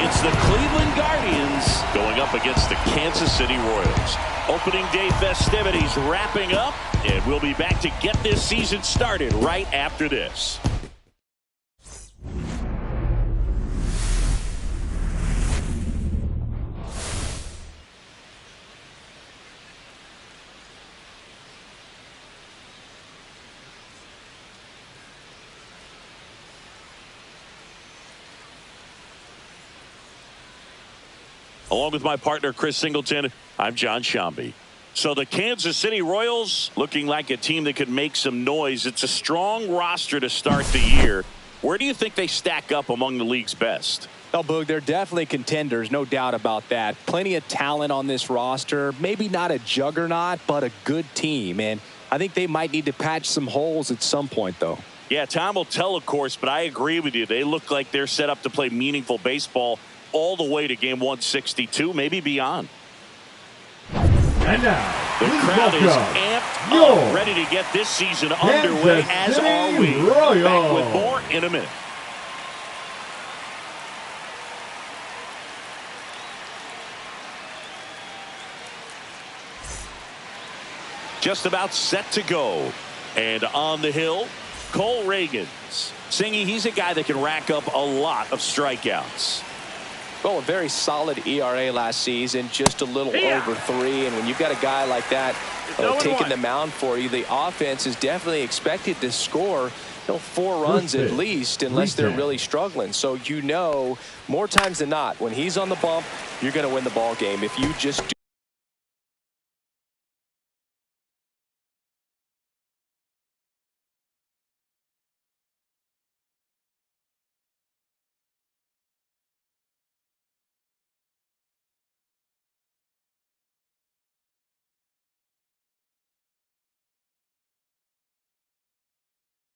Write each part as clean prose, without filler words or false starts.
It's the Cleveland Guardians going up against the Kansas City Royals. Opening day festivities wrapping up, and we'll be back to get this season started right after this. Along with my partner, Chris Singleton, I'm John Shambi. So the Kansas City Royals looking like a team that could make some noise. It's a strong roster to start the year. Where do you think they stack up among the league's best? Well, Boog, they're definitely contenders, no doubt about that. Plenty of talent on this roster. Maybe not a juggernaut, but a good team. And I think they might need to patch some holes at some point, though. Yeah, time will tell, of course, but I agree with you. They look like they're set up to play meaningful baseball all the way to game 162, maybe beyond. And now, the crowd is amped up, ready to get this season underway, as are we. Back with more in a minute. Just about set to go. And on the hill, Cole Reagans. Singy, he's a guy that can rack up a lot of strikeouts. Well, a very solid ERA last season, just a little over 3. And when you've got a guy like that taking the mound for you, the offense is definitely expected to score 4 runs at least, unless they're really struggling. So more times than not, when he's on the bump, you're going to win the ball game. If you just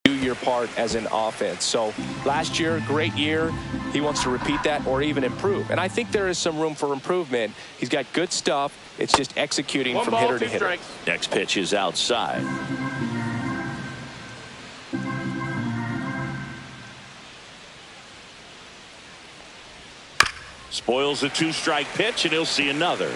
do your part as an offense. So last year, great year. He wants to repeat that or even improve. And I think there is some room for improvement. He's got good stuff. It's just executing from hitter to hitter. Next pitch is outside. Spoils a 2-strike pitch, and he'll see another.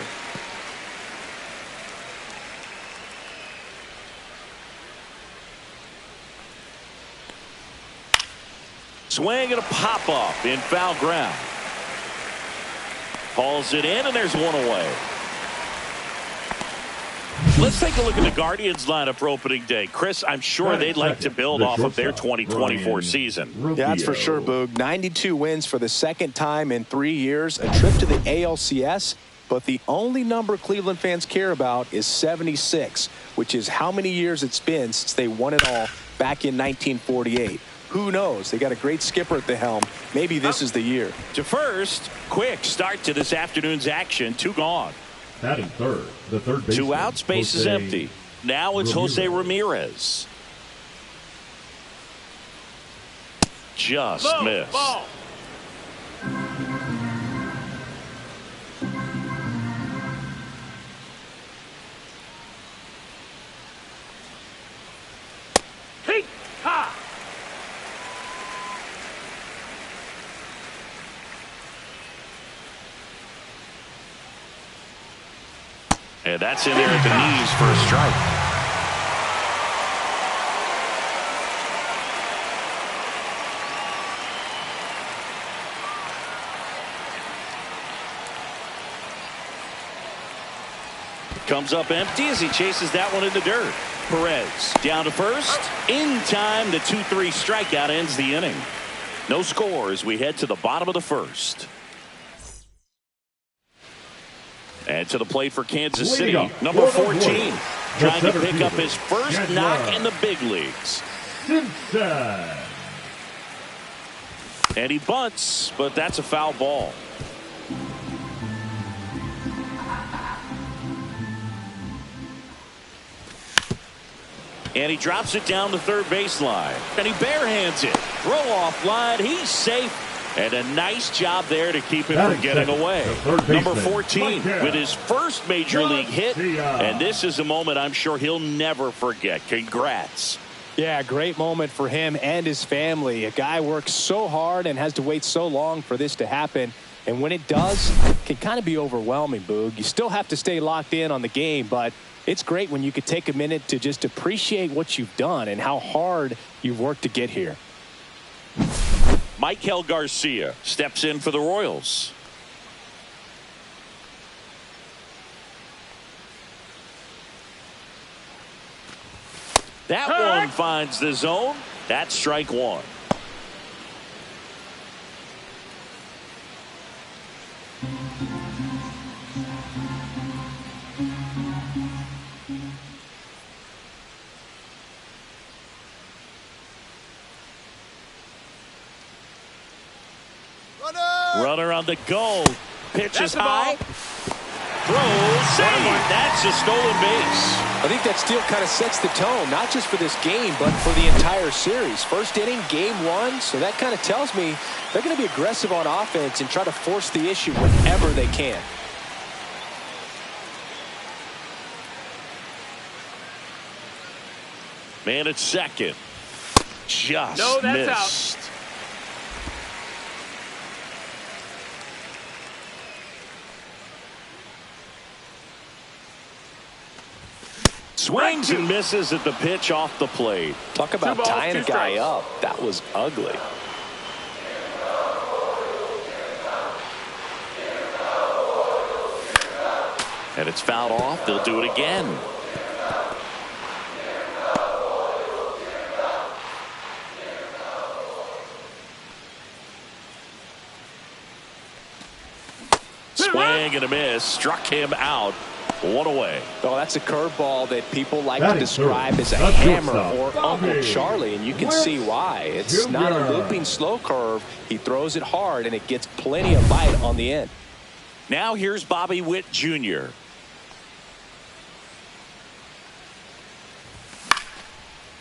Swing and a pop-up in foul ground. Hauls it in, and there's one away. Let's take a look at the Guardians lineup for opening day. Chris, I'm sure they'd like to build off of their 2024 season. Yeah, that's for sure, Boog. 92 wins for the second time in 3 years, a trip to the ALCS. But the only number Cleveland fans care about is 76, which is how many years it's been since they won it all back in 1948. Who knows? They got a great skipper at the helm. Maybe this is the year. To first, quick start to this afternoon's action. 2 gone. Batting third, the third baseman. 2 out, space is empty. Now it's Jose Ramirez. Just missed. Ball. And that's in there at the knees for a strike. Comes up empty as he chases that one in the dirt. Perez down to first. In time, the 2-3 strikeout ends the inning. No score as we head to the bottom of the first. And to the plate for Kansas City, number 14, trying to pick up his first knock in the big leagues. And he bunts, but that's a foul ball. And he drops it down the third baseline. And he barehands it. Throw off line. He's safe. And a nice job there to keep him from getting away. Number 14 with his first major league hit. And this is a moment I'm sure he'll never forget. Congrats. Yeah, great moment for him and his family. A guy works so hard and has to wait so long for this to happen. And when it does, it can kind of be overwhelming, Boog. You still have to stay locked in on the game, but it's great when you could take a minute to just appreciate what you've done and how hard you've worked to get here. Michael Garcia steps in for the Royals. That one finds the zone. That's strike one. Runner on the go. Pitch is high. Throw, save. That's a stolen base. I think that steal kind of sets the tone, not just for this game, but for the entire series. First inning, game one, so that kind of tells me they're going to be aggressive on offense and try to force the issue whenever they can. Man at second. Just missed. Out. Swings and misses at the pitch off the plate. Talk about tying a guy up. That was ugly. And it's fouled off. They'll do it again. Swing and a miss. Struck him out. One away. Oh, that's a curveball that people like to describe as a hammer or Uncle Charlie, and you can see why. It's not a looping slow curve. He throws it hard, and it gets plenty of bite on the end. Now here's Bobby Witt Jr.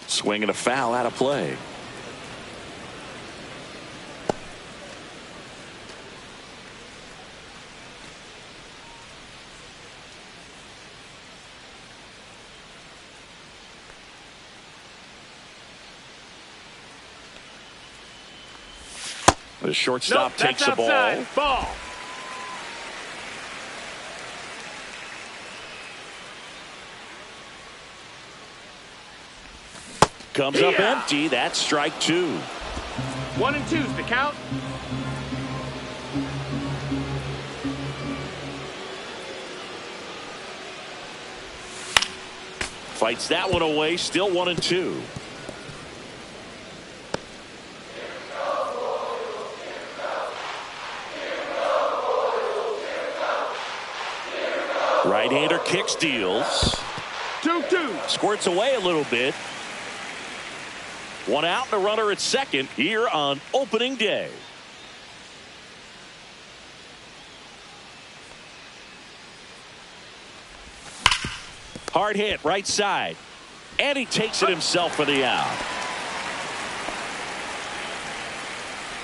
Swinging a foul out of play. The shortstop takes the ball. Comes up empty. That's strike two. 1 and 2's the count. Fights that one away. Still 1 and 2. Right-hander kick steals. 2-2. Squirts away a little bit. One out and a runner at second here on opening day. Hard hit right side. And he takes it himself for the out.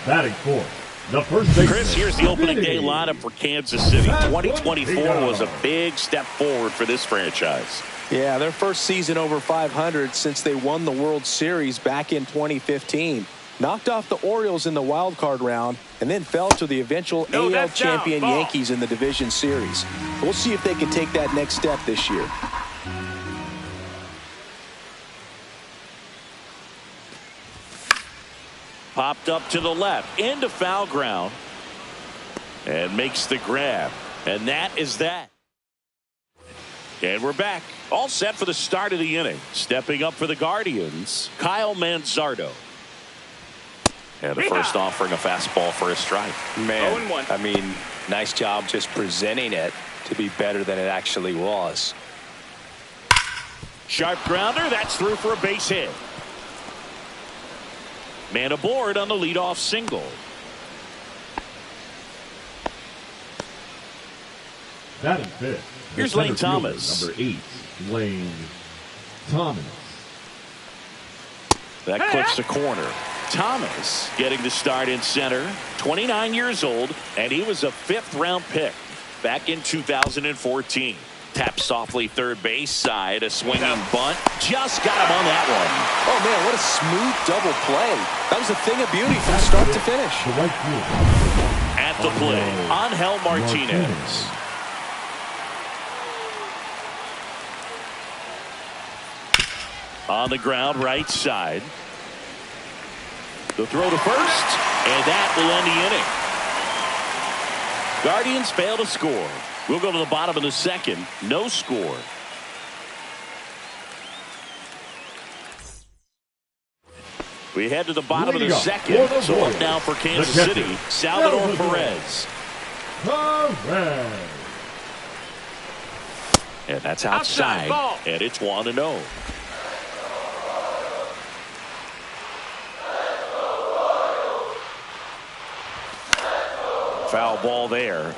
Batting fourth. The first baseman. Chris, here's the opening day lineup for Kansas City. 2024 was a big step forward for this franchise. Yeah, their first season over 500 since they won the World Series back in 2015. Knocked off the Orioles in the wild card round and then fell to the eventual AL champion Yankees in the division series. We'll see if they can take that next step this year. Popped up to the left into foul ground and makes the grab, and that is that. And we're back, all set for the start of the inning. Stepping up for the Guardians, Kyle Manzardo. And the first offering a fastball for a strike. Man, I mean, nice job just presenting it to be better than it actually was. Sharp grounder, that's through for a base hit. Man aboard on the leadoff single. Batting fifth. Here's Lane Thomas. Number 8, Lane Thomas. That clips the corner. Thomas getting the start in center. 29 years old, and he was a 5th-round pick back in 2014. Tapped softly third base side. A swinging bunt. Just got him on that one. Oh, man, what a smooth double play. That was a thing of beauty from start to finish. at the plate, Angel Martinez. On the ground, right side. The throw to first, and that will end the inning. Guardians fail to score. We'll go to the bottom of the second. No score. We head to the bottom of the second. So up now for Kansas City, Salvador Perez. And that's outside and it's 1-0. Foul ball there.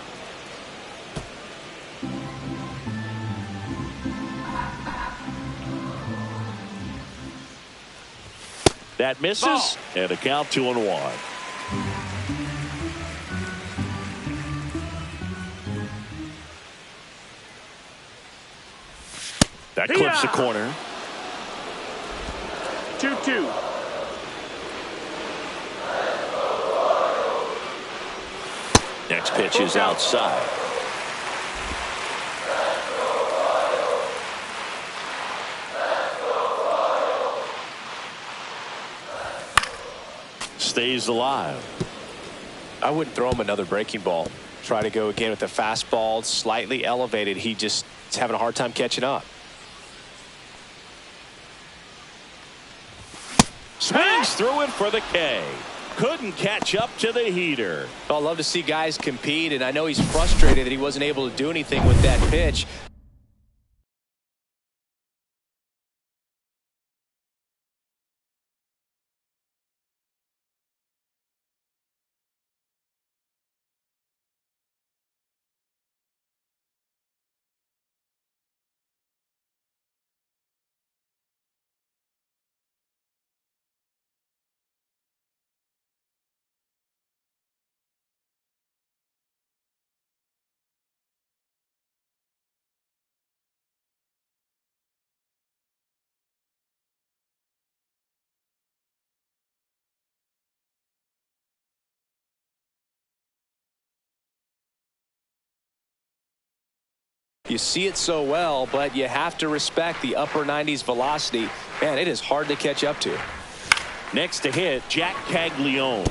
That misses, and a count 2-1. That clips the corner. 2-2. Next pitch is outside. Stays alive. I wouldn't throw him another breaking ball. Try to go again with the fastball, slightly elevated. He just is having a hard time catching up. Swings through it for the K. Couldn't catch up to the heater. I love to see guys compete, and I know he's frustrated that he wasn't able to do anything with that pitch. You see it so well, but you have to respect the upper 90s velocity. Man, it is hard to catch up to. Next to hit, Jack Caglione.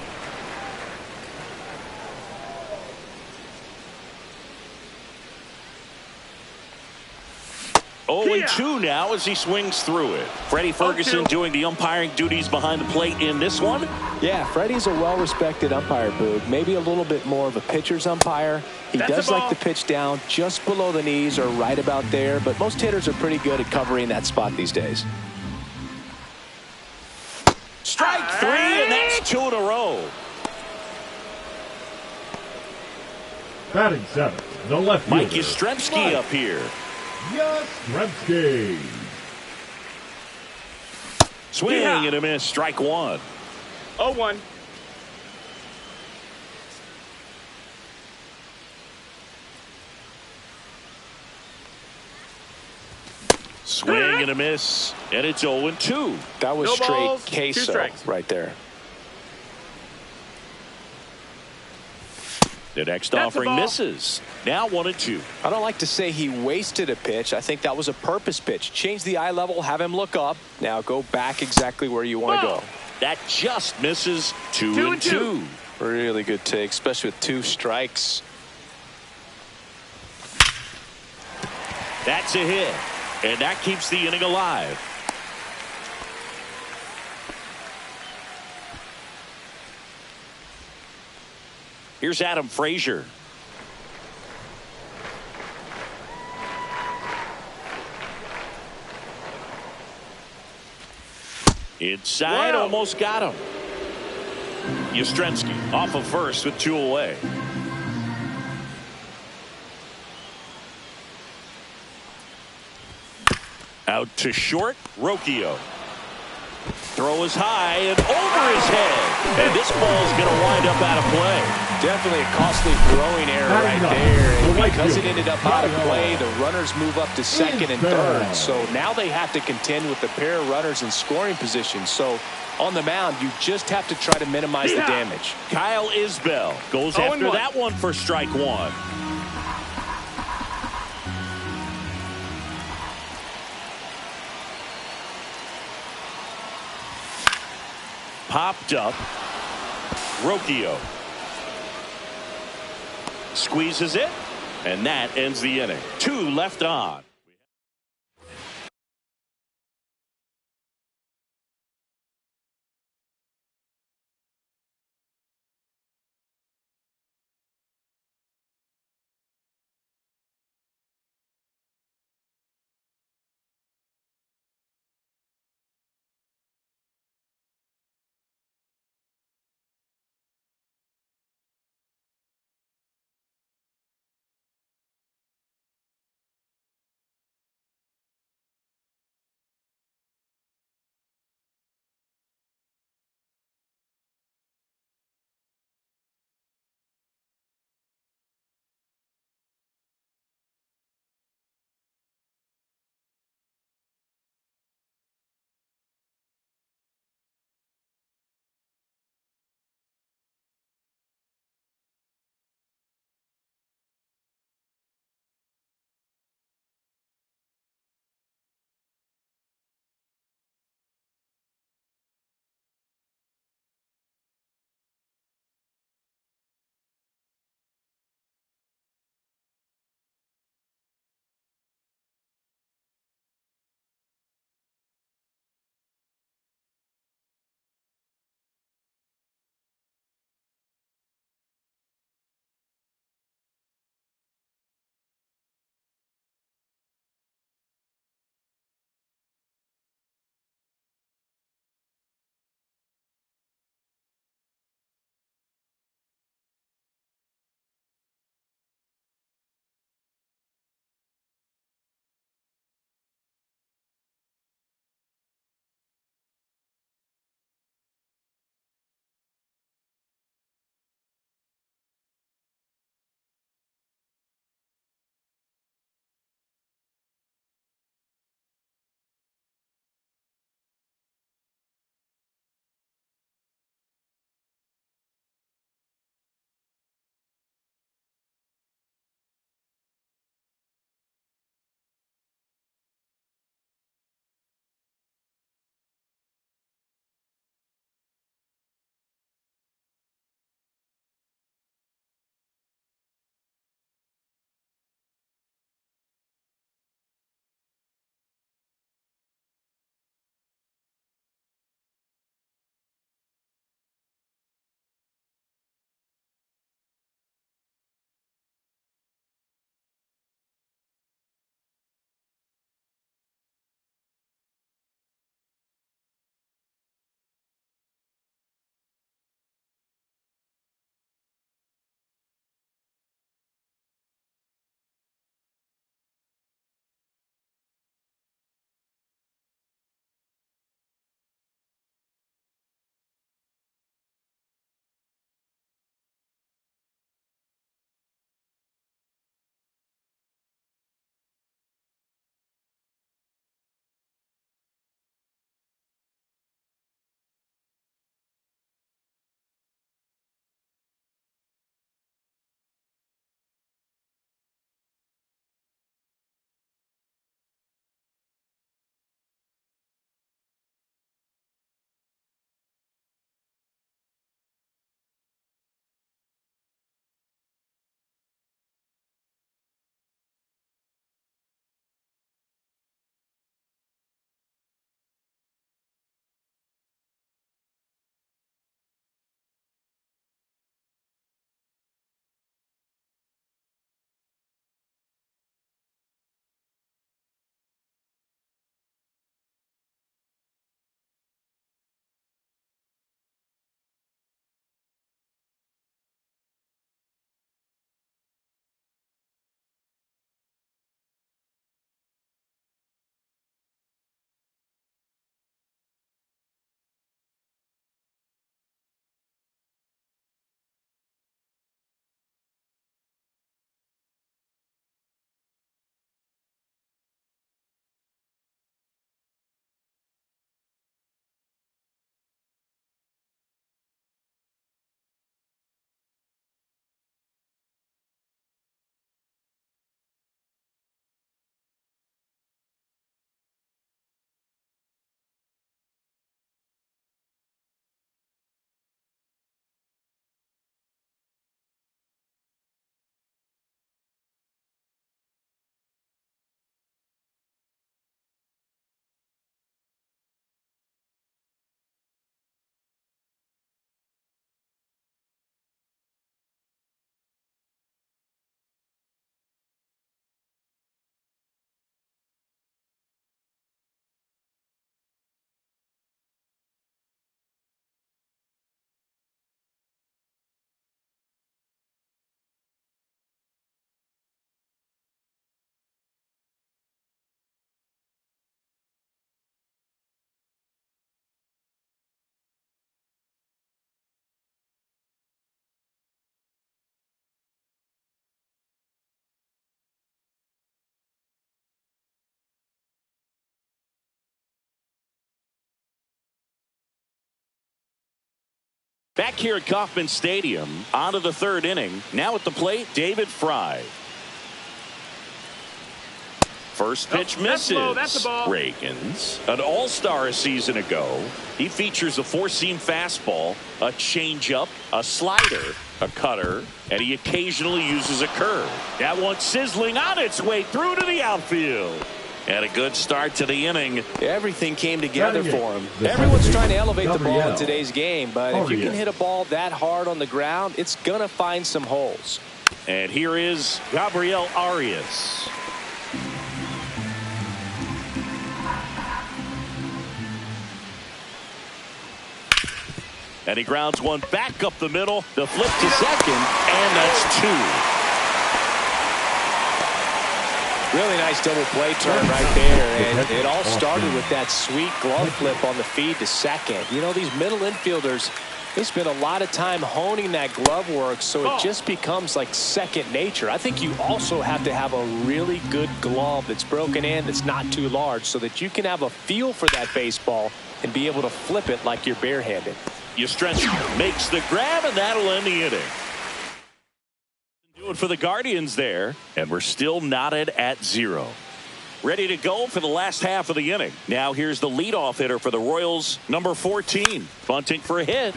Oh, and 2 now as he swings through it. Freddie Ferguson doing the umpiring duties behind the plate in this one. Yeah, Freddie's a well-respected umpire, Boog. Maybe a little bit more of a pitcher's umpire. He does like the pitch down just below the knees or right about there, but most hitters are pretty good at covering that spot these days. Strike 3, and that's 2 in a row. Batting 7, the left fielder, Mike Yastrzemski up here. Yastrzemski. Swing and a miss, strike 1. 0-1. Swing and a miss, and it's 0-2. That was No straight balls, 2 queso strikes. right there. The next offering misses. Now 1-2. I don't like to say he wasted a pitch. I think that was a purpose pitch. Change the eye level, have him look up. Now go back exactly where you want to go. That just misses. 2-2. Really good take, especially with 2 strikes. That's a hit, and that keeps the inning alive. Here's Adam Frazier. Inside, almost got him. Yastrzemski off of first with 2 away. Out to short, Rocchio. Throw is high and over his head. And this ball is going to wind up out of play. Definitely a costly throwing error right there. And because it ended up out of play, the runners move up to second and third. So now they have to contend with the pair of runners in scoring position. So on the mound, you just have to try to minimize the damage. Kyle Isbell goes after that one for strike one. Popped up. Rocchio squeezes it, and that ends the inning. 2 left on. Back here at Kauffman Stadium, on to the third inning. Now at the plate, David Fry. First pitch misses. That's a ball. Reagans, an all-star a season ago. He features a four-seam fastball, a changeup, a slider, a cutter, and he occasionally uses a curve. That one sizzling on its way through to the outfield. And a good start to the inning. Everything came together for him. Everyone's trying to elevate the ball in today's game, but if you can hit a ball that hard on the ground, it's going to find some holes. And here is Gabriel Arias. And he grounds one back up the middle. The flip to second, and that's two. Really nice double play turn right there, and it all started with that sweet glove flip on the feed to second. You know, these middle infielders, they spend a lot of time honing that glove work, so it just becomes like second nature. I think you also have to have a really good glove that's broken in, that's not too large, so that you can have a feel for that baseball and be able to flip it like you're barehanded. Yastrzemski makes the grab, and that'll end the inning. Do it for the Guardians there, and we're still knotted at 0. Ready to go for the last half of the inning. Now here's the leadoff hitter for the Royals, number 14, bunting for a hit.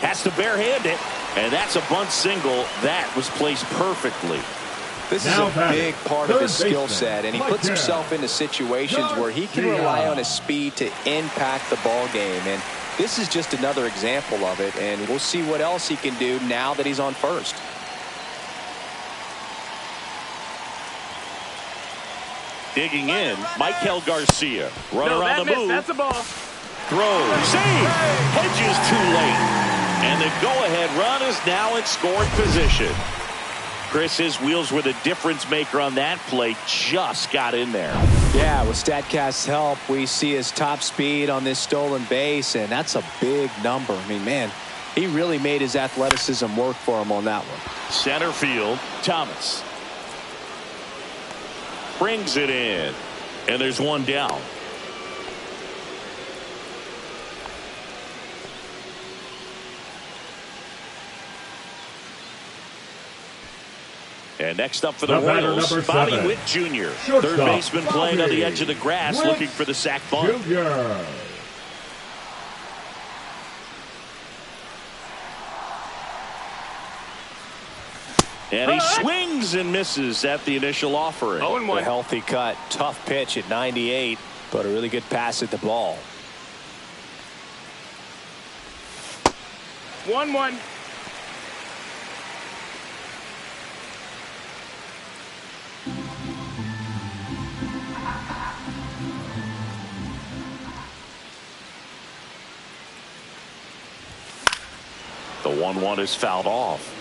Has to barehand it, and that's a bunt single. That was placed perfectly. This is a big part of his skill set, and he puts himself into situations where he can rely on his speed to impact the ball game. And this is just another example of it, and we'll see what else he can do now that he's on first. Digging in, Michael Garcia. Runner on the move. That's a ball. Throws. Save. Hedges too late. And the go-ahead run is now in scoring position. Chris, his wheels were the difference maker on that play. Just got in there. Yeah, with StatCast's help, we see his top speed on this stolen base, and that's a big number. I mean, man, he really made his athleticism work for him on that one. Center field, Thomas. Brings it in. And there's one down. And next up for the Royals, Bobby Witt Jr. Third baseman playing on the edge of the grass, looking for the sac bunt. And he swings and misses at the initial offering. A healthy cut, tough pitch at 98, but a really good pass at the ball. 1-1. The 1-1 is fouled off.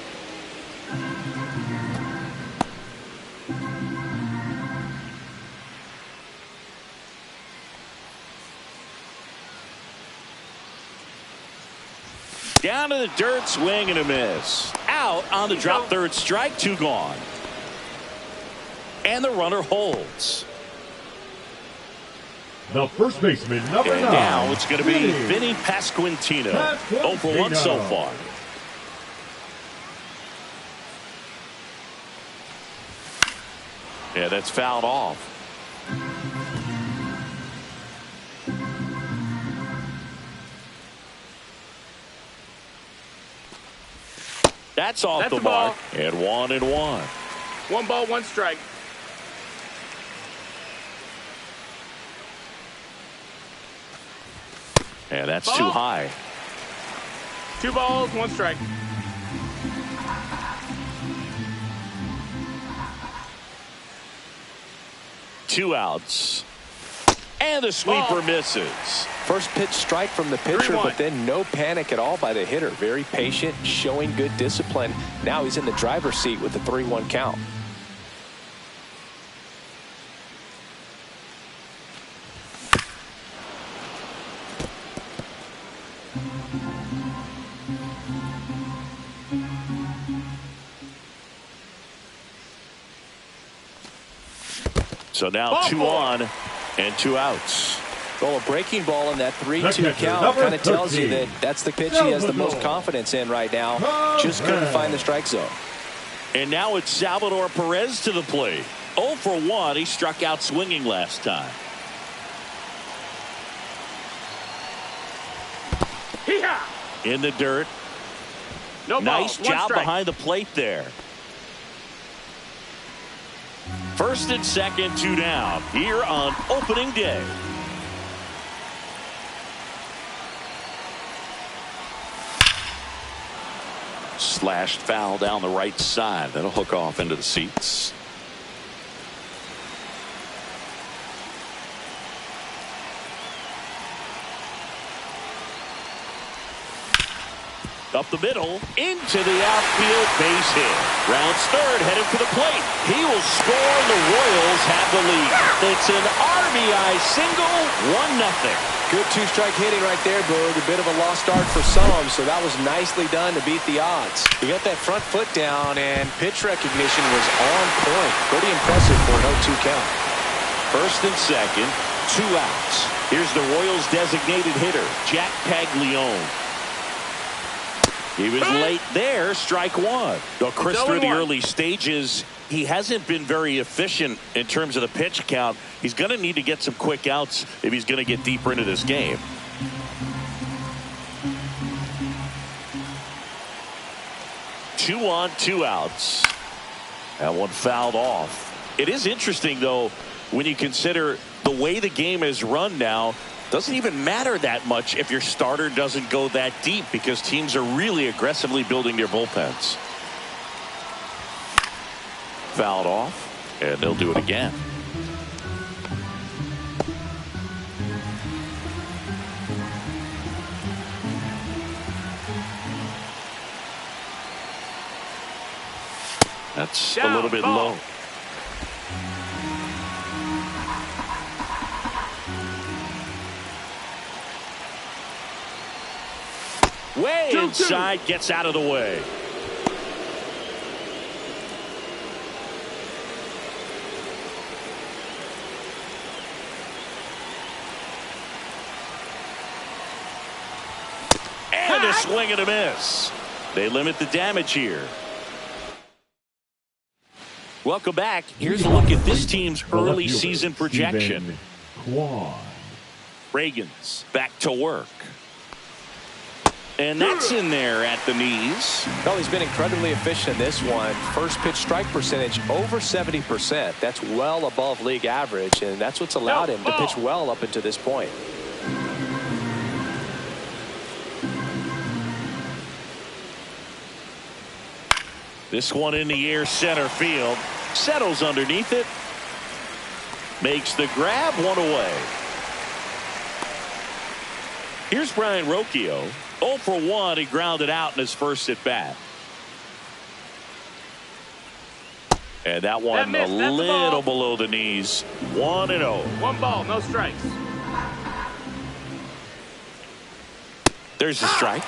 Down to the dirt, swing and a miss. Out on the drop, third strike, 2 gone. And the runner holds. The first baseman, number 9. Now it's going to be Vinny Pasquantino. 0 for 1 so far. Yeah, that's fouled off. That's off the mark. And 1-1. 1 ball, 1 strike. And that's too high. 2 balls, 1 strike. Two outs. And the sweeper misses. First pitch strike from the pitcher, but then no panic at all by the hitter. Very patient, showing good discipline. Now he's in the driver's seat with the 3-1 count. So now 2 on and 2 outs. Well, a breaking ball in that 3-2 count kind of tells you that that's the pitch he has the most confidence in right now. Just couldn't find the strike zone. And now it's Salvador Perez to the plate. 0 for 1. He struck out swinging last time. In the dirt. Nice job behind the plate there. First and second, 2 down here on opening day. Slashed foul down the right side. That'll hook off into the seats. Up the middle, into the outfield, base hit. Rounds third, headed for the plate. He will score, and the Royals have the lead. It's an RBI single, 1-0. Good two-strike hitting right there, Boog. A bit of a lost start for some, so that was nicely done to beat the odds. He got that front foot down, and pitch recognition was on point. Pretty impressive for an 0-2 count. First and second, 2 outs. Here's the Royals' designated hitter, Jack Paglione. He was late there, strike one. Though Chris, through the early stages, he hasn't been very efficient in terms of the pitch count. He's going to need to get some quick outs if he's going to get deeper into this game. Two on, 2 outs. That one fouled off. It is interesting, though, when you consider the way the game is run now. Doesn't even matter that much if your starter doesn't go that deep, because teams are really aggressively building their bullpens. Fouled off, and they'll do it again. That's a little bit low. Way inside, gets out of the way. And a swing and a miss. They limit the damage here. Welcome back. Here's a look at this team's early season projection. Reagan's back to work. And that's in there at the knees. Well, he's been incredibly efficient in this one. First pitch strike percentage over 70%. That's well above league average, and that's what's allowed him to pitch well up until this point. This one in the air, center field. Settles underneath it. Makes the grab, 1 away. Here's Brian Rocchio. 0 for 1. He grounded out in his first at bat. And that one a little below the knees. 1-0. 1 ball, no strikes. There's the strike.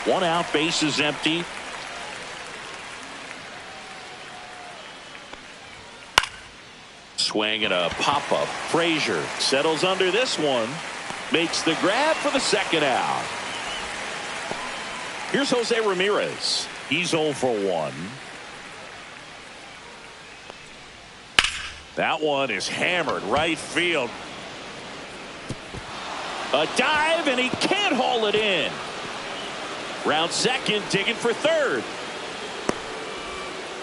1 out, base is empty. Swing and a pop-up. Frazier settles under this one. Makes the grab for the second out. Here's Jose Ramirez. He's 0 for 1. That one is hammered right field. A dive, and he can't haul it in. Round second, digging for third.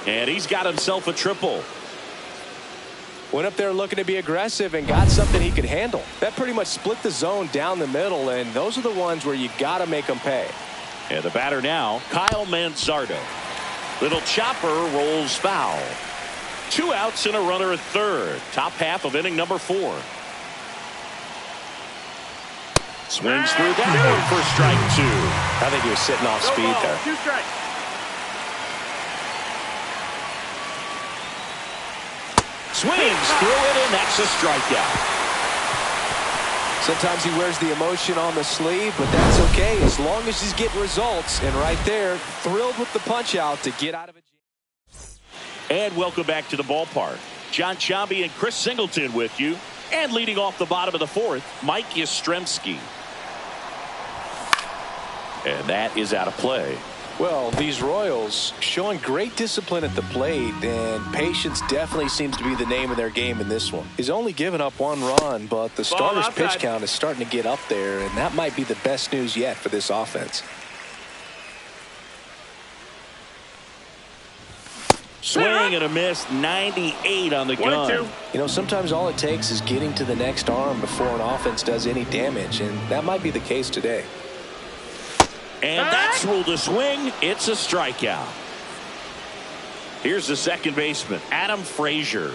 And he's got himself a triple. Went up there looking to be aggressive and got something he could handle. That pretty much split the zone down the middle, and those are the ones where you got to make them pay. And the batter now, Kyle Manzardo. Little chopper rolls foul. 2 outs and a runner at third. Top half of inning number 4. Swings through that one for strike 2. I think he was sitting off speed there. 2 strikes. Swings through it, and that's a strikeout. Sometimes he wears the emotion on the sleeve, but that's okay as long as he's getting results. And right there, thrilled with the punch out to get out of it. And welcome back to the ballpark. John Chambi and Chris Singleton with you. And leading off the bottom of the fourth, Mike Yastrzemski. And that is out of play. Well, these Royals showing great discipline at the plate, and patience definitely seems to be the name of their game in this one. He's only given up 1 run, but the starter's pitch count is starting to get up there, and that might be the best news yet for this offense. Swing and a miss, 98 on the gun. You know, sometimes all it takes is getting to the next arm before an offense does any damage, and that might be the case today. And that's ruled a swing. It's a strikeout. Here's the second baseman, Adam Frazier.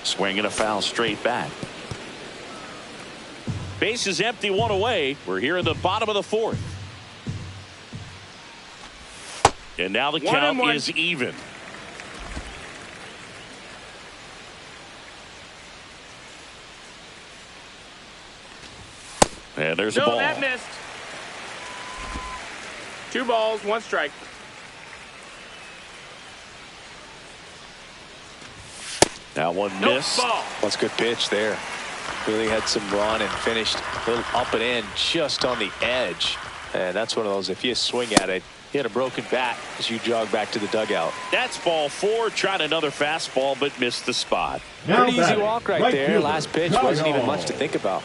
Swing and a foul straight back. Base is empty, 1 away. We're here in the bottom of the fourth. And now the count is even. And there's a ball. That missed. 2 balls, 1 strike. That one missed. Ball. That's a good pitch there. Really had some run and finished a little up and in just on the edge. And that's one of those, if you swing at it, you had a broken bat as you jog back to the dugout. That's ball 4. Tried another fastball, but missed the spot. Pretty easy walk right there. Last pitch wasn't even much to think about.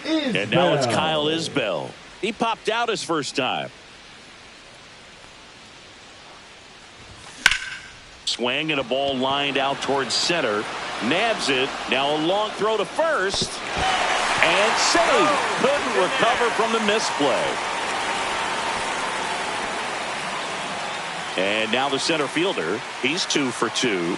And now it's Kyle Isbell. He popped out his first time. Swing and a ball lined out towards center. Nabs it. Now a long throw to first. And saved. Couldn't recover from the misplay. And now the center fielder. He's 2 for 2.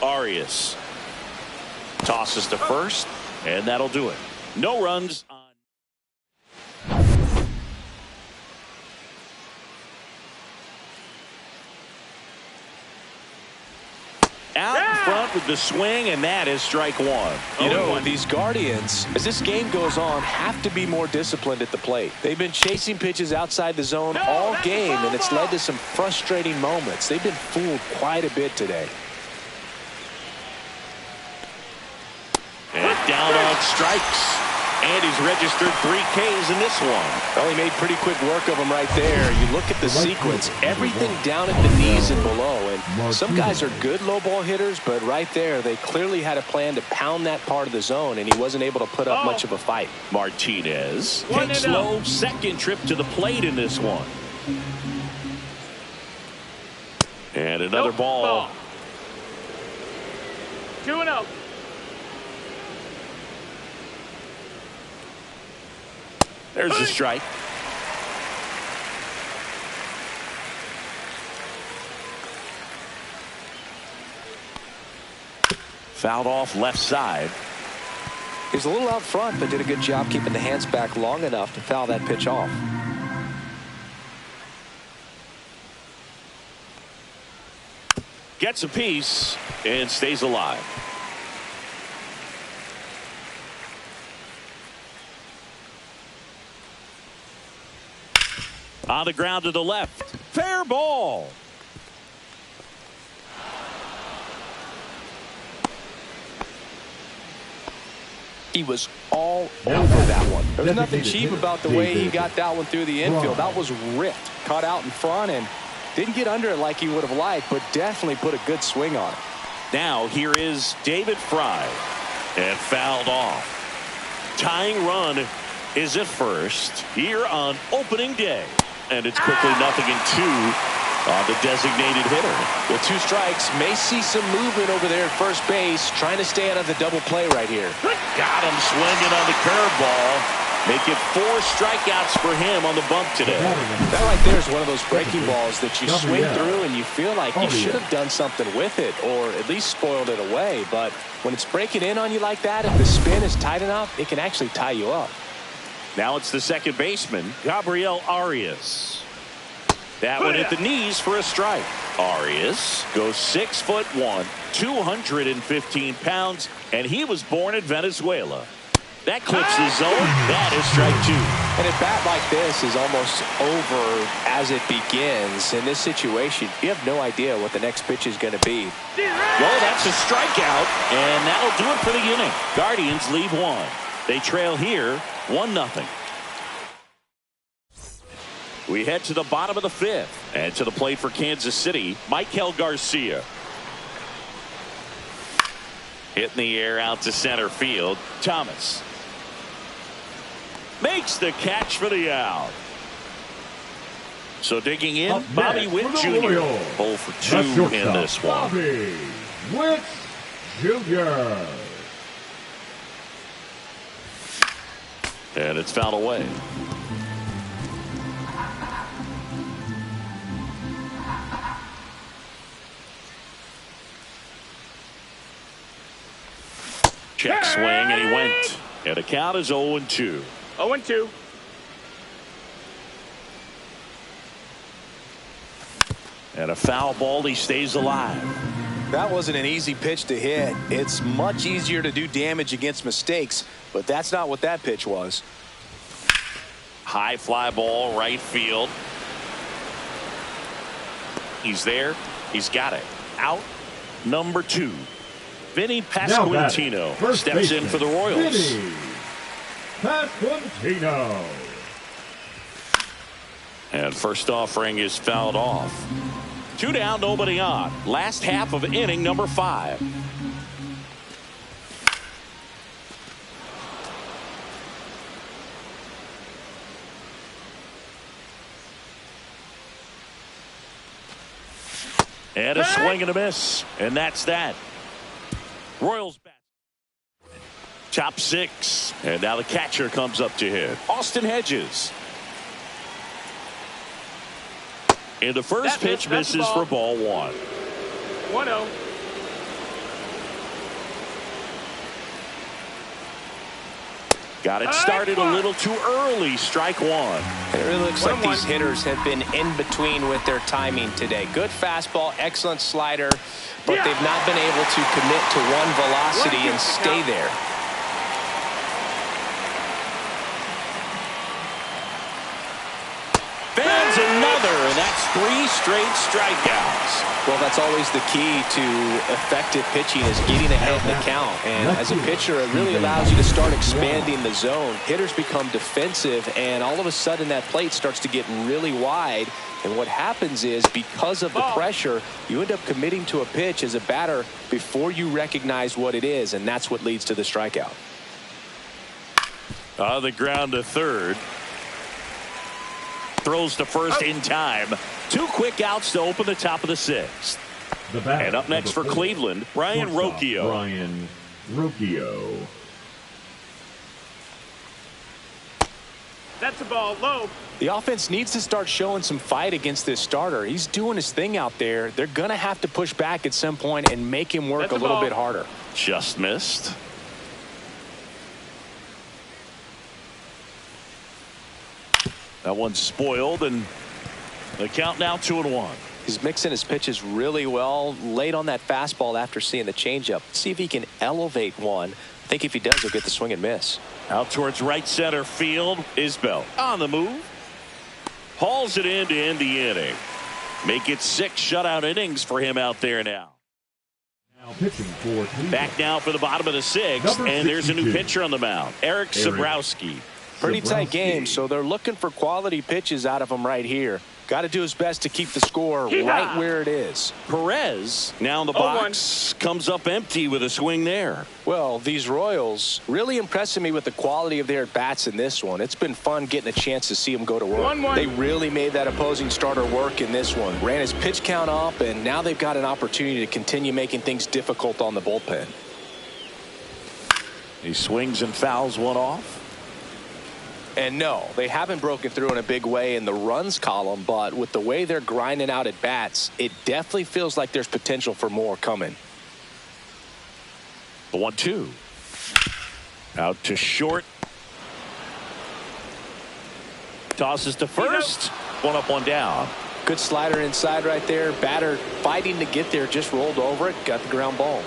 Arias tosses to first, and that'll do it. No runs on. Out in front with the swing, and that is strike 1. You know, these Guardians, as this game goes on, have to be more disciplined at the plate. They've been chasing pitches outside the zone all game, and it's led to some frustrating moments. They've been fooled quite a bit today. And down on strikes. And he's registered 3 Ks in this one. Well, he made pretty quick work of him right there. You look at the sequence, everything down at the knees and below. And some guys are good low ball hitters, but right there, they clearly had a plan to pound that part of the zone, and he wasn't able to put up much of a fight. Martinez takes slow second trip to the plate in this one. And another ball. 2-0. There's the strike. Fouled off left side. He's a little out front, but did a good job keeping the hands back long enough to foul that pitch off. Gets a piece and stays alive. On the ground to the left. Fair ball. He was all over that one. There was nothing cheap about the way he got that one through the infield. That was ripped. Caught out in front and didn't get under it like he would have liked, but definitely put a good swing on it. Now here is David Fry. And fouled off. Tying run is at first here on opening day. And it's quickly 0-2 on the designated hitter. With 2 strikes, may see some movement over there at first base, trying to stay out of the double play right here. Got him swinging on the curveball. Make it 4 strikeouts for him on the bump today. That right there is one of those breaking balls that you swing through and you feel like you should have done something with it or at least spoiled it away. But when it's breaking in on you like that, if the spin is tight enough, it can actually tie you up. Now it's the second baseman, Gabriel Arias. That one hit the knees for a strike. Arias goes 6'1", 215 pounds, and he was born in Venezuela. That clips the zone. That is strike 2. And a bat like this is almost over as it begins. In this situation, you have no idea what the next pitch is going to be. Well, that's a strikeout, and that'll do it for the inning. Guardians leave one. They trail here 1-0. We head to the bottom of the fifth, and to the plate for Kansas City, Michael Garcia. Hit in the air out to center field. Thomas makes the catch for the out. So digging in, Bobby Witt Jr. 0 for 2 in this one. Bobby Witt Jr. And it's fouled away. Check swing, and he went. And the count is 0-2. 0-2. And a foul ball, he stays alive. That wasn't an easy pitch to hit. It's much easier to do damage against mistakes, but that's not what that pitch was. High fly ball, right field. He's there. He's got it. Out number 2. Vinny Pasquantino steps in for the Royals. Vinny Pasquantino. And first offering is fouled off. 2 down, nobody on. Last half of inning number 5. And a swing and a miss. And that's that. Royals bat. Top 6. And now the catcher comes up to hit. Austin Hedges. And the first pitch misses for ball 1. 1-0. Got it started a little too early. Strike 1. It really looks like these hitters have been in between with their timing today. Good fastball, excellent slider, but they've not been able to commit to one velocity and stay there. Fans another, and that's 3 straight strikeouts. Well, that's always the key to effective pitching, is getting ahead in the count. And as a pitcher, it really allows you to start expanding the zone. Hitters become defensive, and all of a sudden that plate starts to get really wide. And what happens is, because of the pressure, you end up committing to a pitch as a batter before you recognize what it is, and that's what leads to the strikeout. On the ground to third. Throws to first in time. 2 quick outs to open the top of the 6th. And up next for Cleveland, Brian Rocchio. Brian Rocchio. That's a ball low. The offense needs to start showing some fight against this starter. He's doing his thing out there. They're going to have to push back at some point and make him work a little bit harder. Just missed. That one's spoiled, and the count now 2-1. He's mixing his pitches really well. Late on that fastball after seeing the changeup. See if he can elevate one. I think if he does, he'll get the swing and miss. Out towards right center field. Isbell on the move. Hauls it in to end the inning. Make it 6 shutout innings for him out there now. Now pitching for Cleveland. Back now for the bottom of the 6th, and there's a new pitcher on the mound. Eric Sabrowski. Pretty tight game, so they're looking for quality pitches out of him right here. Got to do his best to keep the score right where it is. Perez now in the box, comes up empty with a swing there. Well, these Royals really impressing me with the quality of their at-bats in this one. It's been fun getting a chance to see them go to work. They really made that opposing starter work in this one. Ran his pitch count up, and now they've got an opportunity to continue making things difficult on the bullpen. He swings and fouls one off. And no, they haven't broken through in a big way in the runs column, but with the way they're grinding out at bats, it definitely feels like there's potential for more coming. The 1-2. Out to short. Tosses to first. 1 up, 1 down. Good slider inside right there. Batter fighting to get there, just rolled over it, got the ground ball.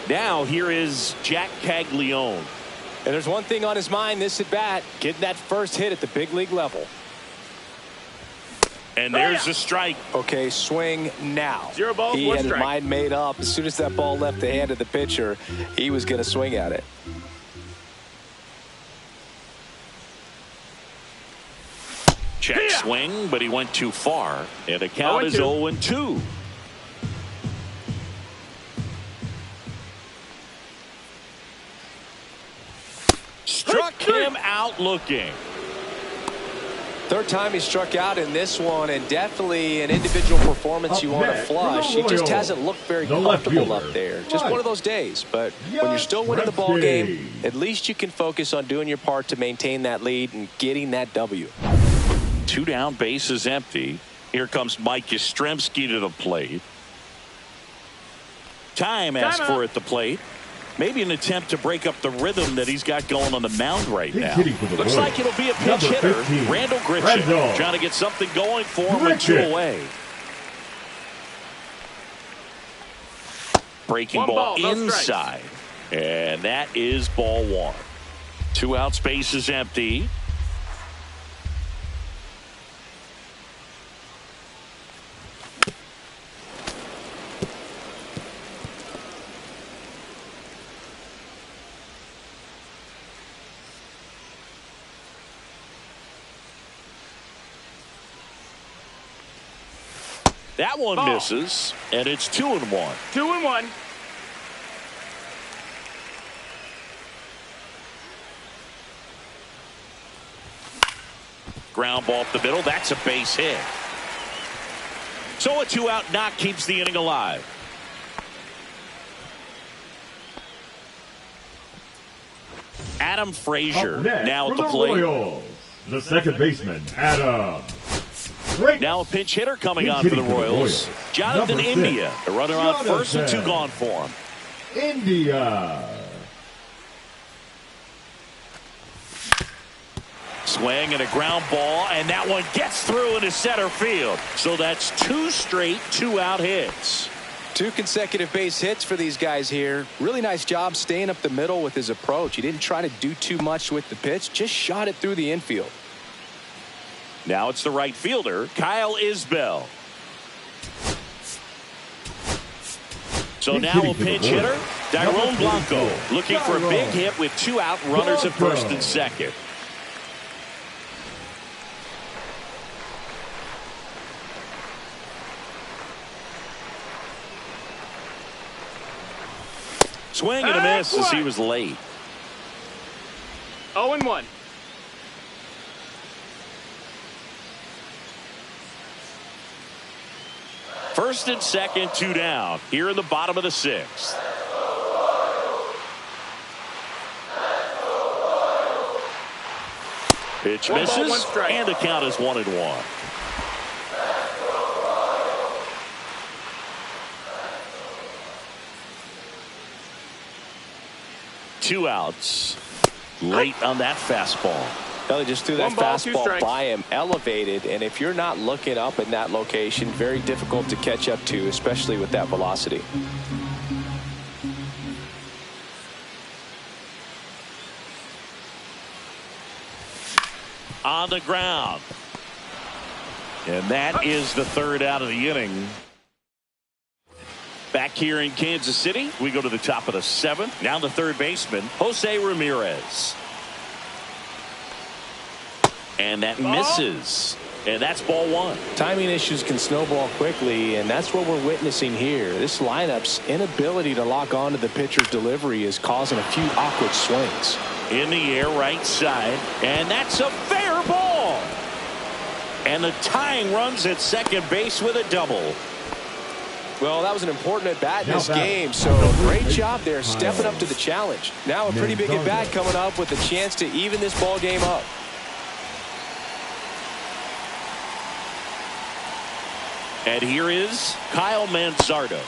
Now here is Jack Caglione. And there's one thing on his mind this at bat, getting that first hit at the big league level. And there's a strike. Okay, swing now. 0 balls, he 1 had his strike. mind made up. As soon as that ball left the hand of the pitcher, he was going to swing at it. Check swing, but he went too far. And the count is 0-2. Struck him out looking. Third time he struck out in this one, and definitely an individual performance you want to flush. He just hasn't looked very comfortable up there. Just one of those days. But when you're still winning the ball game, at least you can focus on doing your part to maintain that lead and getting that W. 2 down, bases empty. Here comes Mike Yastrzemski to the plate. Time asked for at the plate. Maybe an attempt to break up the rhythm that he's got going on the mound right now. Looks like it'll be a pinch hitter. Randall Grichuk trying to get something going for him with 2 away. Breaking ball inside. And that is ball 1. 2 outs, bases empty. That one misses, and it's 2-1. 2-1. Ground ball up the middle. That's a base hit. So a 2-out knock keeps the inning alive. Adam Frazier now at the plate. Royals, the second baseman, Adam. Now a pinch hitter coming on for the Royals. Jonathan India, a runner on first and 2 gone for him. India. Swing and a ground ball, and that one gets through into center field. So that's 2 straight 2-out hits. 2 consecutive base hits for these guys here. Really nice job staying up the middle with his approach. He didn't try to do too much with the pitch, just shot it through the infield. Now it's the right fielder, Kyle Isbell. So now a pinch hitter, Dairon Blanco, looking for a big hit with 2 out runners at first and second. Swing and a miss as he was late. 0-1. First and second, 2 down. Here in the bottom of the 6th. Pitch misses, and the count is 1-1. Two outs. Late on that fastball. They just threw that fastball by him, elevated, and if you're not looking up in that location, very difficult to catch up to, especially with that velocity. On the ground. And that is the 3rd out of the inning. Back here in Kansas City, we go to the top of the 7th. Now the 3rd baseman, Jose Ramirez. And that misses. And that's ball 1. Timing issues can snowball quickly, and that's what we're witnessing here. This lineup's inability to lock onto the pitcher's delivery is causing a few awkward swings. In the air, right side. And that's a fair ball. And the tying runs at second base with a double. Well, that was an important at-bat in this game, so great job there stepping up to the challenge. Now a pretty big at-bat coming up with a chance to even this ball game up. And here is Kyle Manzardo.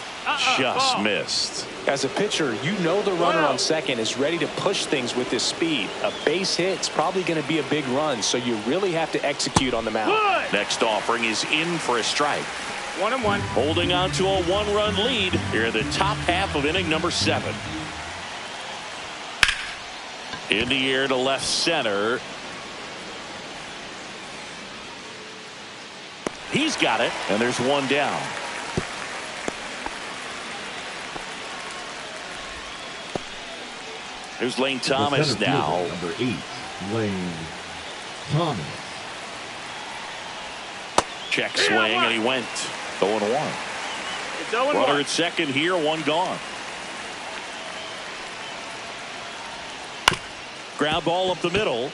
Just missed. As a pitcher, you know the runner on second is ready to push things with his speed. A base hit's probably going to be a big run, so you really have to execute on the mound. Next offering is in for a strike. 1-1. Holding on to a 1-run lead here in the top half of inning number 7. In the air to left center. He's got it, and there's one down. Here's Lane Thomas now. Number 8, Lane Thomas. Check swing, and he went 0-1. It's 0-1. Runner at second here, one gone. Ground ball up the middle.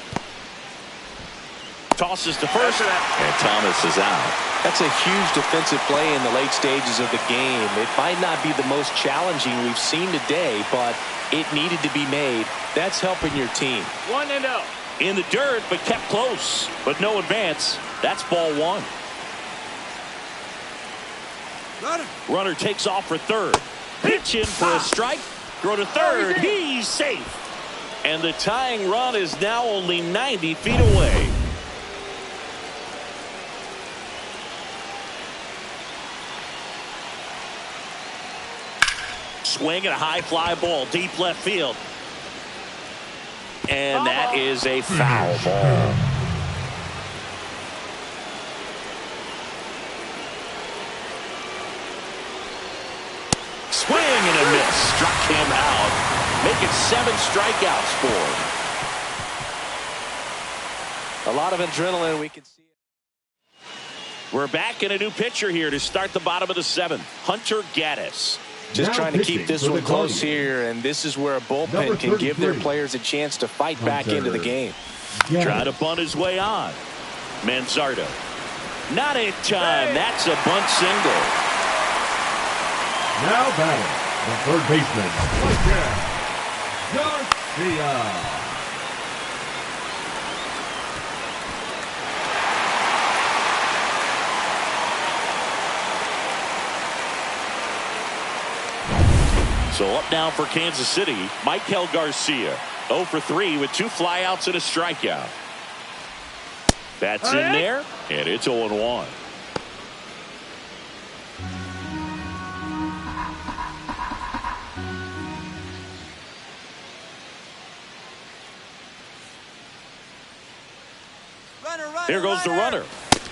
Tosses to first, and Thomas is out. That's a huge defensive play in the late stages of the game. It might not be the most challenging we've seen today, but it needed to be made. That's helping your team. 1-0. In the dirt, but kept close. But no advance. That's ball one. Runner takes off for third. Pitch in for a strike. Throw to third. He's safe. And the tying run is now only 90 feet away. Swing and a high fly ball deep left field. And that is a foul ball. Swing and a miss. Struck him out. Making 7 strikeouts for him. A lot of adrenaline, we can see it. We're back in a new pitcher here to start the bottom of the 7th. Hunter Gaddis. Just Now trying to keep this one close Guardians. here, and this is where a bullpen can give their players a chance to fight back into the game. Trying to bunt his way on. Manzardo. Not in time. That's a bunt single. Now batting, the third baseman, Garcia. So up now for Kansas City, Michael Garcia. 0 for 3 with 2 flyouts and a strikeout. That's in there, and it's 0-1. There goes the runner.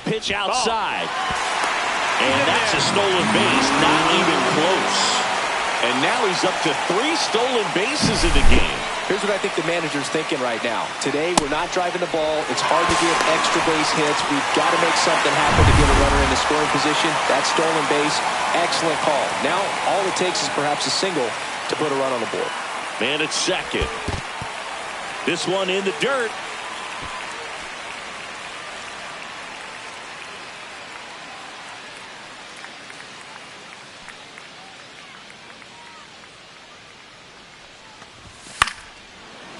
Pitch outside. And that's a stolen base, not even close. And now he's up to 3 stolen bases in the game. Here's what I think the manager's thinking right now. Today, we're not driving the ball. It's hard to get extra base hits. We've got to make something happen to get a runner in the scoring position. That stolen base, excellent call. Now, all it takes is perhaps a single to put a run on the board. Man at second. This one in the dirt.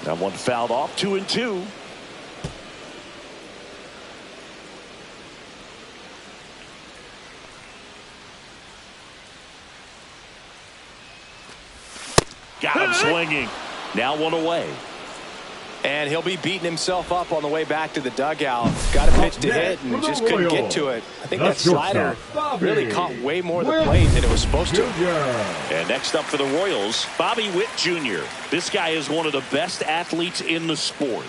That one fouled off. 2-2. Got him swinging. Now one away. And he'll be beating himself up on the way back to the dugout. Got a pitch to hit and just couldn't get to it. I think that slider really caught way more of the plate than it was supposed to. And next up for the Royals, Bobby Witt Jr. This guy is one of the best athletes in the sport.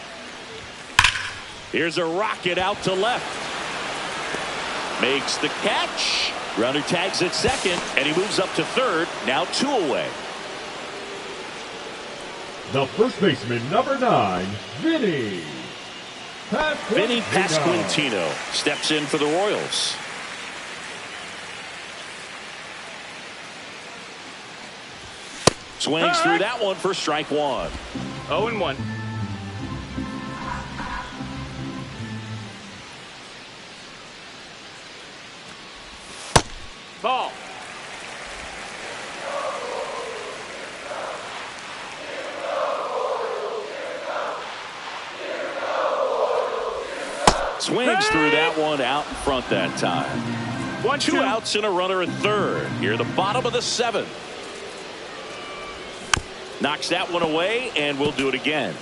Here's a rocket out to left. Makes the catch. Runner tags at second, and he moves up to third. Now 2 away. The first baseman, number 9, Vinny Pasquantino steps in for the Royals. Swings through that one for strike 1. 0-1. Ball. Swings through that one out in front that time. 2 outs and a runner at third. Here the bottom of the 7th. Knocks that one away, and we'll do it again.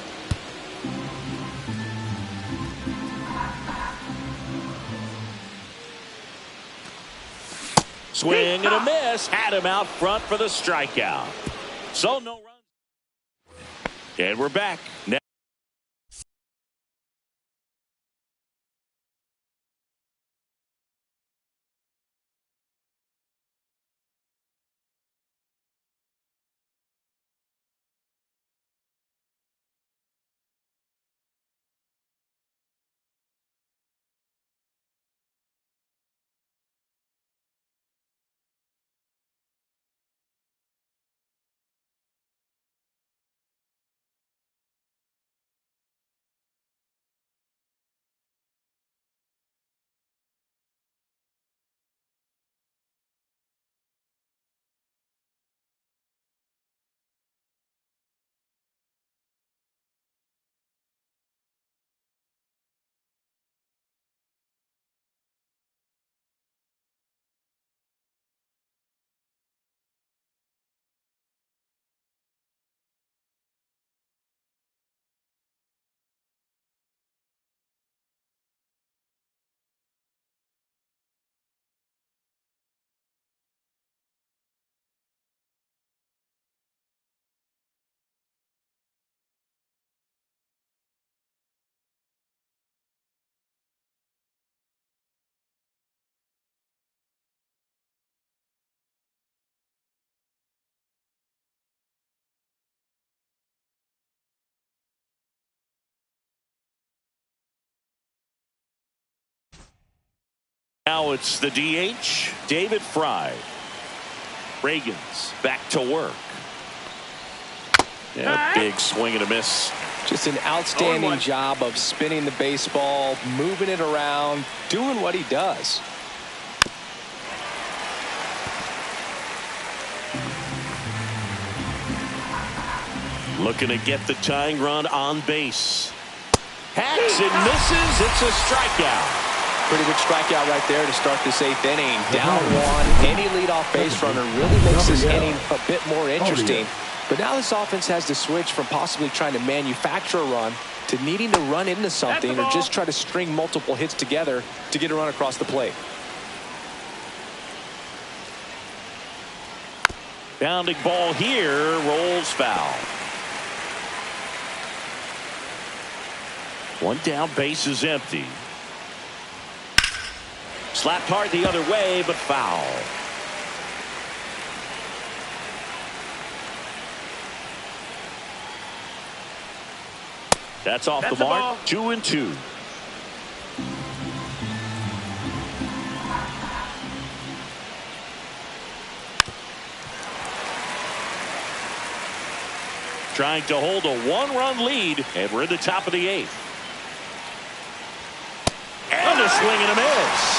Swing and a miss. Had him out front for the strikeout. So no runs. And we're back. Now it's the DH, David Fry. Reagan's back to work. Yeah, big swing and a miss. Just an outstanding job of spinning the baseball, moving it around, doing what he does. Looking to get the tying run on base. Hacks and misses. It's a strikeout. Pretty good strikeout right there to start this 8th inning. Down one. Any leadoff base runner really makes this inning a bit more interesting. But now this offense has to switch from possibly trying to manufacture a run to needing to run into something or just try to string multiple hits together to get a run across the plate. Bounding ball here, rolls foul. One down, base is empty. Slapped hard the other way, but foul. That's off the mark. 2-2. Trying to hold a one-run lead, and we're in the top of the 8th. And a swing and a miss.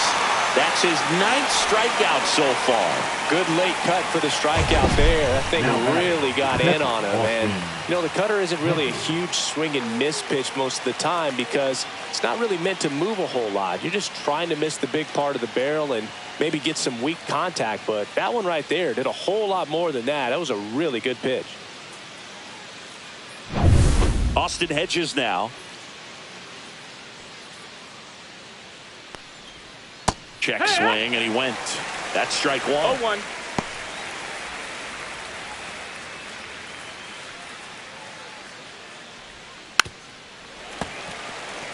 That's his 9th strikeout so far. Good late cut for the strikeout there. That thing really got in on him. And, you know, the cutter isn't really a huge swing and miss pitch most of the time because it's not really meant to move a whole lot. You're just trying to miss the big part of the barrel and maybe get some weak contact. But that one right there did a whole lot more than that. That was a really good pitch. Austin Hedges now. Check swing, and he went. That's strike one. 0-1.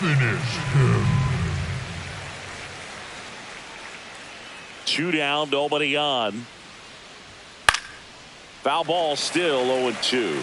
Finish him. 2 down, nobody on. Foul ball still 0-2.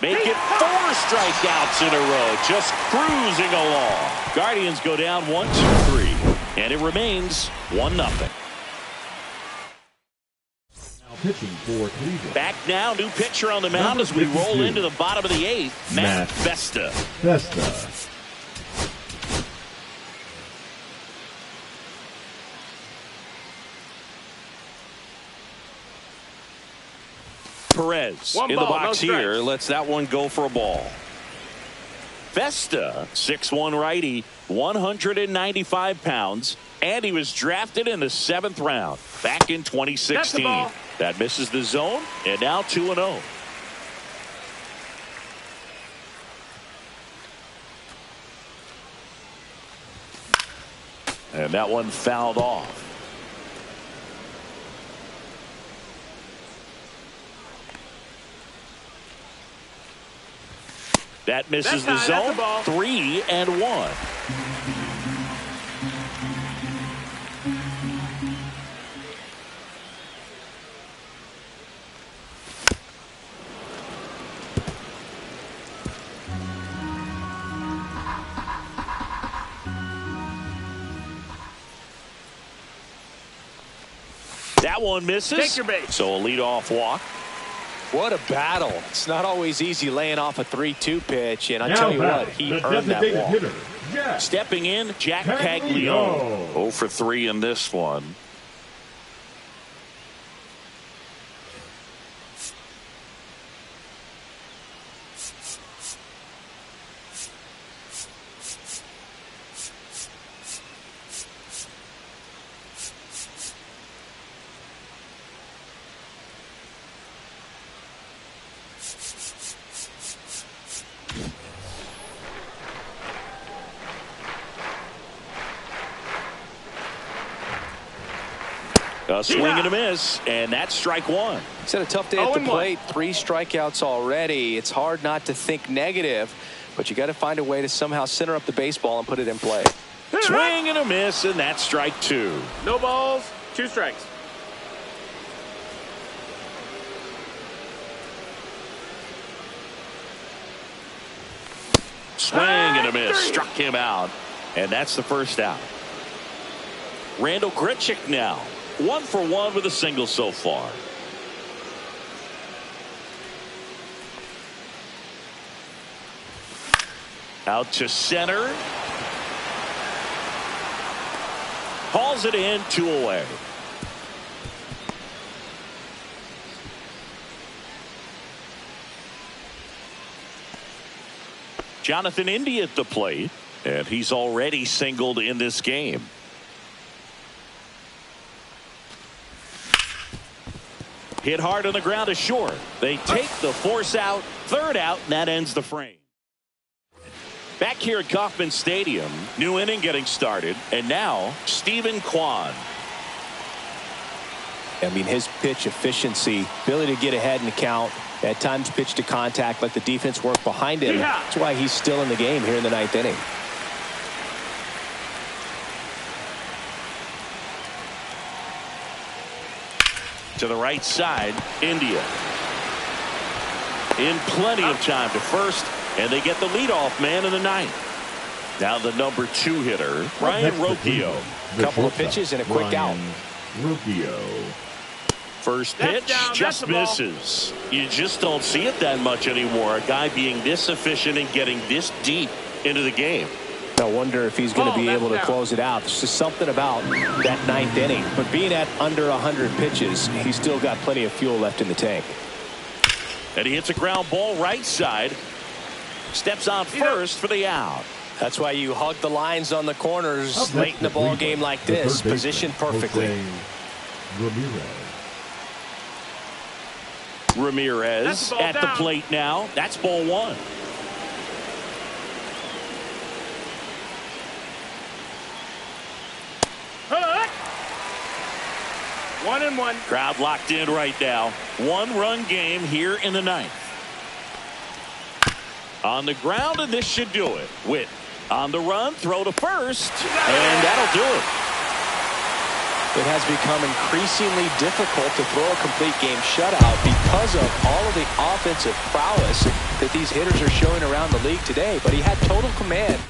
Make it 4 strikeouts in a row, just cruising along. Guardians go down 1-2-3, and it remains 1-0. Pitching for Cleveland. Back now, new pitcher on the mound as we roll into the bottom of the 8th. Matt Vesta. Perez in the box here. Lets that one go for a ball. Vesta, 6'1" righty, 195 pounds, and he was drafted in the 7th round back in 2016. That misses the zone, and now 2-0. And that one fouled off. That misses the zone. 3-1. That one misses. Take your base. So a leadoff walk. What a battle. It's not always easy laying off a 3-2 pitch, and I tell you what, he earned that walk. Stepping in, Jack Caglione. 0 for 3 in this one. A swing and a miss, and that's strike one. He's had a tough day at the plate. 3 strikeouts already. It's hard not to think negative, but you got to find a way to somehow center up the baseball and put it in play. Swing and a miss, and that's strike 2. No balls, 2 strikes. Swing and a miss. Struck him out. And that's the first out. Randall Grichuk now. 1 for 1 with a single so far. Out to center. Hauls it in, 2 away. Jonathan India at the plate, and he's already singled in this game. Hit hard on the ground is short. They take the force out, 3rd out, and that ends the frame. Back here at Kauffman Stadium, new inning getting started, and now Stephen Kwan. I mean, his pitch efficiency, ability to get ahead in the count, at times pitch to contact, let the defense work behind him. That's why he's still in the game here in the 9th inning. To the right side, India. In plenty of time to first, and they get the leadoff man in the 9th. Now the number 2 hitter, Ryan Rocchio. Couple of pitches and a quick out. Rocchio. First pitch just misses. You just don't see it that much anymore. A guy being this efficient and getting this deep into the game. I wonder if he's going to be able to close it out. There's just something about that 9th inning. But being at under 100 pitches, he's still got plenty of fuel left in the tank. And he hits a ground ball right side. Steps on first for the out. That's why you hug the lines on the corners late in the ball game like this. Positioned perfectly. Ramirez at the plate now. That's ball 1. One and one. Crowd locked in right now. 1-run game here in the 9th. On the ground, and this should do it. Witt on the run, throw to first, and that'll do it. It has become increasingly difficult to throw a complete game shutout because of all of the offensive prowess that these hitters are showing around the league today. But he had total command.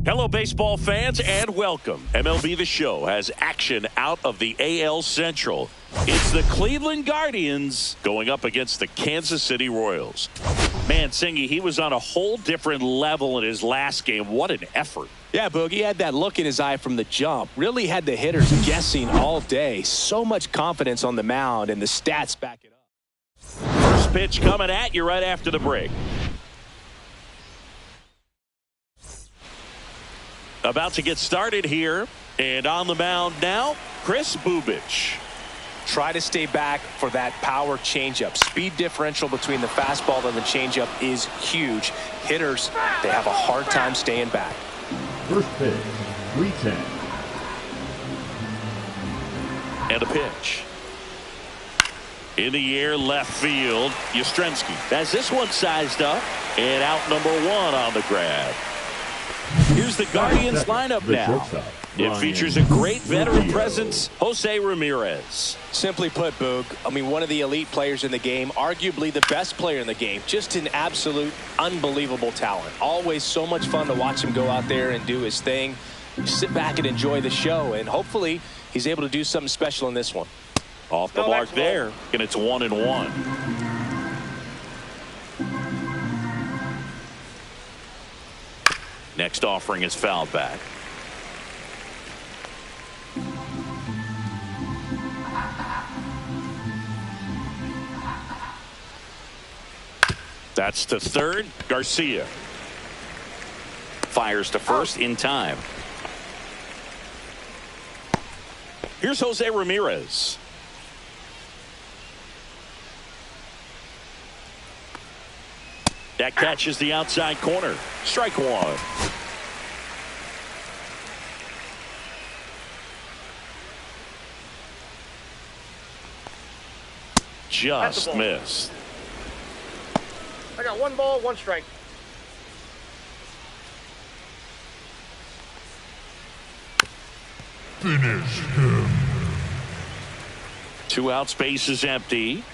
Hello, baseball fans, and welcome. MLB The Show has action out of the AL Central. It's the Cleveland Guardians going up against the Kansas City Royals. Man, Singy, he was on a whole different level in his last game. What an effort. Yeah, Boog, he had that look in his eye from the jump. Really had the hitters guessing all day. So much confidence on the mound, and the stats back it up. First pitch coming at you right after the break. About to get started here, and on the mound now, Chris Bubich. Try to stay back for that power changeup. Speed differential between the fastball and the changeup is huge. Hitters, they have a hard time staying back. First pitch, 3-10. And a pitch. In the air, left field, Yastrzemski. As this one sized up, and out number 1 on the grab. Here's the Guardians lineup now. It features a great veteran presence, Jose Ramirez. Simply put, Boog, I mean, one of the elite players in the game, arguably the best player in the game. Just an absolute unbelievable talent. Always so much fun to watch him go out there and do his thing. Sit back and enjoy the show, and hopefully he's able to do something special in this one. Off the mark there, and it's 1-1. Next offering is fouled back. That's to third. Garcia fires to first in time. Here's Jose Ramirez. That catches the outside corner. Strike 1. Just missed. I got 1 ball, 1 strike. Finish him. 2 outs, base is empty.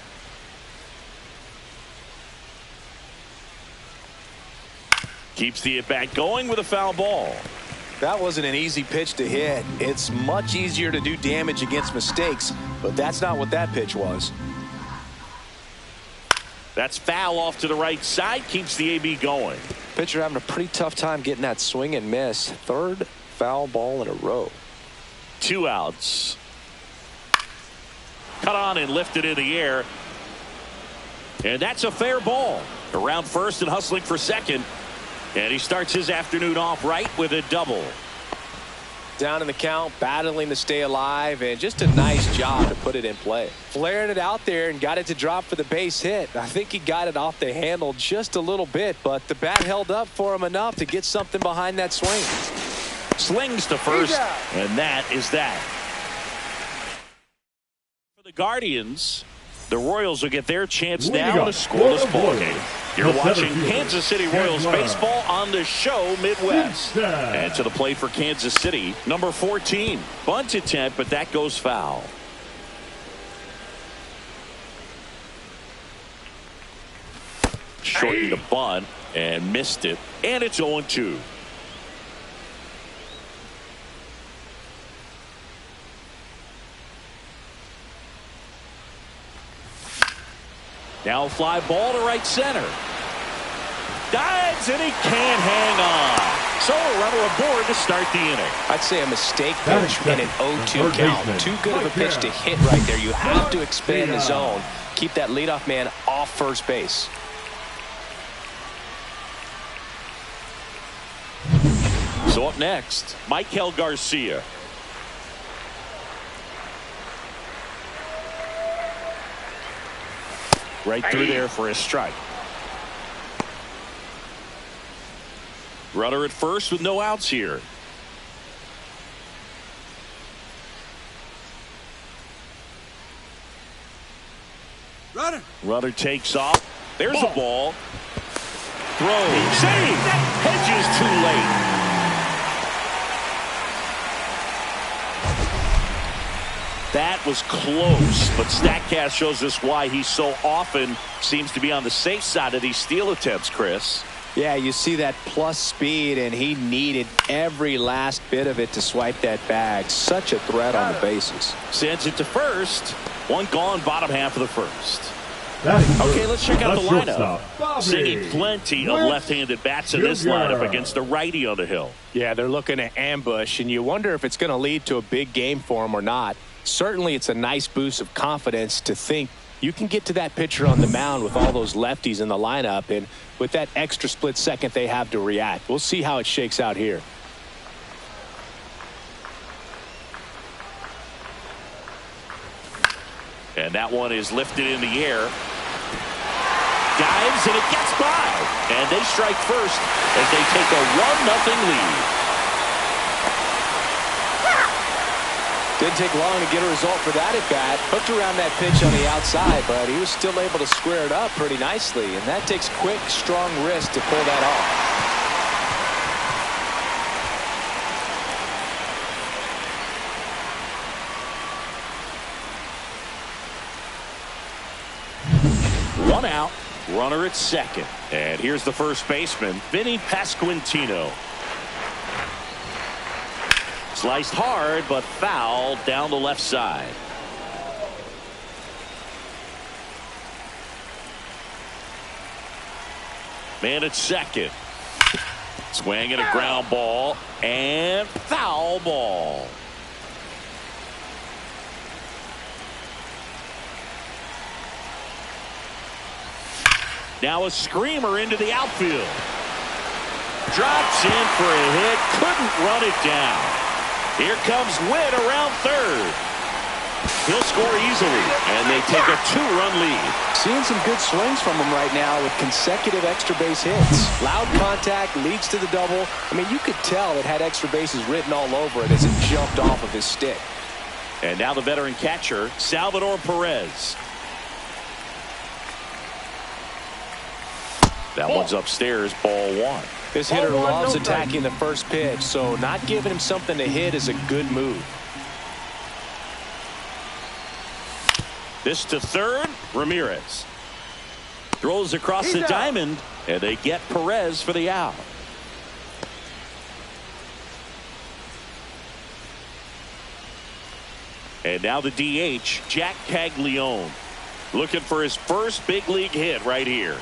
Keeps the at-bat going with a foul ball. That wasn't an easy pitch to hit. It's much easier to do damage against mistakes, but that's not what that pitch was. That's foul off to the right side. Keeps the AB going. Pitcher having a pretty tough time getting that swing and miss. 3rd foul ball in a row. 2 outs. Cut on and lifted in the air. And that's a fair ball. Around first and hustling for second. And he starts his afternoon off right with a double. Down in the count, battling to stay alive, and just a nice job to put it in play. Flared it out there and got it to drop for the base hit. I think he got it off the handle just a little bit, but the bat held up for him enough to get something behind that swing. Slings to first, and that is that. For the Guardians, the Royals will get their chance now in a scoreless ball game. You're watching Kansas City Royals baseball on the show Midwest. And to the plate for Kansas City, number 14. Bunt attempt, but that goes foul. Shortened the bunt and missed it. And it's 0-2. Now a fly ball to right center. Dives and he can't hang on. So a runner aboard to start the inning. I'd say a mistake pitch in an 0-2 count. Too good of a pitch to hit right there. You have to expand the zone. Keep that leadoff man off first base. So up next, Michael Garcia. Right through there for a strike. Runner at first with no outs here. Runner takes off. There's a ball. Throws. Save. Hedges too late. That was close, but StatCast shows us why he so often seems to be on the safe side of these steal attempts, Chris. Yeah, you see that plus speed, and he needed every last bit of it to swipe that bag. Such a threat on the bases. Sends it to first. One gone, bottom half of the first. Okay, let's check out the lineup. Seeing plenty of left-handed bats in this lineup against the righty on the hill. Yeah, they're looking to ambush, and you wonder if it's going to lead to a big game for him or not. Certainly, it's a nice boost of confidence to think you can get to that pitcher on the mound with all those lefties in the lineup, and with that extra split second they have to react. We'll see how it shakes out here. And that one is lifted in the air. Dives, and it gets by. And they strike first as they take a 1-0 lead. Didn't take long to get a result for that at bat. Hooked around that pitch on the outside, but he was still able to square it up pretty nicely. And that takes quick, strong wrist to pull that off. One out, runner at second. And here's the first baseman, Vinny Pasquantino. Sliced hard, but foul down the left side. Man at second. Swinging a ground ball and foul ball. Now a screamer into the outfield. Drops in for a hit. Couldn't run it down. Here comes Witt around third. He'll score easily, and they take a 2-run lead. Seeing some good swings from him right now with consecutive extra base hits. Loud contact leads to the double. I mean, you could tell it had extra bases written all over it as it jumped off of his stick. And now the veteran catcher, Salvador Perez. That one's upstairs, ball one. This hitter loves attacking the first pitch, so not giving him something to hit is a good move. This to third, Ramirez. Throws across the diamond, and they get Perez for the out. And now the DH, Jack Caglione. Looking for his first big league hit right here.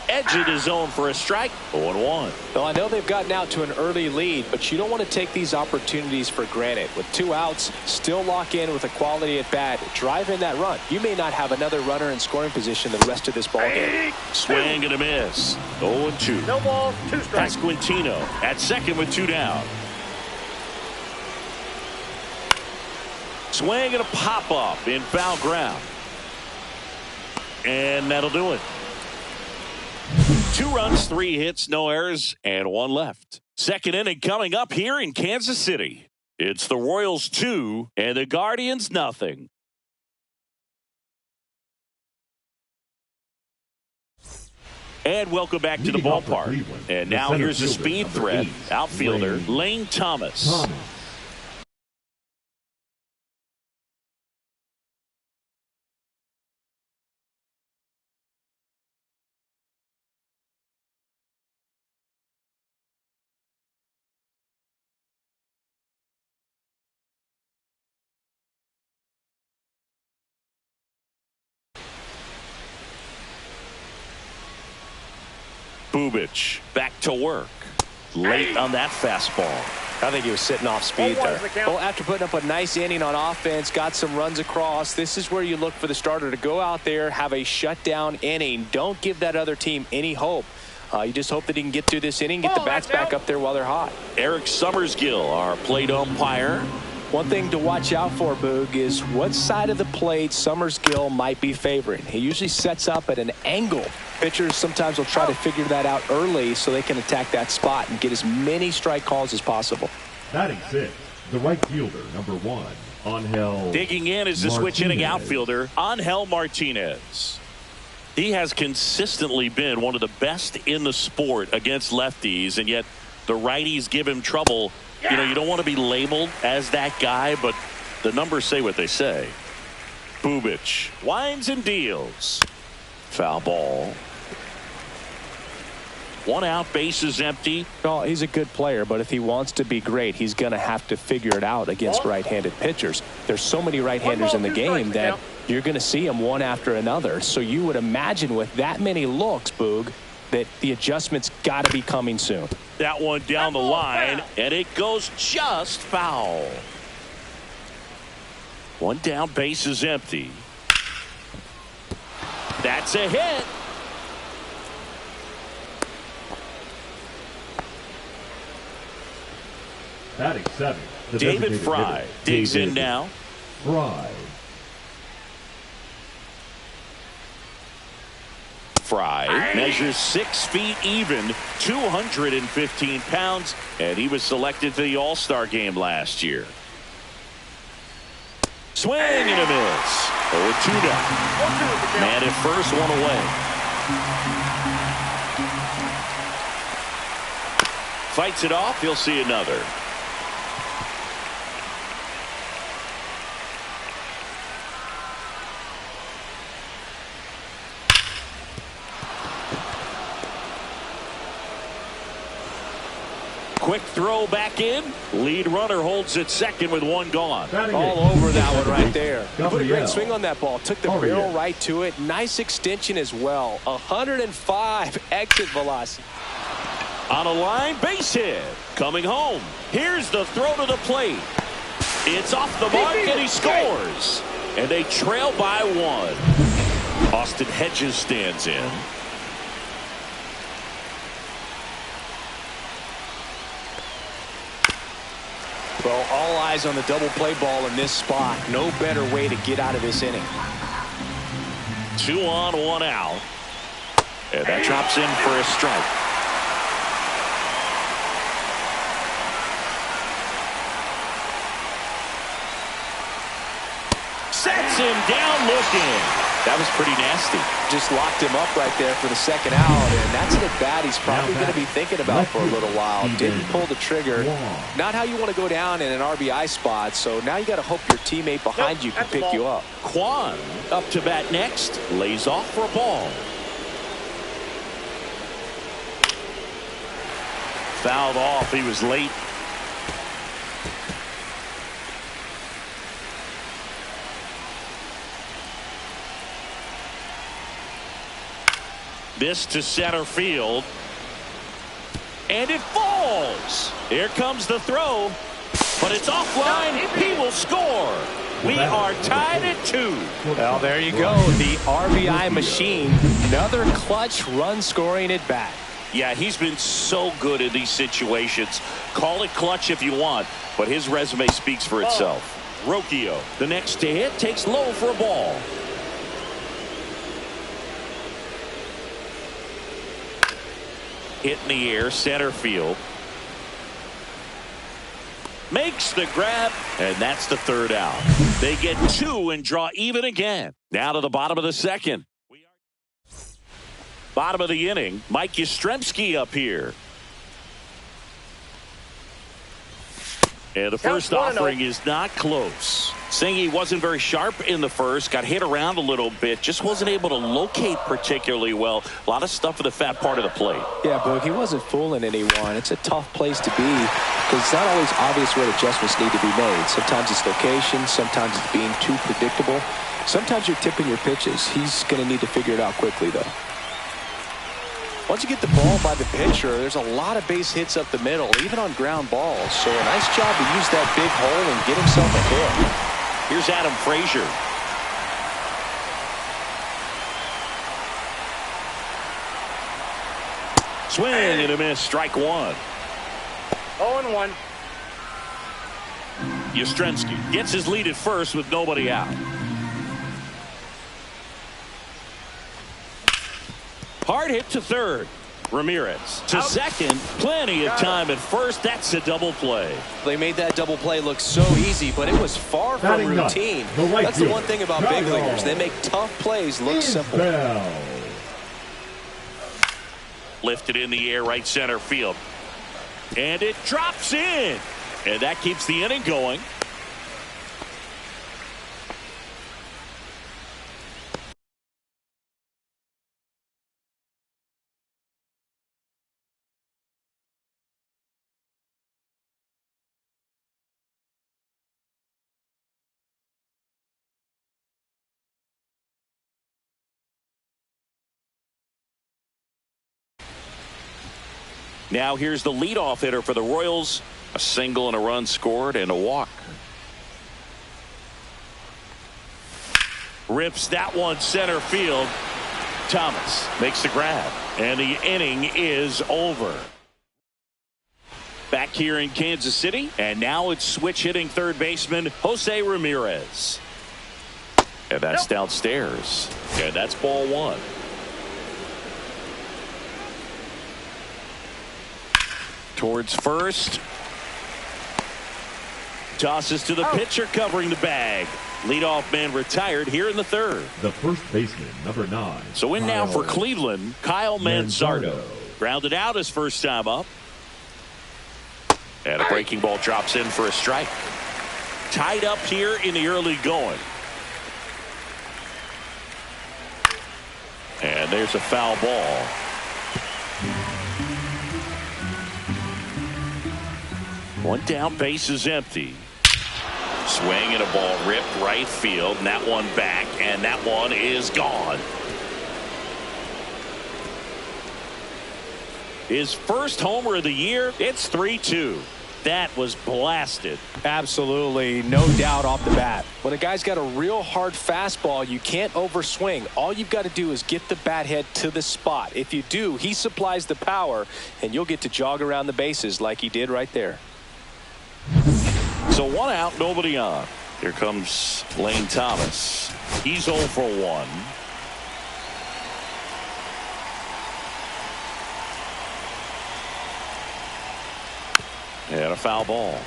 Edge in his zone for a strike. 0-1. Well, I know they've gotten out to an early lead, but you don't want to take these opportunities for granted. With 2 outs, still lock in with a quality at bat. Drive in that run. You may not have another runner in scoring position the rest of this ball game. Swing and a miss. 0-2. No balls, 2 strikes. Pasquantino at second with 2 down. Swing and a pop up in foul ground. And that'll do it. 2 runs, 3 hits, no errors, and 1 left. Second inning coming up here in Kansas City. It's the Royals 2 and the Guardians nothing. And welcome back to the ballpark. And now here's the speed threat, outfielder Lane Thomas. Bubich back to work. Late on that fastball. I think he was sitting off speed there. Well, after putting up a nice inning on offense, got some runs across, this is where you look for the starter to go out there, have a shutdown inning. Don't give that other team any hope. You just hope that he can get through this inning, get the bats back up there while they're hot. Eric Summersgill, our plate umpire. One thing to watch out for, Boog, is what side of the plate Summersgill might be favoring. He usually sets up at an angle. Pitchers sometimes will try to figure that out early so they can attack that spot and get as many strike calls as possible. Batting 6, the right fielder, number 1, Angel. Digging in is the switch hitting outfielder, Angel Martinez. He has consistently been one of the best in the sport against lefties, and yet the righties give him trouble. You know, you don't want to be labeled as that guy, but the numbers say what they say. Bubich winds and deals. Foul ball. One out, bases empty. Well, he's a good player, but if he wants to be great, he's going to have to figure it out against right-handed pitchers. There's so many right-handers in the game that you're going to see them one after another. So you would imagine with that many looks, Boog, that the adjustment's got to be coming soon. That one down the line, and it goes just foul. One down, bases empty. That's a hit. Batting 7. David Fry digs in now. Fry measures 6 feet even, 215 pounds, and he was selected for the All-Star game last year. Swing and a miss. 0-2 now. Man at first, one away. Fights it off. He'll see another. Quick throw back in. Lead runner holds at second with one gone. All over that one right there. He put a great swing on that ball. Took the barrel right to it. Nice extension as well. 105 exit velocity. On a line, base hit. Coming home. Here's the throw to the plate. It's off the mark, and he scores. And they trail by one. Austin Hedges stands in. Well, all eyes on the double play ball in this spot. No better way to get out of this inning. 2 on, 1 out. And that drops in for a strike. Sets him down looking. That was pretty nasty. Just locked him up right there for the second out, and that's an at-bat he's probably going to be thinking about for a little while. Didn't pull the trigger. Not how you want to go down in an RBI spot, so now you got to hope your teammate behind you can pick you up. Kwan up to bat next. Lays off for a ball. Fouled off. He was late. This to center field. And it falls. Here comes the throw. But it's offline. He will score. We are tied at 2. Well, there you go. The RBI machine. Another clutch run scoring at bat. Yeah, he's been so good in these situations. Call it clutch if you want, but his resume speaks for itself. Rocchio, the next to hit, takes low for a ball. Hit in the air, center field. Makes the grab, and that's the third out. They get 2 and draw even again. Now to the bottom of the second. Bottom of the inning, Mike Yastrzemski up here. And the first offering is not close. Singy wasn't very sharp in the first, got hit around a little bit, just wasn't able to locate particularly well. A lot of stuff in the fat part of the plate. Yeah, Boog, he wasn't fooling anyone. It's a tough place to be because it's not always obvious where adjustments need to be made. Sometimes it's location, sometimes it's being too predictable. Sometimes you're tipping your pitches. He's going to need to figure it out quickly, though. Once you get the ball by the pitcher, there's a lot of base hits up the middle, even on ground balls. So a nice job to use that big hole and get himself a hit. Here's Adam Frazier. Swing and a miss, strike 1. 0-1. Yastrzemski gets his lead at first with nobody out. Hard hit to third. Ramirez to second. Plenty of time at first. That's a double play. They made that double play look so easy, but it was far from routine. That's the one thing about big leaguers. They make tough plays look simple. Lifted in the air, right center field. And it drops in. And that keeps the inning going. Now here's the leadoff hitter for the Royals. A single and a run scored and a walk. Rips that one center field. Thomas makes the grab. And the inning is over. Back here in Kansas City. And now it's switch hitting third baseman Jose Ramirez. And that's downstairs. And that's ball one. Towards first. Tosses to the pitcher covering the bag. Leadoff man retired here in the third. The first baseman, number 9. So in now for Cleveland, Kyle Manzardo. Grounded out his first time up. And a breaking ball drops in for a strike. Tied up here in the early going. And there's a foul ball. One down, base is empty. Swing and a ball ripped right field, and that one back, and that one is gone. His first homer of the year. It's 3-2. That was blasted. Absolutely, no doubt off the bat. When a guy's got a real hard fastball, you can't overswing. All you've got to do is get the bat head to the spot. If you do, he supplies the power, and you'll get to jog around the bases like he did right there. So one out, nobody on. Here comes Lane Thomas. He's 0 for 1. And a foul ball.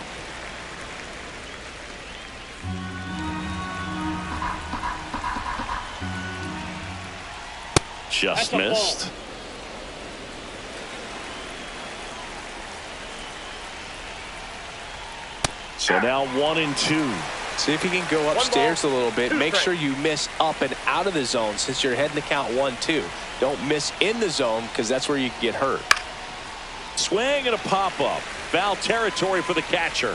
Just missed. So now 1-2. See if you can go upstairs a little bit. Make sure you miss up and out of the zone since you're heading to count 1-2. Don't miss in the zone because that's where you can get hurt. Swing and a pop-up. Foul territory for the catcher.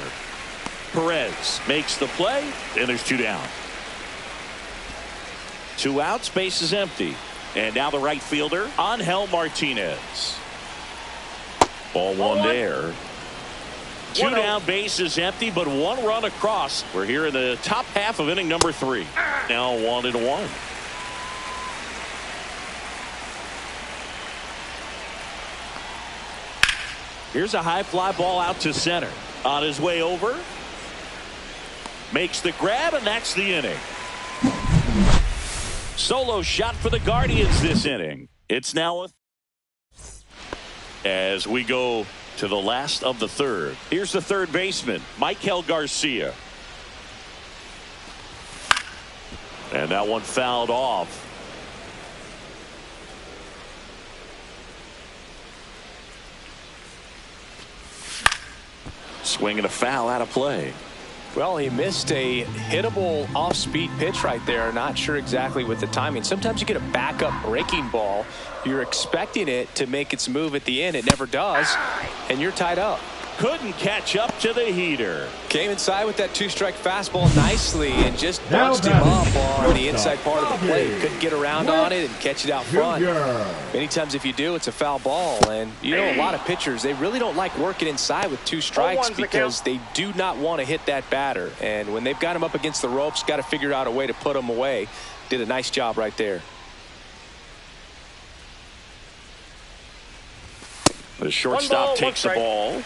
Perez makes the play, and there's 2 down. 2 outs, base is empty. And now the right fielder, Angel Martinez. Ball 1 there. 2 down, base is empty, but 1 run across. We're here in the top half of inning number 3. Now 1-1. Here's a high fly ball out to center. On his way over. Makes the grab, and that's the inning. Solo shot for the Guardians this inning. It's now as we go to the last of the third. Here's the third baseman, Michael Garcia. And that one fouled off. Swing and a foul out of play. Well, he missed a hittable off-speed pitch right there. Not sure exactly with the timing. Sometimes you get a backup breaking ball. You're expecting it to make its move at the end. It never does, and you're tied up. Couldn't catch up to the heater. Came inside with that 2-strike fastball nicely and just bunched him up on the inside part of the plate. Couldn't get around on it and catch it out front. Many times if you do, it's a foul ball. And you know, a lot of pitchers, they really don't like working inside with 2 strikes because they do not want to hit that batter. And when they've got him up against the ropes, got to figure out a way to put him away. Did a nice job right there. The shortstop takes the ball.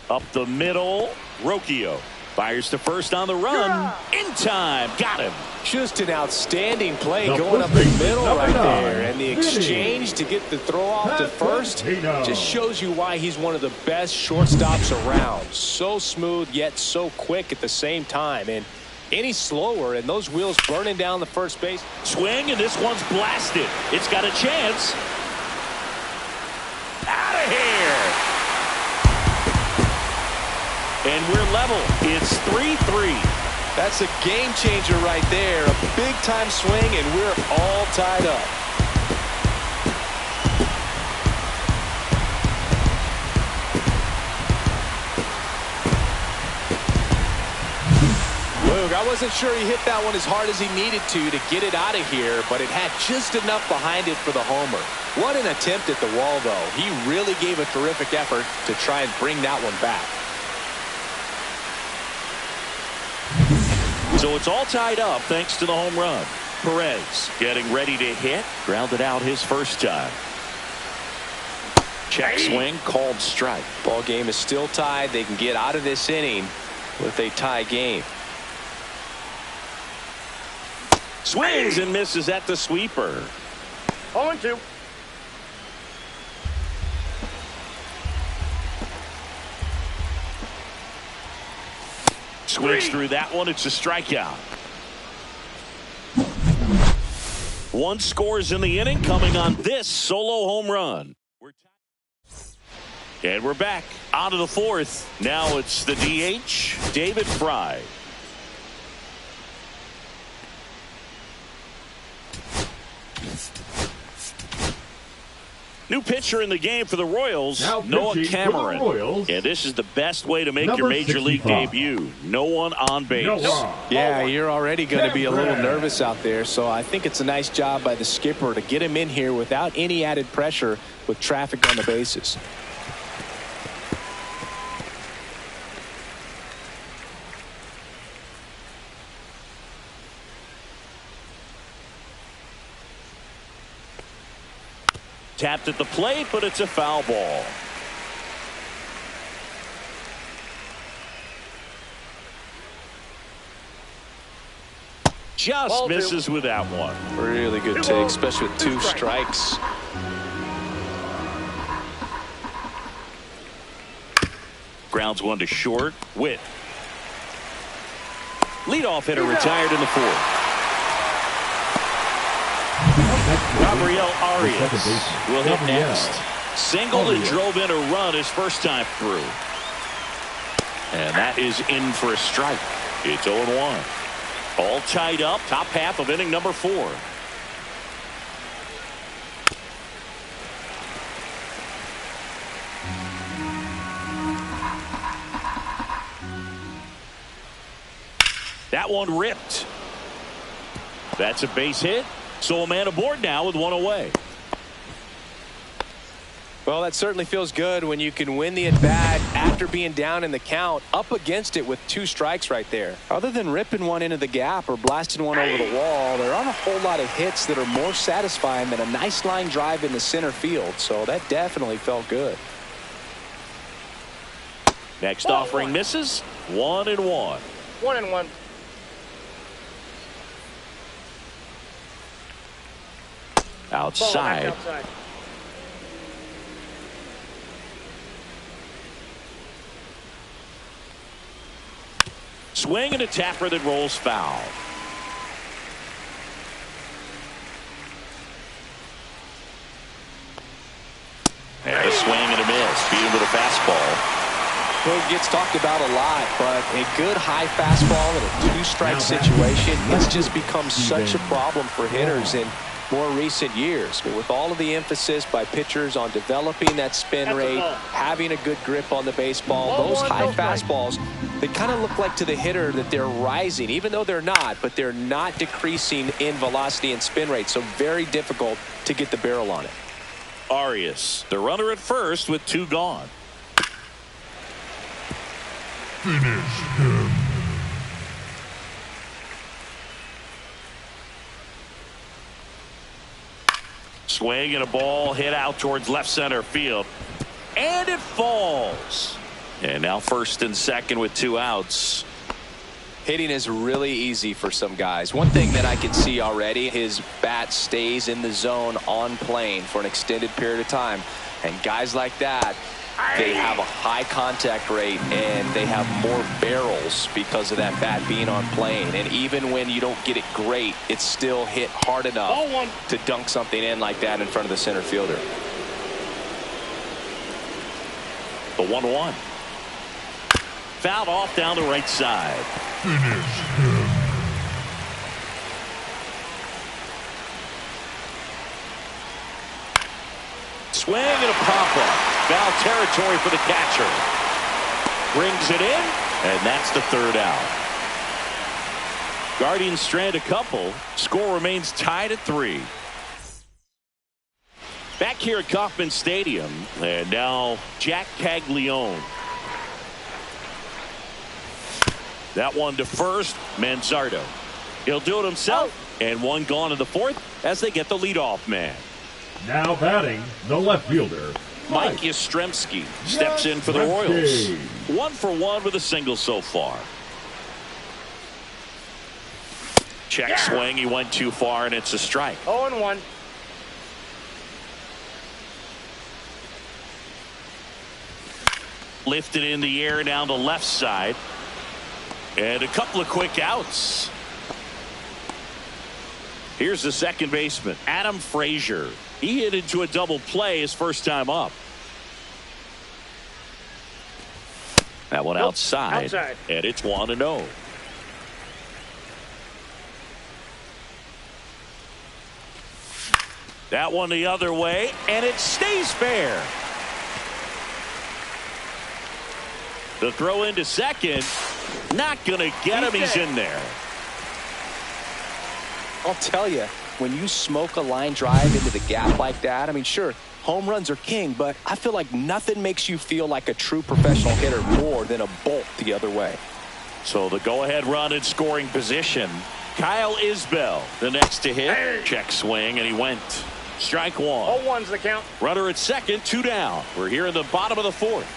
Up the middle, Rocchio fires to first on the run. In time, got him. Just an outstanding play going up the middle right there. And the exchange to get the throw off to first just shows you why he's one of the best shortstops around. So smooth yet so quick at the same time. And any slower and those wheels burning down the first base. Swing, and this one's blasted. It's got a chance. Out of here. And we're level. It's 3-3. That's a game changer right there. A big time swing, and we're all tied up. Look, I wasn't sure he hit that one as hard as he needed to get it out of here, but it had just enough behind it for the homer. What an attempt at the wall, though. He really gave a terrific effort to try and bring that one back. So it's all tied up thanks to the home run. Perez getting ready to hit. Grounded out his first time. Check swing, called strike. Ball game is still tied. They can get out of this inning with a tie game. Swings and misses at the sweeper. 0-2. Swings through that one. It's a strikeout. One scores in the inning coming on this solo home run. And we're back out of the fourth. Now it's the DH, David Fry. New pitcher in the game for the Royals, Noah Cameron. And this is the best way to make your Major League debut. No one on base. Yeah, you're already going to be a little nervous out there, so I think it's a nice job by the skipper to get him in here without any added pressure with traffic on the bases. Tapped at the plate, but it's a foul ball. Just misses with that one. Really good take, especially with two strikes. Grounds one to short. Witt. Leadoff hitter retired in the fourth. Gabriel Arias will hit next. Singled and drove in a run his first time through. And that is in for a strike. It's 0-1. All tied up. Top half of inning number 4. That one ripped. That's a base hit. So a man aboard now with one away. Well, that certainly feels good when you can win the at-bat after being down in the count, up against it with 2 strikes right there. Other than ripping one into the gap or blasting one over the wall, there aren't a whole lot of hits that are more satisfying than a nice line drive in the center field. So that definitely felt good. Next offering misses. 1-1. 1-1. Outside. Swing and a tapper that rolls foul. And a swing and a miss. Beat him with a fastball. It gets talked about a lot, but a good high fastball in a 2-strike situation, it's just become such a problem for hitters in more recent years. But with all of the emphasis by pitchers on developing that spin rate, having a good grip on the baseball, those high fastballs, they kind of look like to the hitter that they're rising, even though they're not, but they're not decreasing in velocity and spin rate. So very difficult to get the barrel on it. Arias, the runner at first with 2 gone. Finish him. Swing and a ball hit out towards left center field. And it falls. And now first and second with 2 outs. Hitting is really easy for some guys. One thing that I can see already, his bat stays in the zone on plane for an extended period of time. And guys like that, they have a high contact rate and they have more barrels because of that bat being on plane. And even when you don't get it great, it's still hit hard enough to dunk something in like that in front of the center fielder. The 1-1. Fouled off down the right side. Finish him. Swing and a pop-up. Foul territory for the catcher. Brings it in, and that's the 3rd out. Guardians strand a couple. Score remains tied at 3. Back here at Kauffman Stadium, and now Jack Caglione. That one to first, Manzardo. He'll do it himself, and one gone in the 4th as they get the leadoff man. Now batting, the left fielder, Mike Yastrzemski steps in for the Royals. 1 for 1 with a single so far. Check swing, he went too far, and it's a strike. 0-1. Lifted in the air down the left side. And a couple of quick outs. Here's the second baseman, Adam Frazier. He hit into a double play his first time up. That one outside. And it's 1-0. That one the other way, and it stays fair. The throw into second. Not going to get him. He's in there. I'll tell you, when you smoke a line drive into the gap like that, I mean, sure, home runs are king, but I feel like nothing makes you feel like a true professional hitter more than a bolt the other way. So the go-ahead run in scoring position. Kyle Isbell, the next to hit. Check swing, and he went. Strike 1. 0-1's the count. Runner at second, 2 down. We're here in the bottom of the 4th.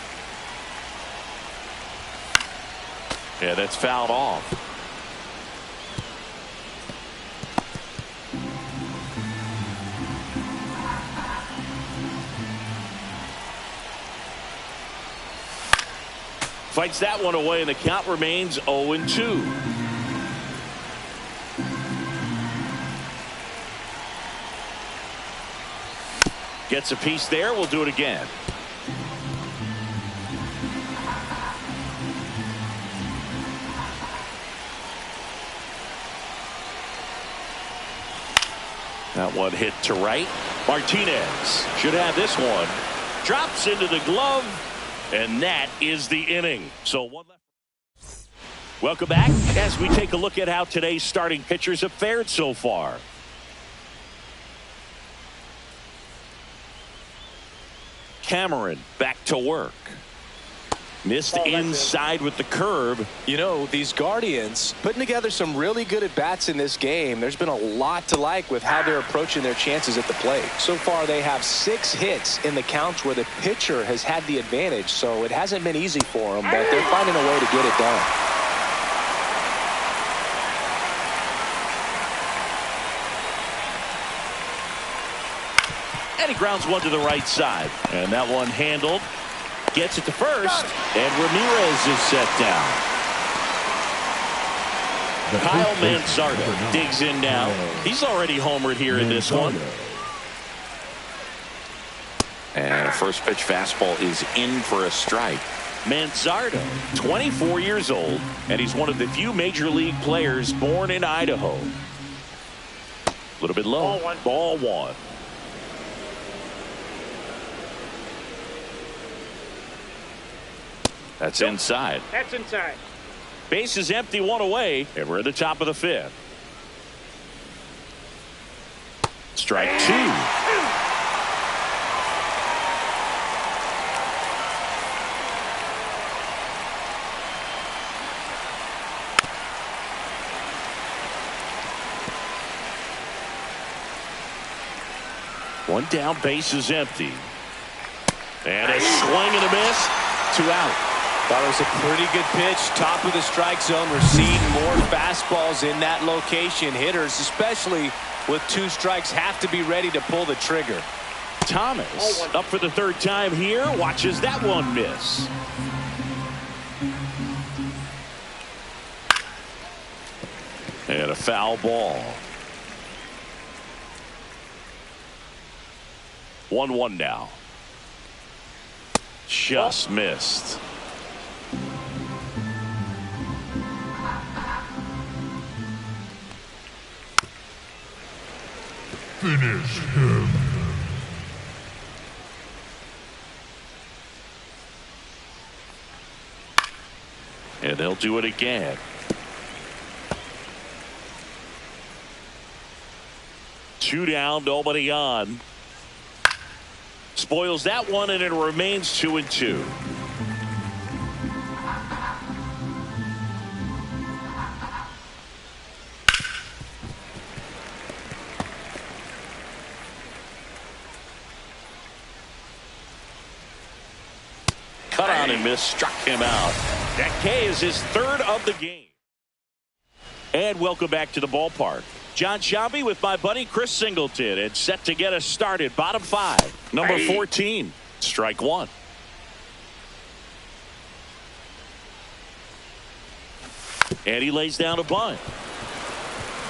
Yeah, that's fouled off. Fights that one away, and the count remains 0-2. Gets a piece there. We'll do it again. That one hit to right. Martinez should have this one. Drops into the glove, and that is the inning. So one left. Welcome back as we take a look at how today's starting pitchers have fared so far. Cameron back to work. Missed inside with the curve. You know, these Guardians putting together some really good at-bats in this game. There's been a lot to like with how they're approaching their chances at the plate. So far, they have 6 hits in the counts where the pitcher has had the advantage. So it hasn't been easy for them, but they're finding a way to get it done. And he grounds one to the right side. And that one handled. Gets it to first, and Ramirez is set down. Kyle Manzardo digs in now. He's already homered here in this one. And a first pitch fastball is in for a strike. Manzardo, 24 years old, and he's one of the few major league players born in Idaho. A little bit low. Ball one. That's inside. That's inside. Base is empty, 1 away, and we're at the top of the 5th. Strike 2. One down, base is empty. And a swing and a miss. 2 out. Thought it was a pretty good pitch. Top of the strike zone. We're seeing more fastballs in that location. Hitters, especially with 2 strikes, have to be ready to pull the trigger. Thomas up for the 3rd time here. Watches that one miss. And a foul ball. 1-1 now. Just missed. Finish him. And they'll do it again. 2 down, nobody on. Spoils that one, and it remains 2-2. Cut on and miss, struck him out. That K is his 3rd of the game. And welcome back to the ballpark. John Sciambi with my buddy Chris Singleton, and set to get us started. Bottom 5, number 14, strike 1. And he lays down a bunt.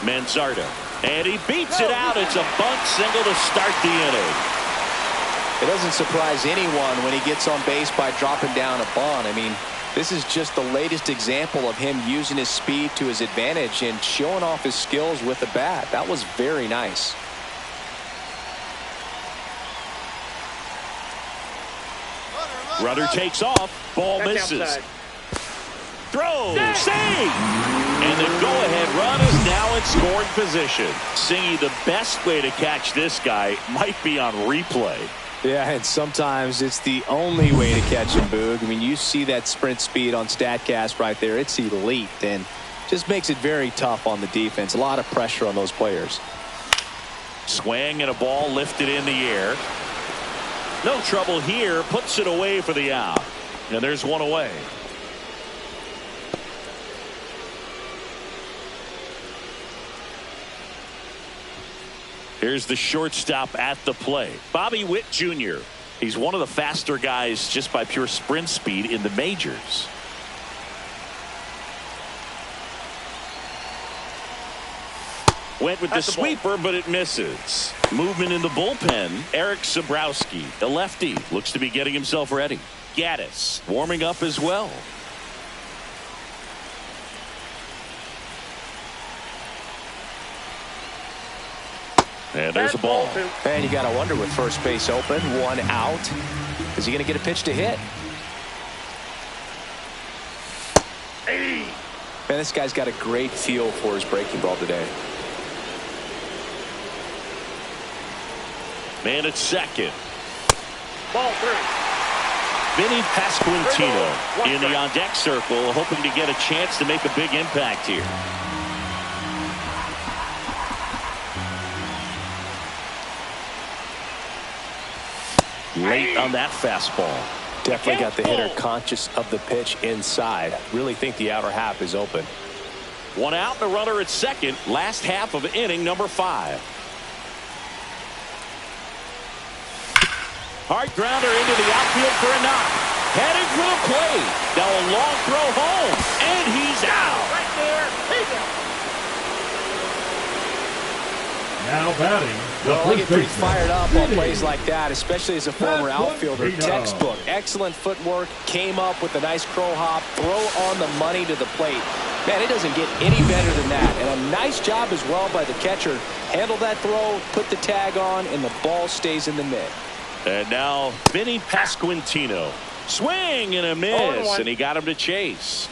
Manzardo, and he beats it out. It's a bunt single to start the inning. It doesn't surprise anyone when he gets on base by dropping down a bunt. I mean, this is just the latest example of him using his speed to his advantage and showing off his skills with the bat. That was very nice. Runner takes off. Ball misses. Outside. Throw. Save. And the go-ahead run is now in scoring position. Singy, the best way to catch this guy might be on replay. Yeah, and sometimes it's the only way to catch him, Boog. I mean, you see that sprint speed on StatCast right there. It's elite, and just makes it very tough on the defense. A lot of pressure on those players. Swing and a ball lifted in the air. No trouble here. Puts it away for the out. And there's one away. Here's the shortstop at the plate, Bobby Witt Jr. He's one of the faster guys just by pure sprint speed in the majors. Went with the sweeper, but it misses. Movement in the bullpen. Eric Sabrowski, the lefty, looks to be getting himself ready. Gaddis warming up as well. And there's a ball. And you got to wonder, with first base open, 1 out, is he going to get a pitch to hit? Man, this guy's got a great feel for his breaking ball today. Man at second. Ball 3. Vinny Pasquantino in the on-deck circle, hoping to get a chance to make a big impact here. Late on that fastball. Definitely got the hitter conscious of the pitch inside. Really think the outer half is open. 1 out and a runner at second. Last half of inning number 5. Hard grounder into the outfield for a knock. Heading for the plate. Now a long throw home. And he's out. Right there. He's out. Now batting, the Well, I get pretty baseman, fired up on plays like that, especially as a former outfielder. Textbook, excellent footwork, came up with a nice crow hop, throw on the money to the plate. Man, it doesn't get any better than that. And a nice job as well by the catcher. Handle that throw, put the tag on, and the ball stays in the mitt. And now Vinny Pasquantino. Swing and a miss, and he got him to chase.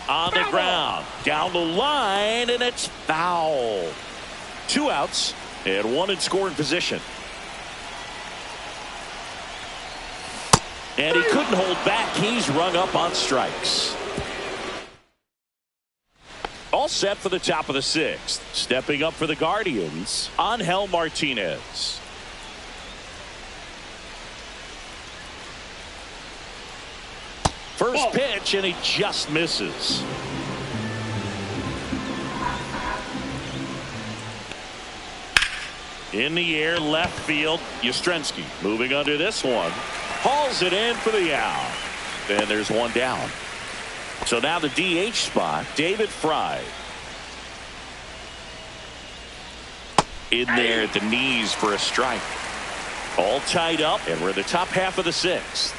On the ground, down the line, and it's foul. 2 outs and 1 in scoring position. And he couldn't hold back. He's rung up on strikes. All set for the top of the 6th. Stepping up for the Guardians, Angel Martinez. First pitch, and he just misses. In the air, left field, Yastrzemski moving under this one. Hauls it in for the out. And there's 1 down. So now the DH spot, David Fry. In there at the knees for a strike. All tied up, and we're in the top half of the 6th.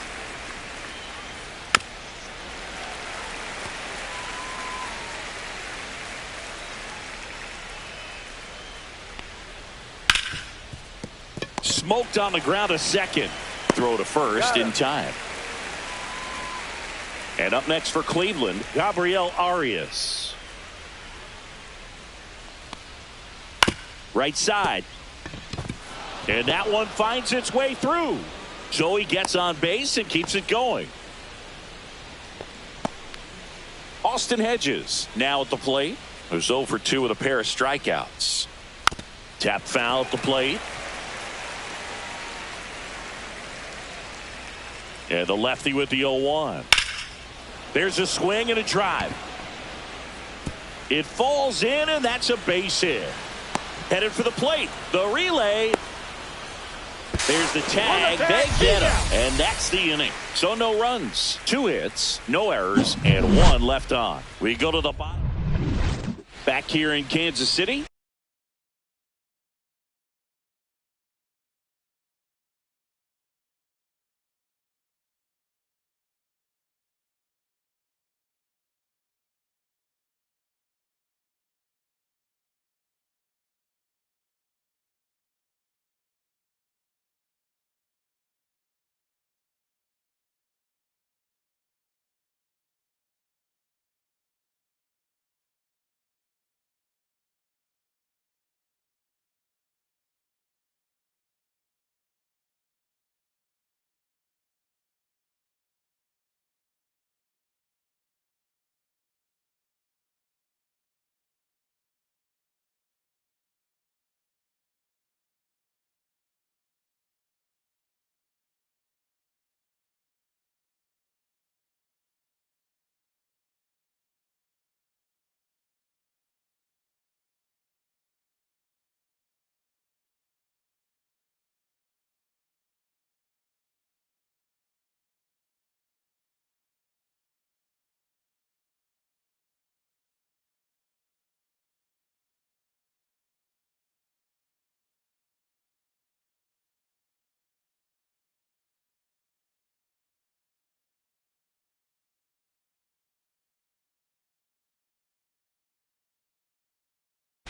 Smoked on the ground a second. Throw to first in time. And up next for Cleveland, Gabriel Arias. Right side. And that one finds its way through. So he gets on base and keeps it going. Austin Hedges now at the plate. Who's 0 for 2 with a pair of strikeouts. Tap foul at the plate. And the lefty with the 0-1. There's a swing and a drive. It falls in, and that's a base hit. Headed for the plate. The relay. There's the tag. They get him. And that's the inning. So no runs, 2 hits, no errors, and 1 left on. We go to the bottom. Back here in Kansas City.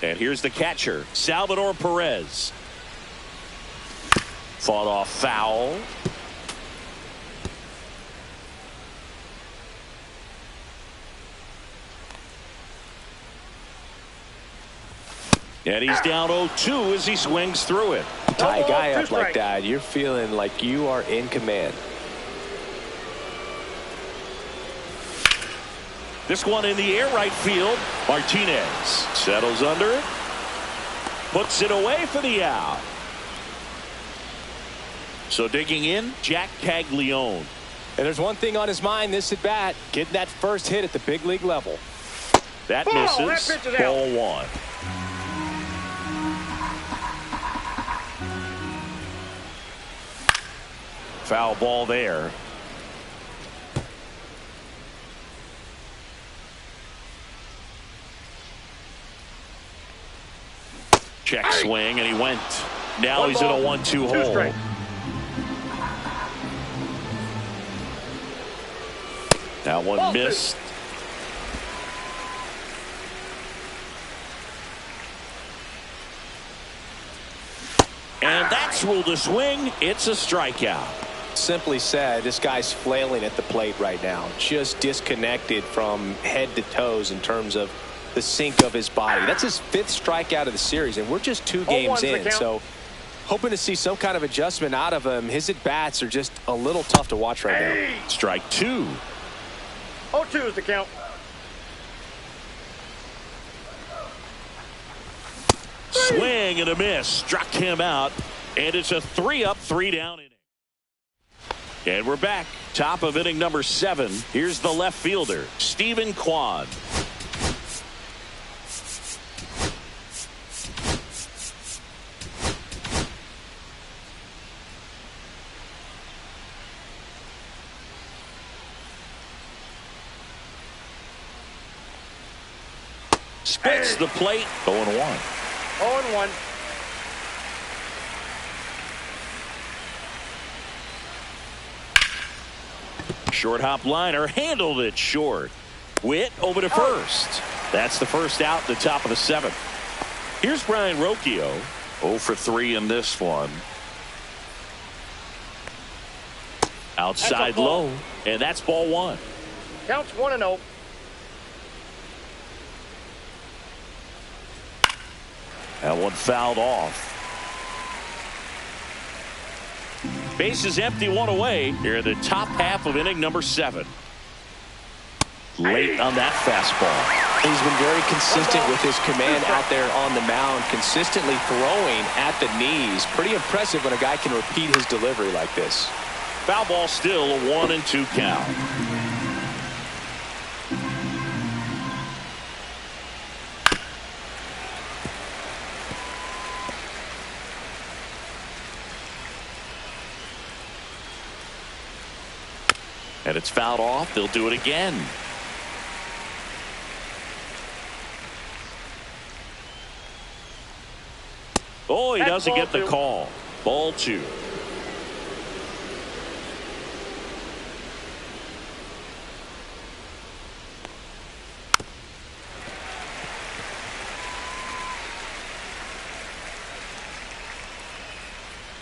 And here's the catcher, Salvador Perez. Fought off foul. And he's down 0-2 as he swings through it. Tie a guy up like that, you're feeling like you are in command. This one in the air right field. Martinez settles under it. Puts it away for the out. So digging in, Jack Caglione. And there's one thing on his mind this at bat, getting that first hit at the big league level. That misses. Ball 1. Foul ball there. Check swing, and he went. Now he's in a 1-2 hole. That one missed. And that's ruled a swing. It's a strikeout. Simply said, this guy's flailing at the plate right now. Just disconnected from head to toes in terms of the sink of his body. That's his 5th strikeout of the series, and we're just 2 games in. So hoping to see some kind of adjustment out of him. His at-bats are just a little tough to watch right now. Strike 2. 0-2 is the count. Swing and a miss. Struck him out. And it's a 3-up, 3-down inning. And we're back. Top of inning number 7. Here's the left fielder, Stephen Kwan. Spits the plate. 0-1. 0-1. Short hop liner handled it short. Witt over to first. That's the first out, the top of the 7th. Here's Brian Rocchio. 0 for 3 in this one. Outside low, and that's ball 1. Counts 1-0. That one fouled off. Base is empty, one away here in the top half of inning number 7. Late on that fastball. He's been very consistent with his command out there on the mound, consistently throwing at the knees. Pretty impressive when a guy can repeat his delivery like this. Foul ball, still a 1-2 count. And it's fouled off. They'll do it again. Oh, he doesn't get the call. Ball 2.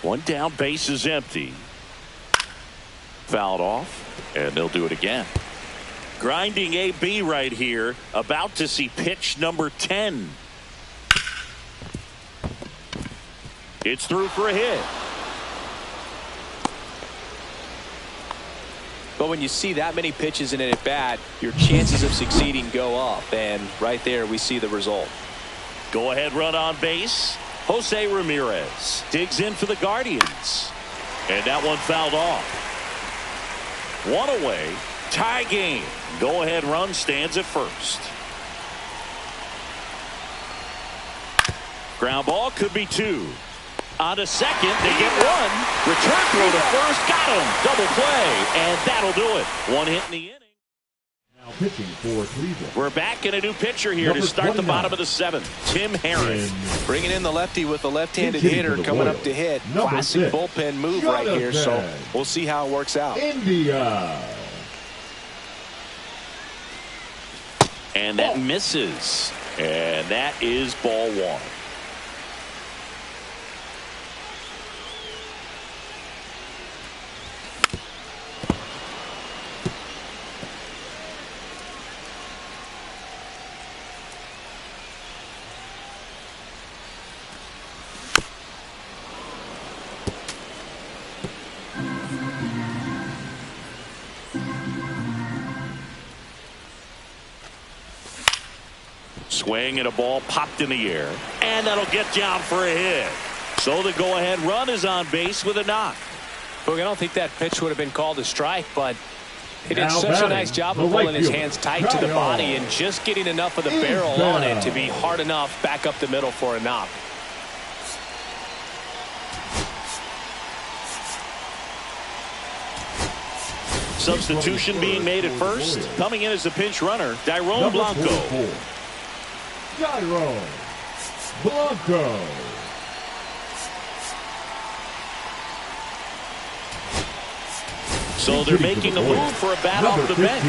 One down, base is empty. Fouled off, and they'll do it again. Grinding AB right here, about to see pitch number 10. It's through for a hit. But when you see that many pitches in an at-bat, your chances of succeeding go up, and right there we see the result. Go ahead run on base. Jose Ramirez digs in for the Guardians, and that one fouled off. One away, tie game. Go ahead run stands at first. Ground ball, could be 2. On to second, they get 1. Return throw to first, got him. Double play, and that'll do it. 1 hit in the inning. Now pitching for Cleveland. We're back in a new pitcher here to start the bottom of the 7th. Tim Herron. Bringing in the lefty with a left-handed hitter coming up to hit. Classic bullpen move right here, so we'll see how it works out. India. And that misses. And that is ball 1. Swing and a ball popped in the air, and that'll get down for a hit. So the go-ahead run is on base with a knock. Look, I don't think that pitch would have been called a strike, but he did such a nice job of pulling his hands tight to the body and just getting enough of the barrel on it to be hard enough back up the middle for a knock. Substitution being made at first. Coming in as a pinch runner, Dairon Blanco. Dairon Blanco. So they're making a move for a bat off the bench.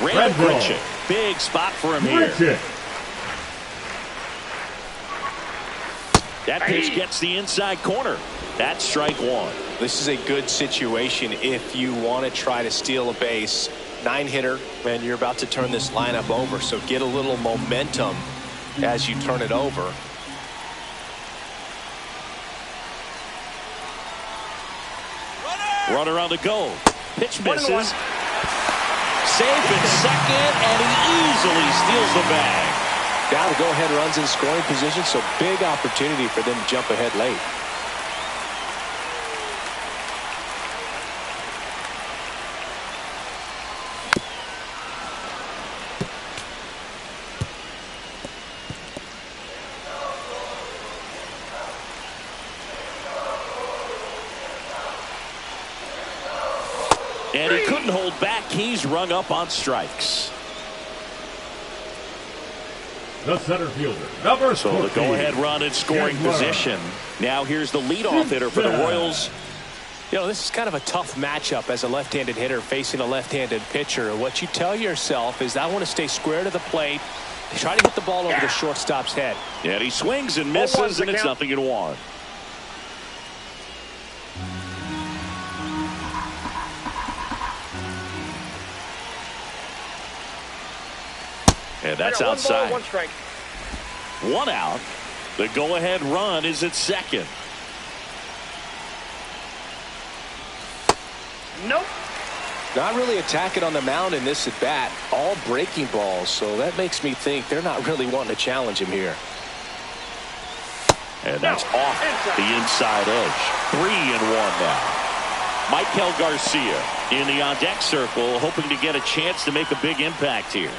Randall Grichuk. Big spot for him here. That pitch gets the inside corner. That's strike 1. This is a good situation if you want to try to steal a base. 9-hitter, and you're about to turn this lineup over, so get a little momentum as you turn it over. Runner on the go. Pitch misses. Safe at second, and he easily steals the bag. Now the go-ahead runs in scoring position, so big opportunity for them to jump ahead late. And he couldn't hold back. He's rung up on strikes. The center fielder, number 14. So the go-ahead run in scoring position. Now here's the leadoff hitter for the Royals. You know, this is kind of a tough matchup as a left-handed hitter facing a left-handed pitcher. What you tell yourself is, I want to stay square to the plate, try to hit the ball over the shortstop's head. And he swings and misses, and it's 0-1. And that's one outside. ball, one strike. One out. The go-ahead run is at second. Nope. Not really attacking on the mound in this at bat. All breaking balls, so that makes me think they're not really wanting to challenge him here. And that's off the inside edge. 3-1 now. Michael Garcia in the on-deck circle, hoping to get a chance to make a big impact here.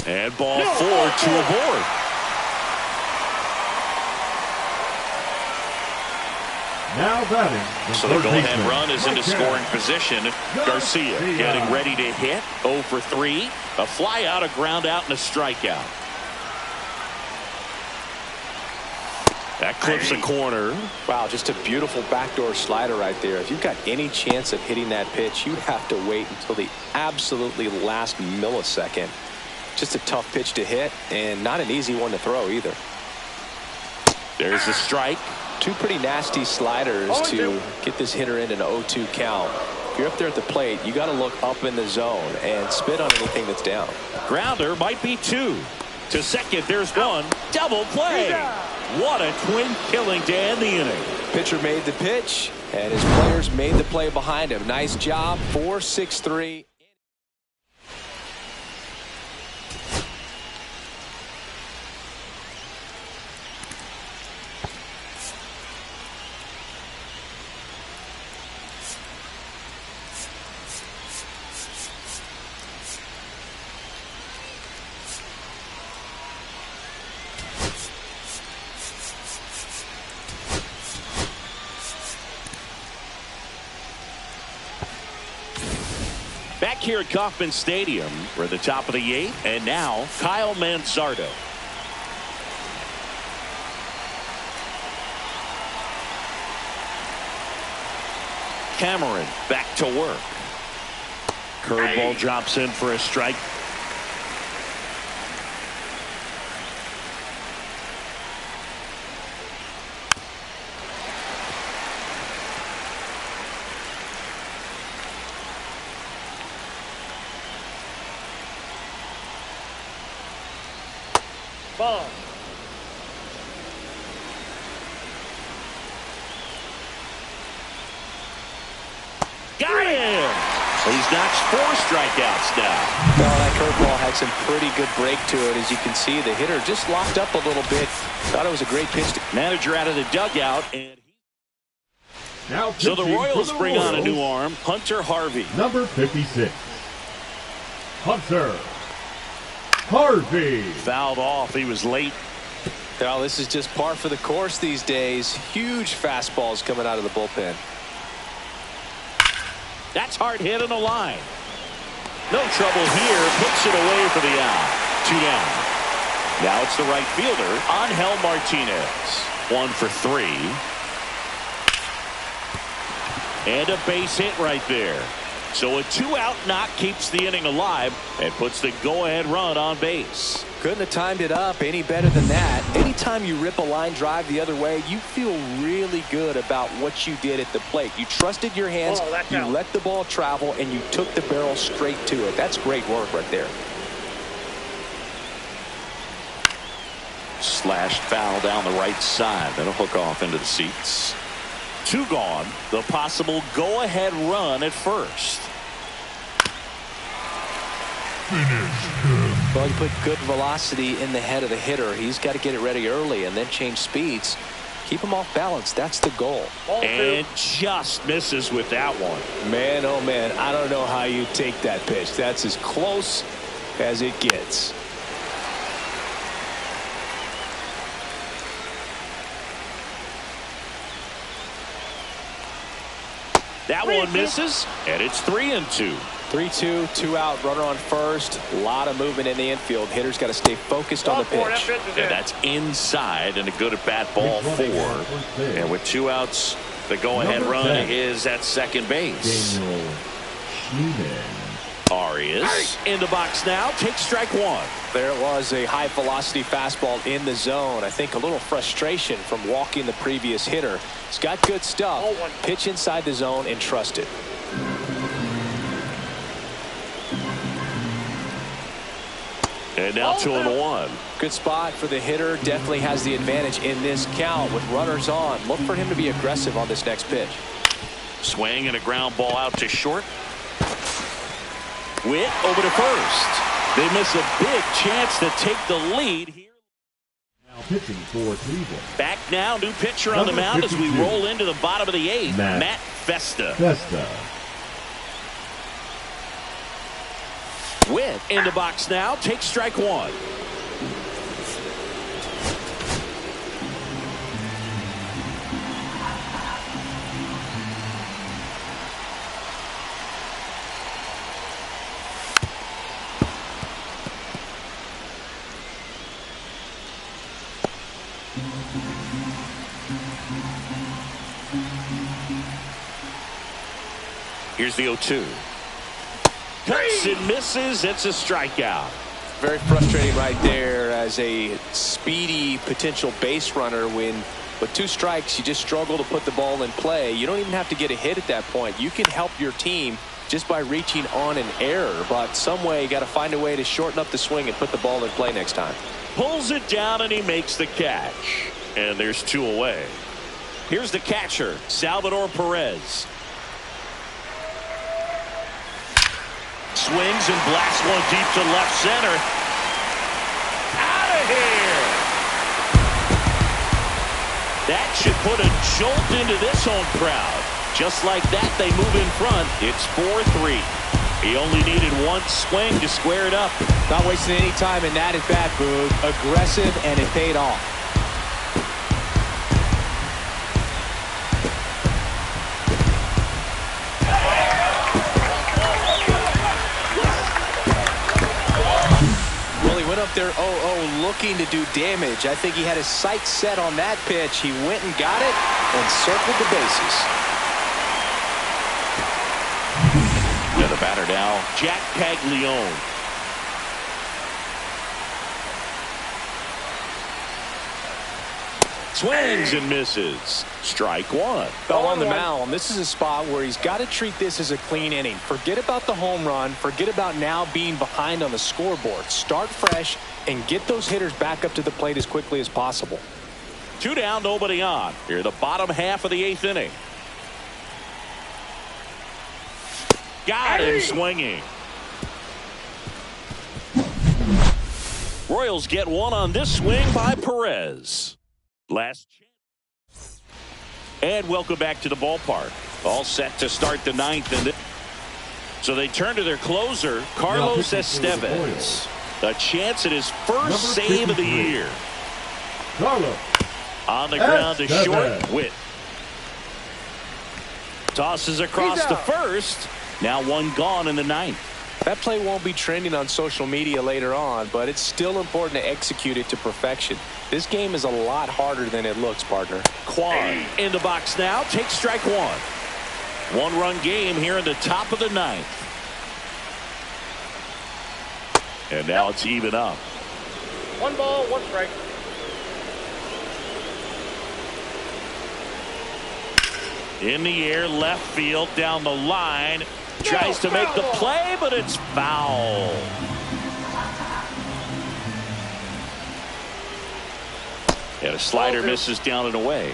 And ball 4 to a board. Now batting. So the go-ahead run is into scoring position. Garcia getting ready to hit. 0 for 3. A fly out, a ground out, and a strikeout. That clips the corner. Wow, just a beautiful backdoor slider right there. If you've got any chance of hitting that pitch, you have to wait until the absolutely last millisecond. Just a tough pitch to hit, and not an easy one to throw either. There's the strike. Two pretty nasty sliders to get this hitter in an 0-2 count. If you're up there at the plate, you got to look up in the zone and spit on anything that's down. Grounder might be 2. To second, there's 1. Double play. What a twin killing to end the inning. Pitcher made the pitch, and his players made the play behind him. Nice job. 4-6-3. Back here at Kauffman Stadium, we're at the top of the 8th, and now Kyle Manzardo. Cameron back to work. Curveball drops in for a strike. Ball. Got him! He's notched 4 strikeouts now. Well, that curveball had some pretty good break to it. As you can see, the hitter just locked up a little bit. Thought it was a great pitch. Manager out of the dugout. And now so the Royals bring on a new arm, Hunter Harvey. Number 56. Hunter Harvey. Fouled off. He was late. Well, this is just par for the course these days. Huge fastballs coming out of the bullpen. That's hard hit on the line. No trouble here. Puts it away for the out. 2 down. Now it's the right fielder, Angel Martinez. 1 for 3. And a base hit right there. So a 2-out knock keeps the inning alive and puts the go-ahead run on base. Couldn't have timed it up any better than that. Anytime you rip a line drive the other way, you feel really good about what you did at the plate. You trusted your hands, you let the ball travel, and you took the barrel straight to it. That's great work right there. Slashed foul down the right side. That'll hook off into the seats. 2 gone. The possible go-ahead run at first. Well, you put good velocity in the head of the hitter. He's got to get it ready early and then change speeds. Keep him off balance. That's the goal. And just misses with that one. Man, oh man, I don't know how you take that pitch. That's as close as it gets. That one misses, and it's 3-2. 3-2, 2 out, runner on first. A lot of movement in the infield. Hitter's got to stay focused on the pitch. And that's inside, and a good at bat, ball 4. And with 2 outs, the go-ahead run is at second base. Arias in the box now. Takes strike one. There it was, a high-velocity fastball in the zone. I think a little frustration from walking the previous hitter. He's got good stuff. Pitch inside the zone and trust it. And now 2-1. Good spot for the hitter. Definitely has the advantage in this count with runners on. Look for him to be aggressive on this next pitch. Swing and a ground ball out to short. Witt over to first. They miss a big chance to take the lead here. Now pitching for Cleveland. Back now, new pitcher on the mound as we roll into the bottom of the eighth. Matt Festa. Witt in the box now. Takes strike one. Here's the 0-2. Cuts and misses. It's a strikeout. Very frustrating right there as a speedy potential base runner when with 2 strikes you just struggle to put the ball in play. You don't even have to get a hit at that point. You can help your team just by reaching on an error, but some way you got to find a way to shorten up the swing and put the ball in play next time. Pulls it down and he makes the catch. And there's 2 away. Here's the catcher, Salvador Perez. Swings and blasts one deep to left center. Out of here. That should put a jolt into this home crowd. Just like that, they move in front. It's 4-3. He only needed 1 swing to square it up. Not wasting any time in that at bat, Boog. Aggressive, and it paid off. Up there 0-0 looking to do damage. I think he had his sights set on that pitch. He went and got it and circled the bases. And the batter now, Jack Caglione. Swings and misses. Strike one. Fell on the mound. This is a spot where he's got to treat this as a clean inning. Forget about the home run. Forget about now being behind on the scoreboard. Start fresh and get those hitters back up to the plate as quickly as possible. 2 down, nobody on. Here, the bottom half of the 8th inning. Got him swinging. Royals get 1 on this swing by Perez. Last chance. And welcome back to the ballpark. All set to start the 9th. And so they turn to their closer, Carlos Estevez. A chance at his first save of the year. Carlos. On the ground to short. Witt. Tosses across to first. Now 1 gone in the 9th. That play won't be trending on social media later on, but it's still important to execute it to perfection. This game is a lot harder than it looks, partner. Kwan in the box now. Takes strike 1. 1-run game here in the top of the 9th. And now it's even up. 1 ball, 1 strike. In the air, left field, down the line. Tries to make the play, but it's foul. And a slider misses down and away.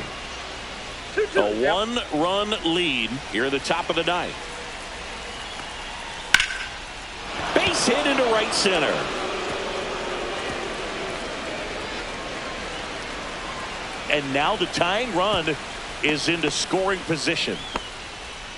A 1-run lead here at the top of the 9th. Base hit into right center. And now the tying run is into scoring position.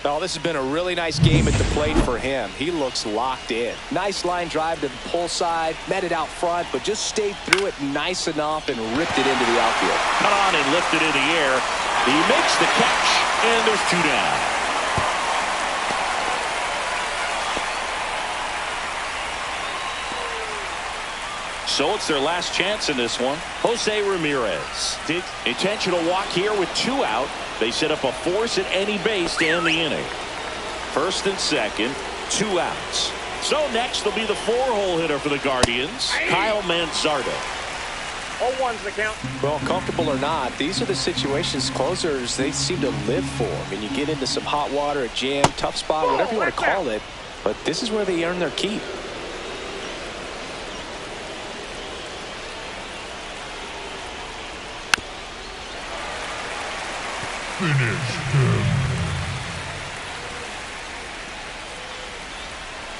Oh, this has been a really nice game at the plate for him. He looks locked in. Nice line drive to the pull side, met it out front, but just stayed through it nice enough and ripped it into the outfield. Cut on and lifted in the air. He makes the catch, and there's 2 down. So it's their last chance in this one. Jose Ramirez. Intentional walk here with 2 out. They set up a force at any base to end the inning. First and second, 2 outs. So next will be the 4-hole hitter for the Guardians, Kyle Manzardo. 0-1's the count. Well, comfortable or not, these are the situations closers they seem to live for. I mean, you get into some hot water, a jam, tough spot, whatever you want to call it, but this is where they earn their keep. Finish him.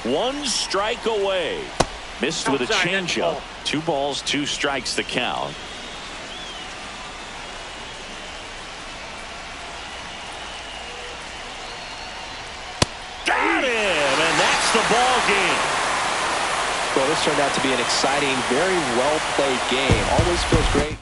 One strike away. Missed with a changeup. 2 balls, 2 strikes the count. Got him, and that's the ball game. Well, this turned out to be an exciting, very well-played game. Always feels great.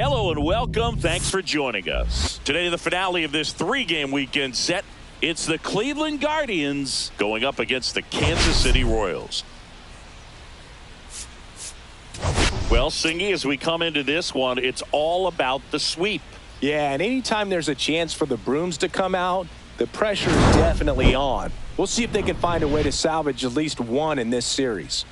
Hello and welcome. Thanks for joining us. Today, the finale of this 3-game weekend set. It's the Cleveland Guardians going up against the Kansas City Royals. Well, Singy, as we come into this one, it's all about the sweep. Yeah, and anytime there's a chance for the brooms to come out, the pressure is definitely on. We'll see if they can find a way to salvage at least one in this series.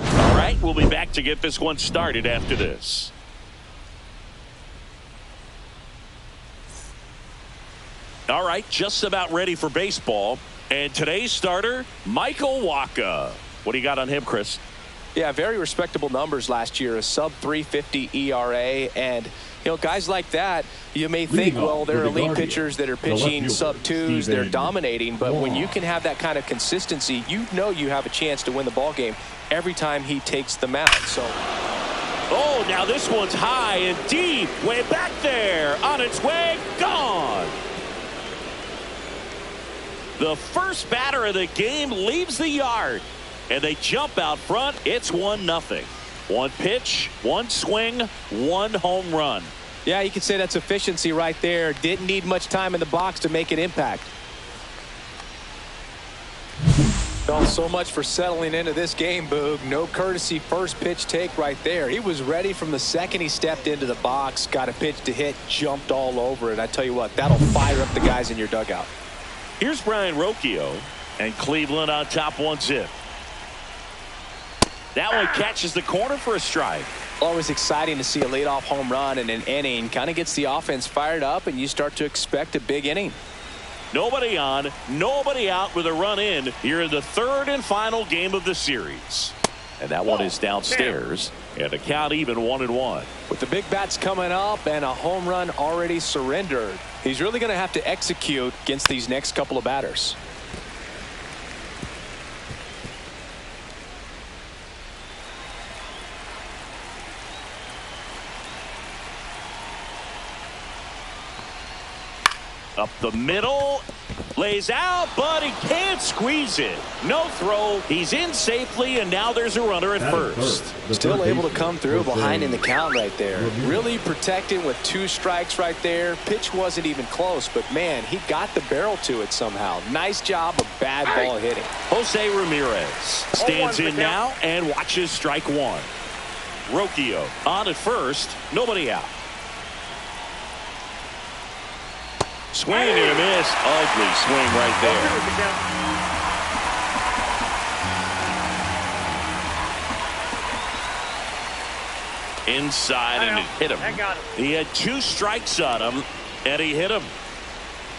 All right, we'll be back to get this one started after this. All right, just about ready for baseball. And today's starter, Michael Wacha. What do you got on him, Chris? Yeah, very respectable numbers last year, a sub-350 ERA. And, you know, guys like that, you may think, well, they're elite pitchers that are pitching sub-2s, they're dominating. But when you can have that kind of consistency, you know you have a chance to win the ball game every time he takes the mound. So, oh, now this one's high and deep, way back there, on its way, gone. The first batter of the game leaves the yard, and they jump out front. It's 1-0. One pitch, one swing, one home run. Yeah, you could say that's efficiency right there. Didn't need much time in the box to make an impact. Well, so much for settling into this game, Boog. No courtesy first pitch take right there. He was ready from the second he stepped into the box, got a pitch to hit, jumped all over it. I tell you what, that'll fire up the guys in your dugout. Here's Brian Rocchio, and Cleveland on top 1-0. That one catches the corner for a strike. Always exciting to see a leadoff home run in an inning. Kind of gets the offense fired up, and you start to expect a big inning. Nobody on, nobody out with a run in here in the third and final game of the series. And that one is downstairs, and the count even 1-1. With the big bats coming up and a home run already surrendered, he's really going to have to execute against these next couple of batters. Up the middle, lays out, but he can't squeeze it. No throw. He's in safely, and now there's a runner at first. Still able to come through behind in the count right there. Really protecting with 2 strikes right there. Pitch wasn't even close, but man, he got the barrel to it somehow. Nice job of bad ball hitting. Jose Ramirez stands in now and watches strike one. Rocchio on at first, nobody out. Swing and a miss. Ugly swing right there. Inside and it hit him. He had 2 strikes on him and he hit him.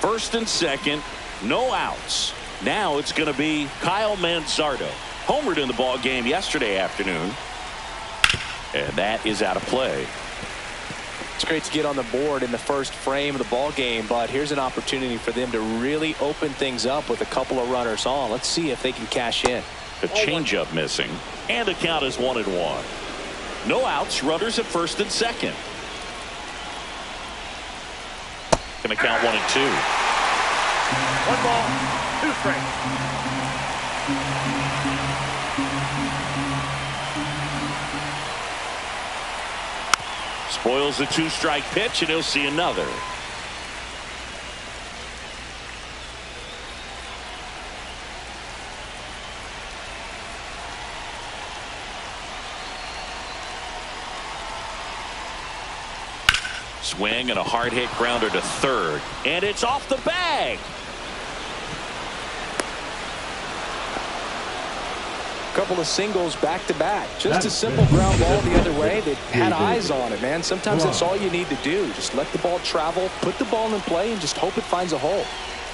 First and second, no outs. Now it's going to be Kyle Manzardo. Homered in the ball game yesterday afternoon. And that is out of play. It's great to get on the board in the first frame of the ball game, but here's an opportunity for them to really open things up with a couple of runners on. Let's see if they can cash in. A changeup missing, and the count is 1-1. No outs, runners at first and second. Going to count 1-2. 1 ball, 2 strikes. Spoils the 2-strike pitch, and he'll see another. Swing and a hard hit grounder to third, and it's off the bag. Couple of singles back to back. Just a simple ground ball the other way. They had eyes on it, man. Sometimes that's all you need to do. Just let the ball travel, put the ball in play, and just hope it finds a hole.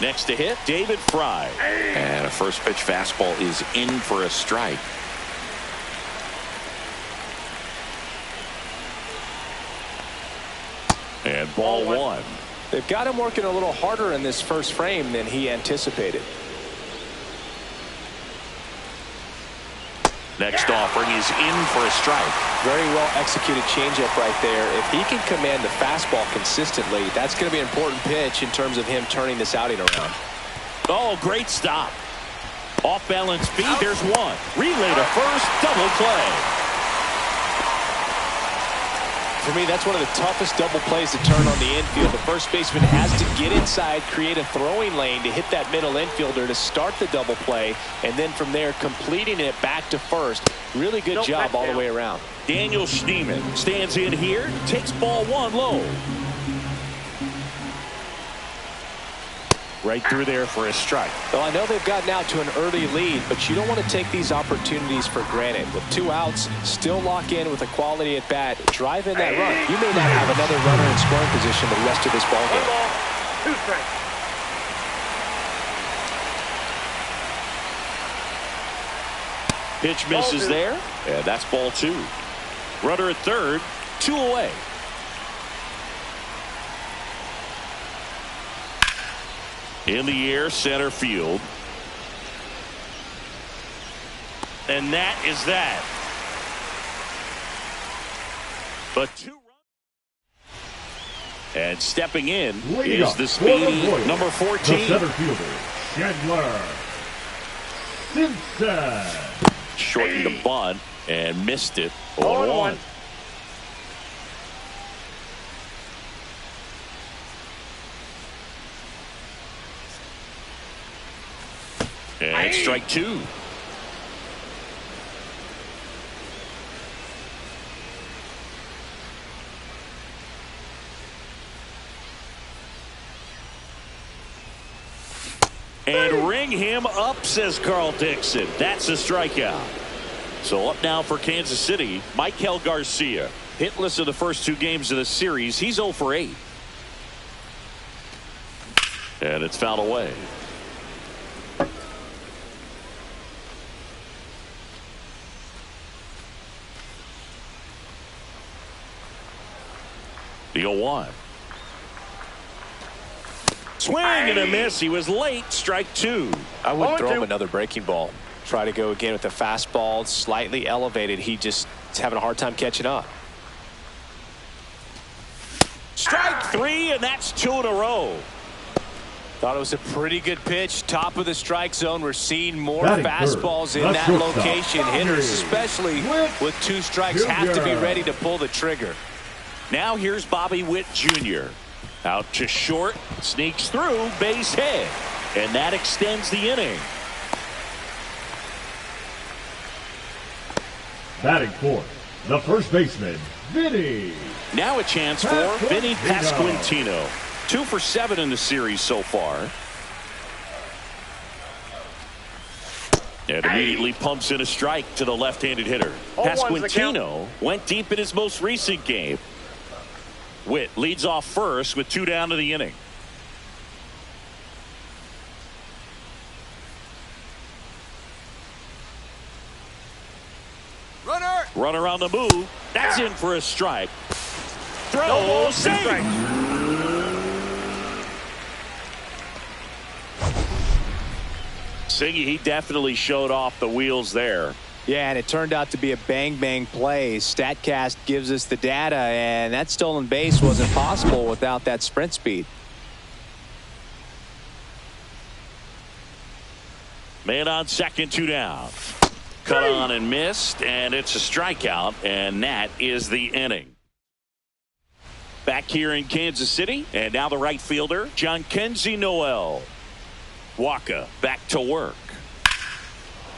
Next to hit, David Fry. And a first pitch fastball is in for a strike. And ball 1. They've got him working a little harder in this first frame than he anticipated. Next offering is in for a strike. Very well executed changeup right there. If he can command the fastball consistently, that's going to be an important pitch in terms of him turning this outing around. Oh, great stop. Off balance feet. There's one. Relay to first. Double play. For me, that's one of the toughest double plays to turn on the infield. The first baseman has to get inside, create a throwing lane to hit that middle infielder to start the double play, and then from there completing it back to first. Really good job all the way around. Daniel Schneemann stands in here, takes ball one low. Right through there for a strike. Well, I know they've gotten out to an early lead, but you don't want to take these opportunities for granted. With 2 outs, still lock in with a quality at bat, drive in that run. You may not have another runner in scoring position the rest of this ball game. 1 ball, 2 strikes. Pitch misses there. Yeah, that's ball 2. Runner at third, 2 away. In the air, center field. And that is that. But 2 runs. And stepping in is the speedy number 14. The center fielder, Chandler Simpson. Shortened the bunt and missed it. 0-1. And strike 2. And ring him up, says Carl Dixon. That's a strikeout. So up now for Kansas City, Michael Garcia. Hitless in the first 2 games of the series. He's 0 for 8. And it's fouled away. The 0-1. Swing and a miss. He was late. Strike 2. I would throw him another breaking ball. Try to go again with the fastball, slightly elevated. He just is having a hard time catching up. Strike 3, and that's 2 in a row. Thought it was a pretty good pitch. Top of the strike zone. We're seeing more Batting fastballs third. in That's that shortstop. location. Hitters, especially with 2 strikes, have to be ready to pull the trigger. Now here's Bobby Witt Jr. Out to short, sneaks through, base hit, and that extends the inning. Batting fourth, the first baseman, Vinny. Now a chance for Vinny Pasquantino. 2 for 7 in the series so far. And immediately pumps in a strike to the left-handed hitter. Pasquantino went deep in his most recent game. Witt leads off first with 2 down to the inning. Runner on the move. That's in for a strike. Throw, save. Singy, he definitely showed off the wheels there. Yeah, and it turned out to be a bang-bang play. StatCast gives us the data, and that stolen base wasn't possible without that sprint speed. Man on second, 2 down. Cut on and missed, and it's a strikeout, and that is the inning. Back here in Kansas City, and now the right fielder, Jhonkensy Noel. Waka back to work.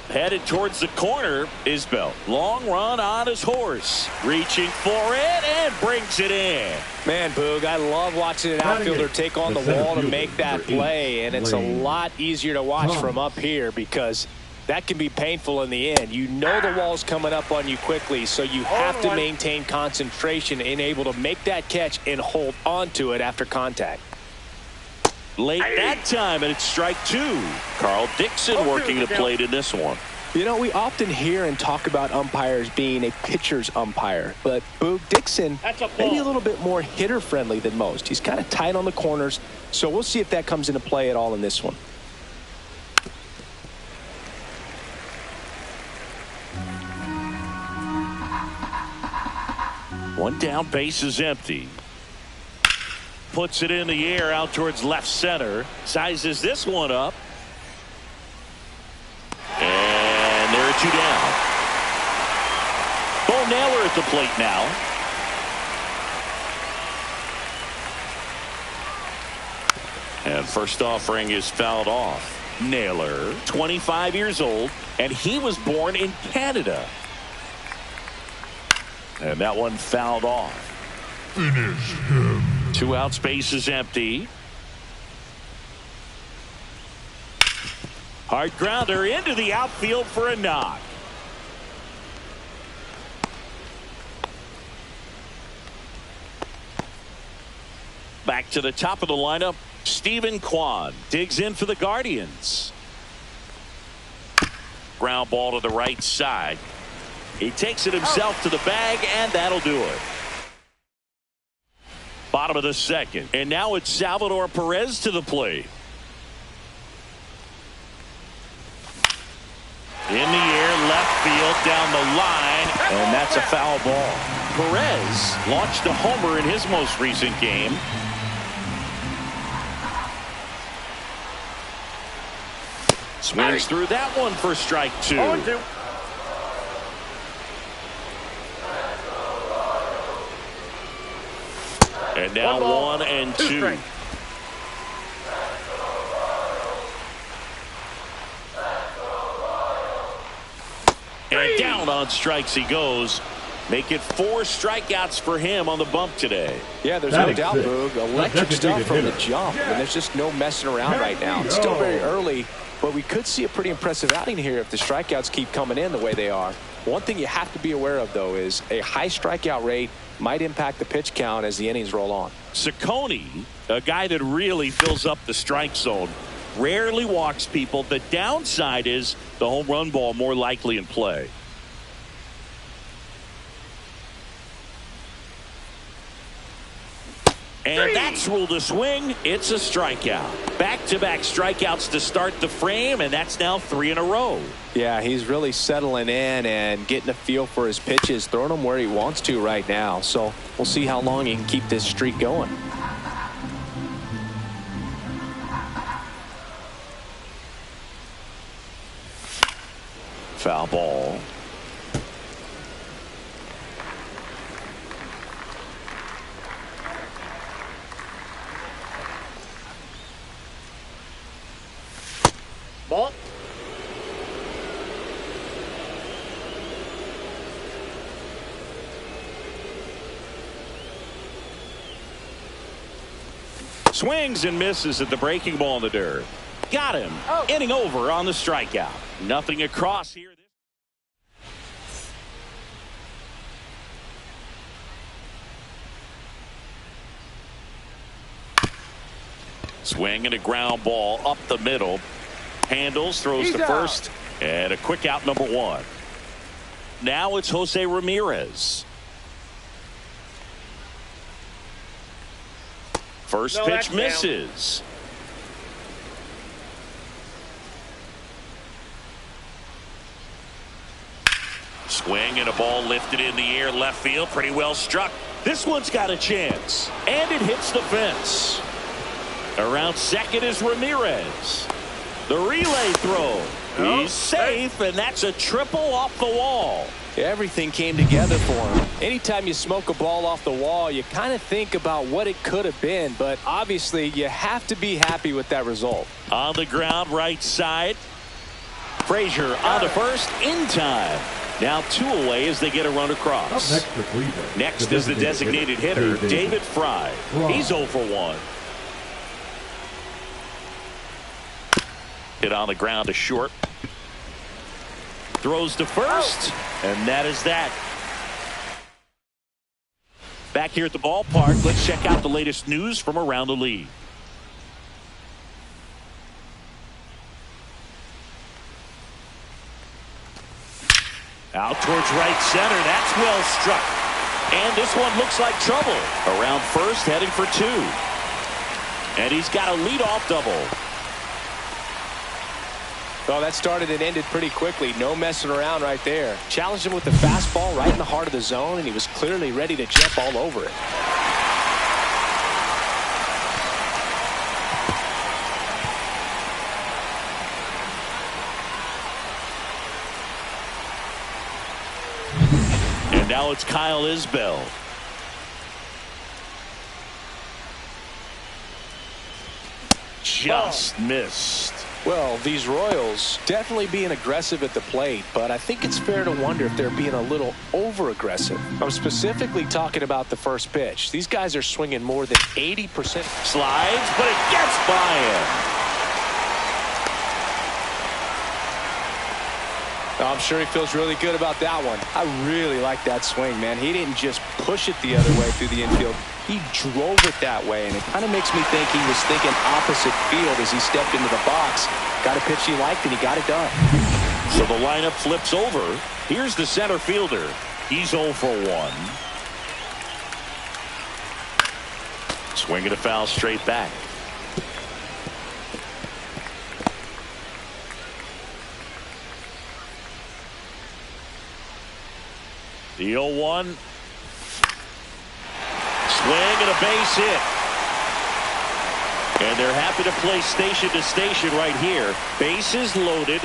Headed towards the corner, Isbell. Long run on his horse. Reaching for it and brings it in. Man, Boog, I love watching an outfielder take on the wall to make that play, and it's a lot easier to watch from up here because that can be painful in the end. You know the wall's coming up on you quickly, so you have to maintain concentration and able to make that catch and hold onto it after contact. Late that time, and it's strike 2. Carl Dixon working the plate in this one. You know, we often hear and talk about umpires being a pitcher's umpire, but Boog Dixon maybe a little bit more hitter-friendly than most. He's kind of tight on the corners, so we'll see if that comes into play at all in this one. One down, base is empty. Puts it in the air out towards left center. Sizes this one up. at the plate now. And first offering is fouled off. Naylor, 25 years old, and he was born in Canada. And that one fouled off. Finish him. 2 out, space is empty. Hard grounder into the outfield for a knock. Back to the top of the lineup. Stephen Kwan digs in for the Guardians. Ground ball to the right side. He takes it himself to the bag, and that'll do it. Bottom of the second, and now it's Salvador Perez to the plate. In the air, left field, down the line, and that's a foul ball. Perez launched a homer in his most recent game. Swings through that one for strike 2. And now 1 and 2. And down on strikes he goes. Make it 4 strikeouts for him on the bump today. Yeah, there's no doubt, Boog. Electric stuff from the jump. And there's just no messing around right now. It's still very early, but we could see a pretty impressive outing here if the strikeouts keep coming in the way they are. One thing you have to be aware of, though, is a high strikeout rate might impact the pitch count as the innings roll on. Ciccone, a guy that really fills up the strike zone, rarely walks people. The downside is the home run ball more likely in play. And that's ruled a swing. It's a strikeout. Back-to-back strikeouts to start the frame, and that's now 3 in a row. Yeah, he's really settling in and getting a feel for his pitches, throwing them where he wants to right now. So we'll see how long he can keep this streak going. Foul ball. Ball. Swings and misses at the breaking ball in the dirt. Got him. Inning over on the strikeout. Nothing across here. Swing and a ground ball up the middle. Handles, throws to first, and a quick out, number 1. Now it's Jose Ramirez. First pitch misses. Swing and a ball lifted in the air, left field, pretty well struck. This one's got a chance, and it hits the fence. Around second is Ramirez. The relay throw. He's safe, and that's a triple off the wall. Everything came together for him. Anytime you smoke a ball off the wall, you kind of think about what it could have been, but obviously you have to be happy with that result. On the ground, right side. Frazier on to first in time. Now 2 away as they get a run across. Next is the designated hitter, David Fry. He's 0 for 1. Hit on the ground to short. Throws to first, and that is that. Back here at the ballpark, let's check out the latest news from around the league. Out towards right center. That's well struck. And this one looks like trouble. Around first, heading for 2. And he's got a leadoff double. Well, that started and ended pretty quickly. No messing around right there. Challenged him with the fastball right in the heart of the zone, and he was clearly ready to jump all over it. now it's Kyle Isbell. Just missed. Well, these Royals definitely being aggressive at the plate, but I think it's fair to wonder if they're being a little over-aggressive. I'm specifically talking about the first pitch. These guys are swinging more than 80%. Slides, but it gets by him. I'm sure he feels really good about that one. I really like that swing, man. He didn't just push it the other way through the infield. He drove it that way, and it kind of makes me think he was thinking opposite field as he stepped into the box. Got a pitch he liked, and he got it done. So the lineup flips over. Here's the center fielder. He's 0 for 1. Swinging a foul straight back. The 0-1. Swing and a base hit. And they're happy to play station to station right here. Bases loaded.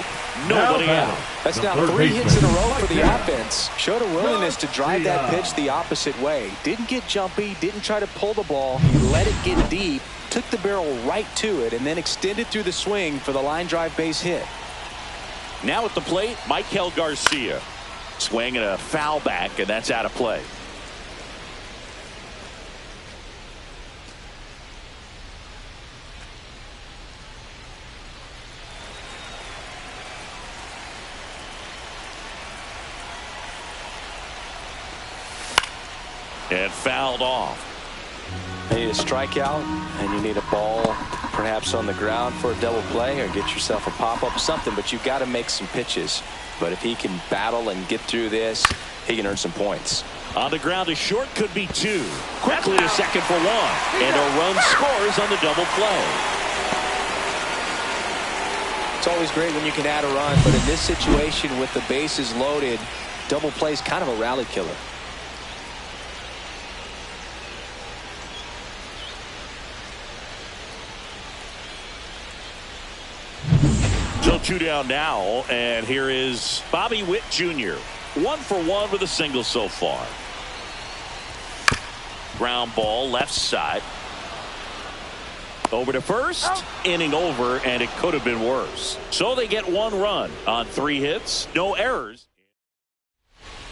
Nobody out. That's now 3 hits in a row for the offense. Showed a willingness to drive that pitch the opposite way. Didn't get jumpy. Didn't try to pull the ball. He let it get deep. Took the barrel right to it and then extended through the swing for the line drive base hit. Now at the plate, Michael Garcia. Swing and a foul back, and that's out of play. And fouled off. You need a strikeout, and you need a ball perhaps on the ground for a double play or get yourself a pop-up, something, but you've got to make some pitches. But if he can battle and get through this, he can earn some points. On the ground, a short could be 2. Quickly to second for 1. And a run scores on the double play. It's always great when you can add a run, but in this situation with the bases loaded, double play is kind of a rally killer. So 2 down now, and here is Bobby Witt Jr. 1 for 1 with a single so far. Ground ball left side. Over to first. Inning over, and it could have been worse. So they get 1 run on 3 hits, no errors.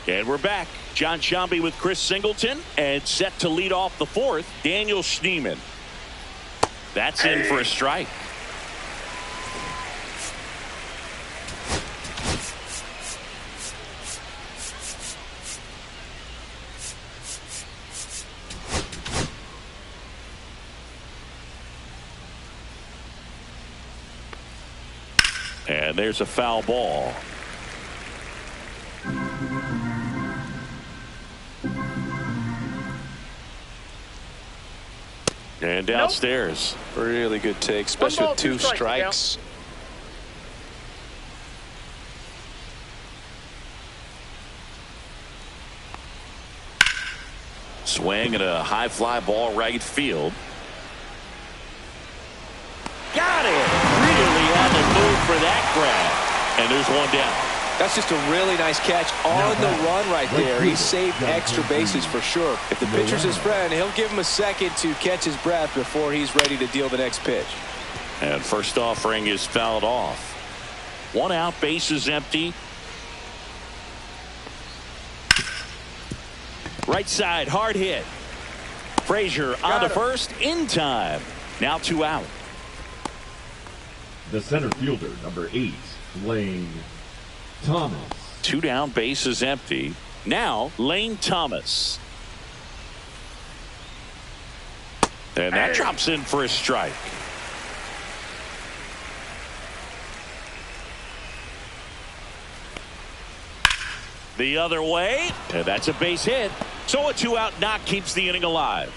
And we're back. John Sciambi with Chris Singleton, and set to lead off the 4th, Daniel Schneemann. That's in for a strike. And there's a foul ball. And downstairs. Nope. Really good take, especially with 2 strikes. Swing and a high fly ball right field. Got it. Really had to move for that grab. And there's 1 down. That's just a really nice catch on the run right there. He saved extra bases for sure. If the pitcher's his friend, he'll give him a second to catch his breath before he's ready to deal the next pitch. And first offering is fouled off. 1 out, bases empty. Right side, hard hit. Frazier on to first in time. Now 2 out. The center fielder, number 8, Lane Thomas. 2 down, bases empty. Now Lane Thomas. And that drops in for a strike. The other way, and that's a base hit. So a 2-out knock keeps the inning alive.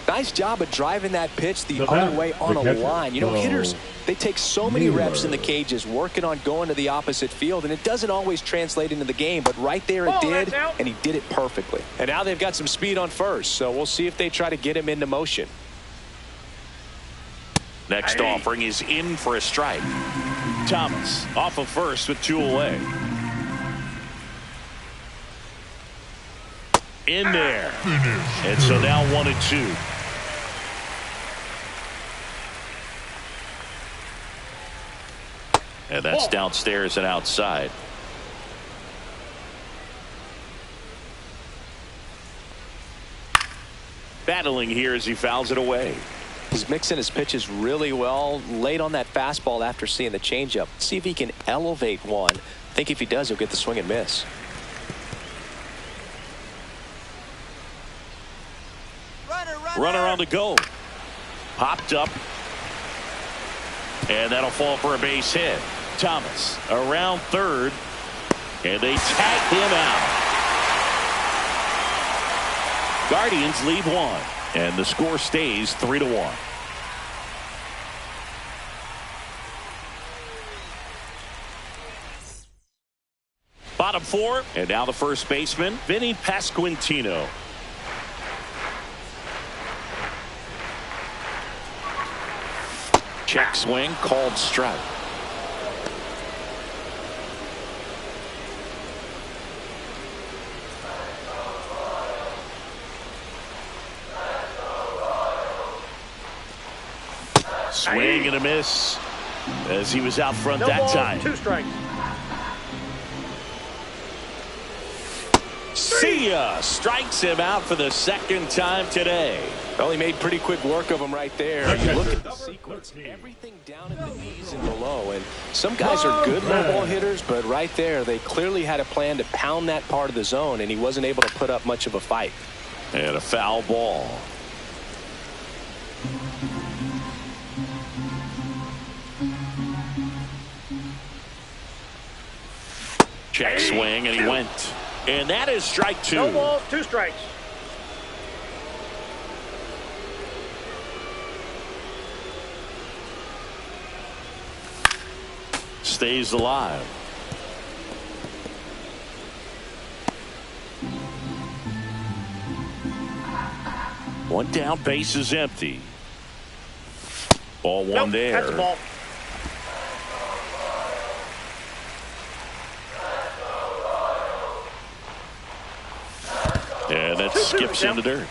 Nice job of driving that pitch the other way on a line. You know, hitters, they take so many reps in the cages working on going to the opposite field, and it doesn't always translate into the game, but right there it did, and he did it perfectly. And now they've got some speed on first, so we'll see if they try to get him into motion. Next offering is in for a strike. Thomas off of first with 2 away. in there. And so now 1-2. And that's downstairs and outside. Battling here as he fouls it away. He's mixing his pitches really well. Late on that fastball after seeing the changeup. See if he can elevate one. I think if he does, he'll get the swing and miss. Runner on the go. Popped up. And that'll fall for a base hit. Thomas around third. And they tag him out. Guardians lead 1. And the score stays 3-1. Bottom 4. And now the first baseman, Vinny Pasquantino. Check swing, called strike. Swing and a miss as he was out front that time. 2 strikes. See ya! Strikes him out for the second time today. Well, he made pretty quick work of him right there. You look at the sequence, everything down at the knees and below. And some guys are good low ball hitters, but right there, they clearly had a plan to pound that part of the zone, and he wasn't able to put up much of a fight. And a foul ball. Check swing, and he went. And that is strike 2. No balls, 2 strikes. Stays alive. One down, base is empty. Ball one there. That's the ball. And that skips in the dirt.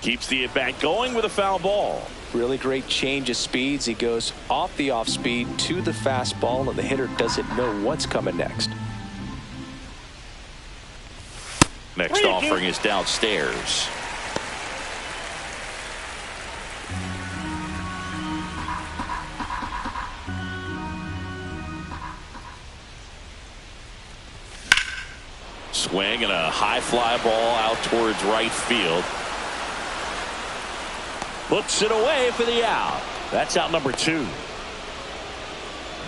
Keeps the at-bat going with a foul ball. Really great change of speeds. He goes off the off speed to the fastball, and the hitter doesn't know what's coming next. Next offering is downstairs. Swing and a high fly ball out towards right field. Puts it away for the out. That's out number 2.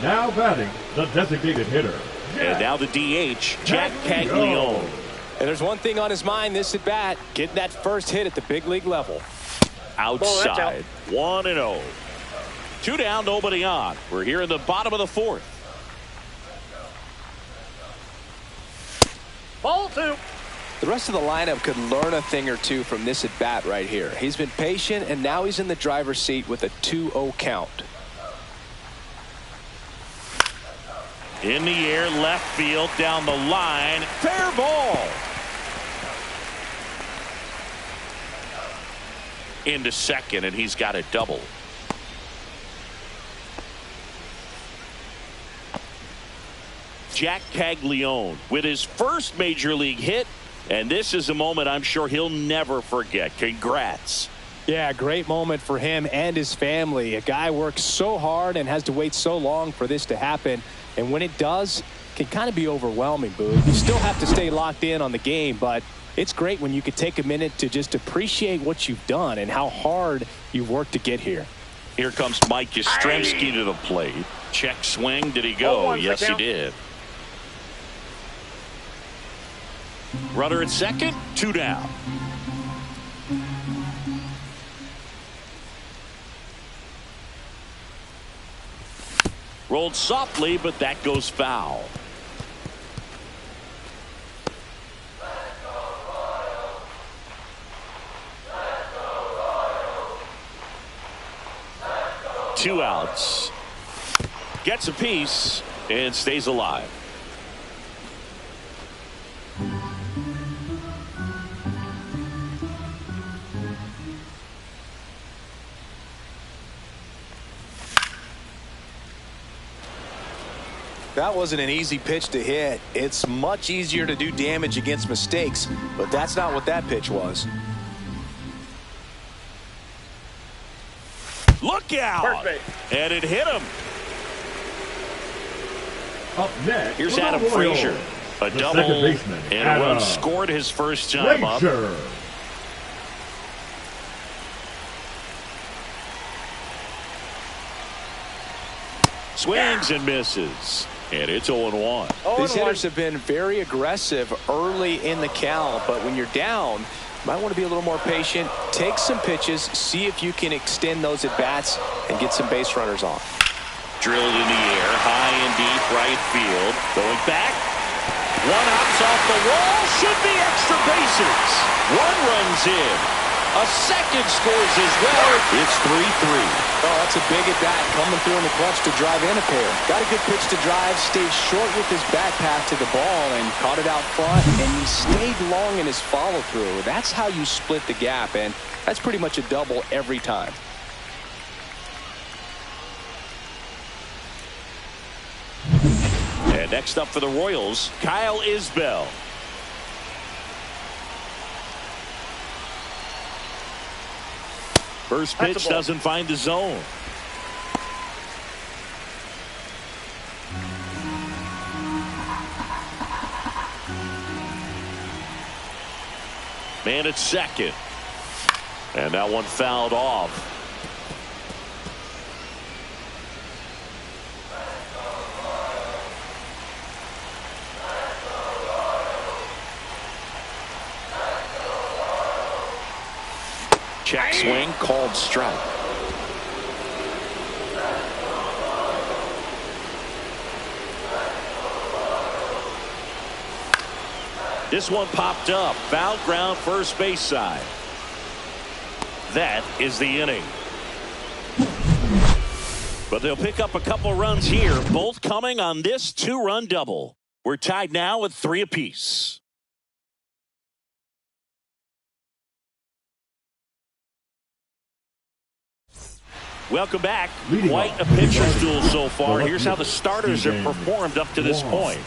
Now batting, the designated hitter. And now the DH, Jack Caglione. And there's one thing on his mind this at bat, getting that first hit at the big league level. Outside, 1-0. 2 down, nobody on. We're here in the bottom of the 4th. Ball 2. The rest of the lineup could learn a thing or two from this at bat right here. He's been patient, and now he's in the driver's seat with a 2-0 count. In the air, left field, down the line. Fair ball. Into second, and he's got a double. Jack Caglione with his first major league hit, and this is a moment I'm sure he'll never forget. Congrats. Yeah, great moment for him and his family. A guy works so hard and has to wait so long for this to happen, and when it does, it can kind of be overwhelming, Boog. You still have to stay locked in on the game, but it's great when you could take a minute to just appreciate what you've done and how hard you've worked to get here. Here comes Mike Yastrzemski to the plate. Check swing. Did he go? Yes, he did. Runner at second, 2 down. Rolled softly, but that goes foul. Two outs. Gets a piece and stays alive. That wasn't an easy pitch to hit. It's much easier to do damage against mistakes, but that's not what that pitch was. Look out! And it hit him. Up next, here's Adam Frazier. A double and a run scored his first time up. Swings and misses. And it's 0-1. These hitters have been very aggressive early in the count, but when you're down, you might want to be a little more patient. Take some pitches, see if you can extend those at-bats and get some base runners off. Drilled in the air, high and deep right field. Going back. One hops off the wall. Should be extra bases. One runs in. A second scores as well. It's 3-3. Oh, that's a big at-bat coming through in the clutch to drive in a pair. Got a good pitch to drive, stayed short with his back path to the ball and caught it out front, and he stayed long in his follow-through. That's how you split the gap, and that's pretty much a double every time. And next up for the Royals, Kyle Isbell. First pitch doesn't find the zone. Man at second. And that one fouled off. Check swing, called strike. This one popped up. Foul ground, first base side. That is the inning. But they'll pick up a couple runs here, both coming on this two-run double. We're tied now with 3 apiece. Welcome back. Quite a pitcher's duel so far. Here's how the starters have performed up to this point.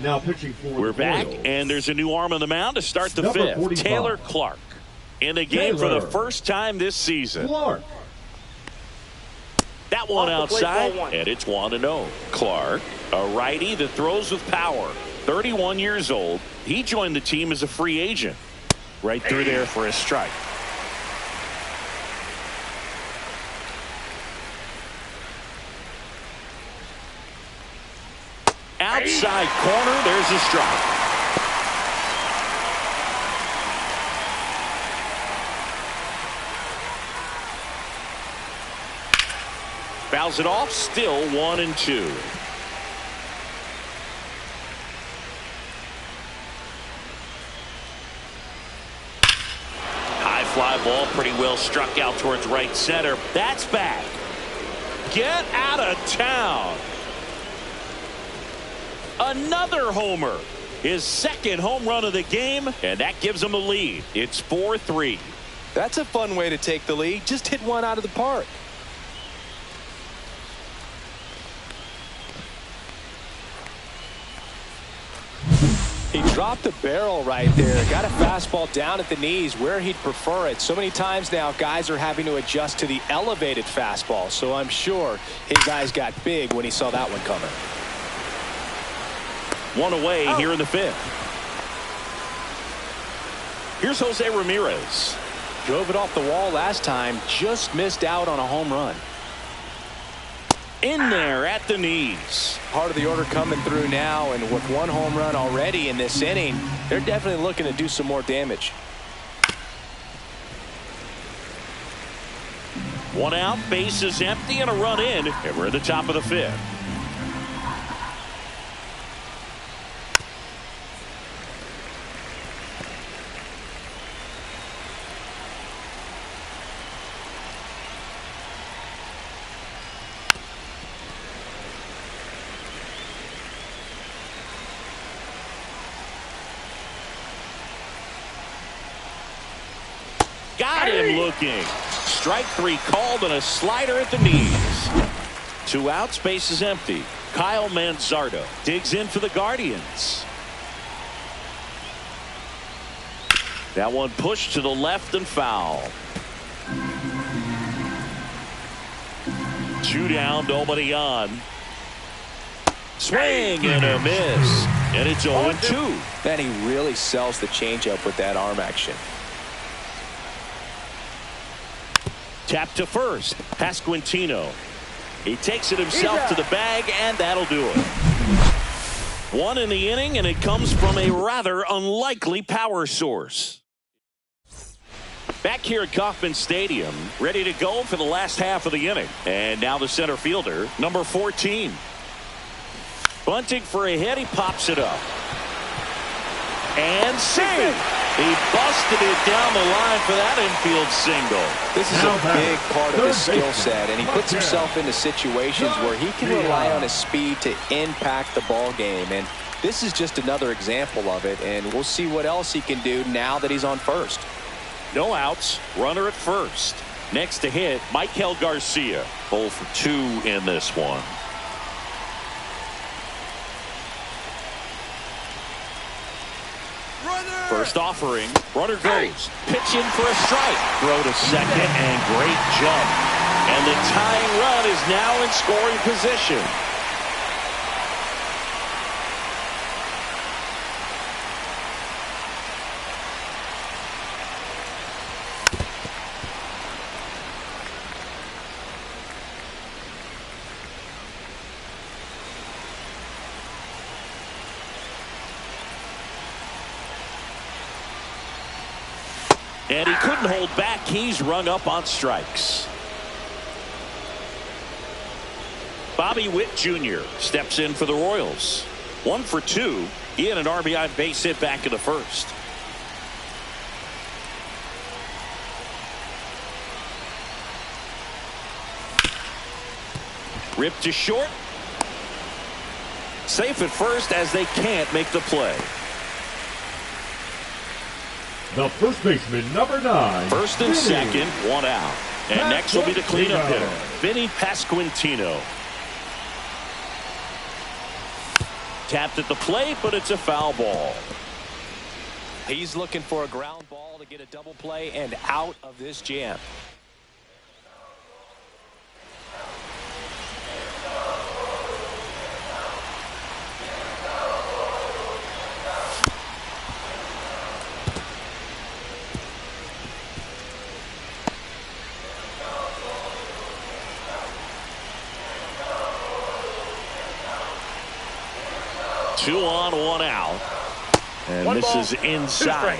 Now pitching for We're back, and there's a new arm on the mound to start the fifth. 45. Taylor Clark in the game for the first time this season. Clark. That one outside, and it's 1-0. Clark, a righty that throws with power. 31 years old. He joined the team as a free agent. Right through there for a strike. Outside corner, there's a strike. Fouls it off, still 1-2. High fly ball, pretty well struck out towards right center. That's back. Get out of town. Another homer. His second home run of the game, and that gives him the lead. It's 4-3. That's a fun way to take the lead. Just hit one out of the park. He dropped a barrel right there. Got a fastball down at the knees where he'd prefer it. So many times now guys are having to adjust to the elevated fastball. So I'm sure his eyes got big when he saw that one coming. One away here in the fifth. Here's Jose Ramirez. Drove it off the wall last time. Just missed out on a home run. In there at the knees. Part of the order coming through now, and with one home run already in this inning, they're definitely looking to do some more damage. One out, base is empty, and a run in, and we're at the top of the fifth. Got him looking. Strike 3 called and a slider at the knees. 2 outs, base is empty. Kyle Manzardo digs in for the Guardians. That one pushed to the left and foul. 2 down, nobody on. Swing and a miss. And it's 0-2. And he really sells the changeup with that arm action. Tap to first. Pasquantino. He takes it himself to the bag, and that'll do it. 1 in the inning, and it comes from a rather unlikely power source. Back here at Kauffman Stadium, ready to go for the last half of the inning. And now the center fielder, number 14. Bunting for a hit, he pops it up. And sing! He busted it down the line for that infield single. This is a big part of his skill set, and he puts himself into situations where he can rely on his speed to impact the ball game. And this is just another example of it, and we'll see what else he can do now that he's on first. No outs, runner at first. Next to hit, Michael Garcia. 0 for 2 in this one. First offering, runner goes. Pitch in for a strike. Throw to second and great jump. And the tying run is now in scoring position. And he couldn't hold back. He's rung up on strikes. Bobby Witt Jr. steps in for the Royals. 1 for 2. He had an RBI base hit back in the first. Ripped to short. Safe at first as they can't make the play. The first baseman, number 9. First and second, 1 out. And next will be the cleanup hitter, Vinny Pasquantino. Tapped at the plate, but it's a foul ball. He's looking for a ground ball to get a double play and out of this jam. Two on, 1 out. And One this ball, is inside.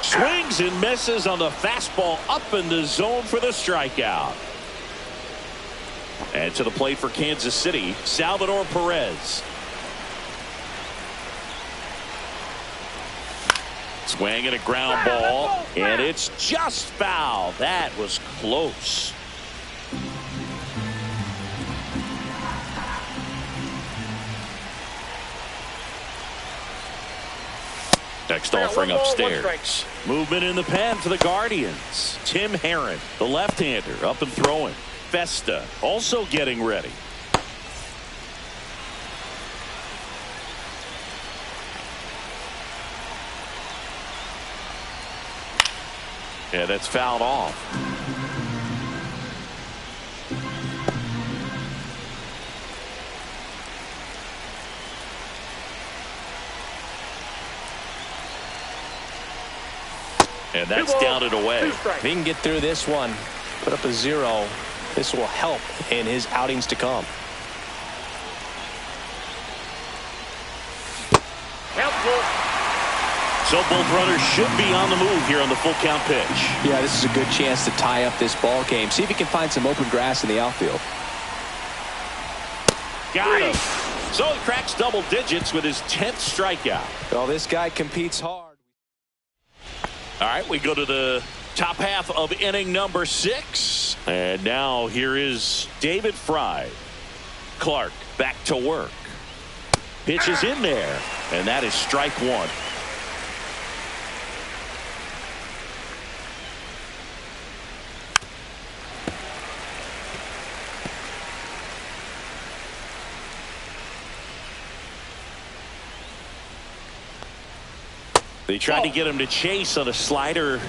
Swings and misses on the fastball up in the zone for the strikeout. And to the plate for Kansas City, Salvador Perez. Swing and a ground ball, and it's just foul. That was close. Next offering upstairs. Movement in the pen for the Guardians. Tim Herron, the left-hander, up and throwing. Festa also getting ready. Yeah, that's fouled off. And that's down and away. If he can get through this one, put up a 0, this will help in his outings to come. So both runners should be on the move here on the full count pitch. Yeah, this is a good chance to tie up this ball game. See if he can find some open grass in the outfield. Got him. So he cracks double digits with his 10th strikeout. Well, this guy competes hard. All right, we go to the Top half of inning number 6. And now here is David Fry. Clark back to work. Pitch is in there. And that is strike 1. They tried to get him to chase on a slider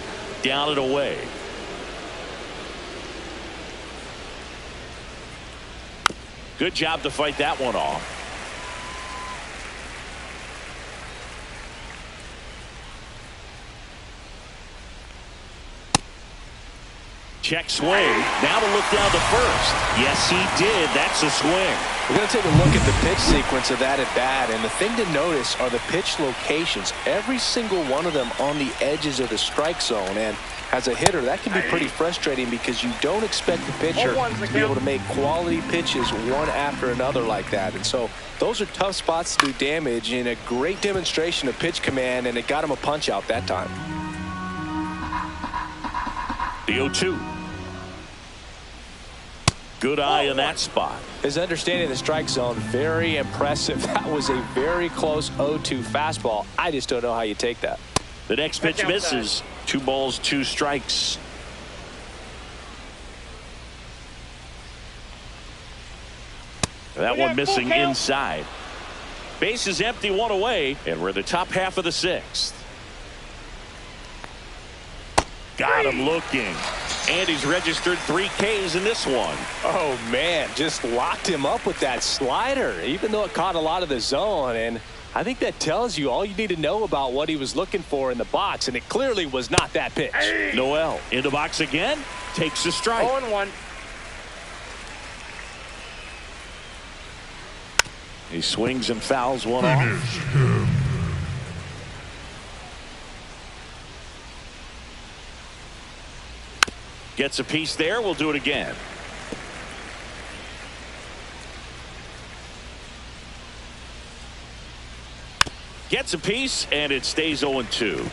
down and away. Good job to fight that one off. Check swing. Now to look down to first. Yes, he did. That's a swing. We're going to take a look at the pitch sequence of that at bat, and the thing to notice are the pitch locations. Every single one of them on the edges of the strike zone, and as a hitter, that can be pretty frustrating because you don't expect the pitcher to be able to make quality pitches one after another like that. And so those are tough spots to do damage, and a great demonstration of pitch command, and it got him a punch out that time. The 0-2. Good eye in that spot. His understanding of the strike zone, very impressive. That was a very close 0-2 fastball. I just don't know how you take that. The next pitch misses. 2 balls, 2 strikes. That one missing inside. Base is empty, 1 away, and we're in the top half of the 6th. Got him looking. And he's registered 3 Ks in this one. Oh, man, just locked him up with that slider, even though it caught a lot of the zone. And I think that tells you all you need to know about what he was looking for in the box, and it clearly was not that pitch. Noel in the box again, takes a strike. 0-1. He swings and fouls one off. Gets a piece there. We'll do it again. Gets a piece, and it stays 0-2.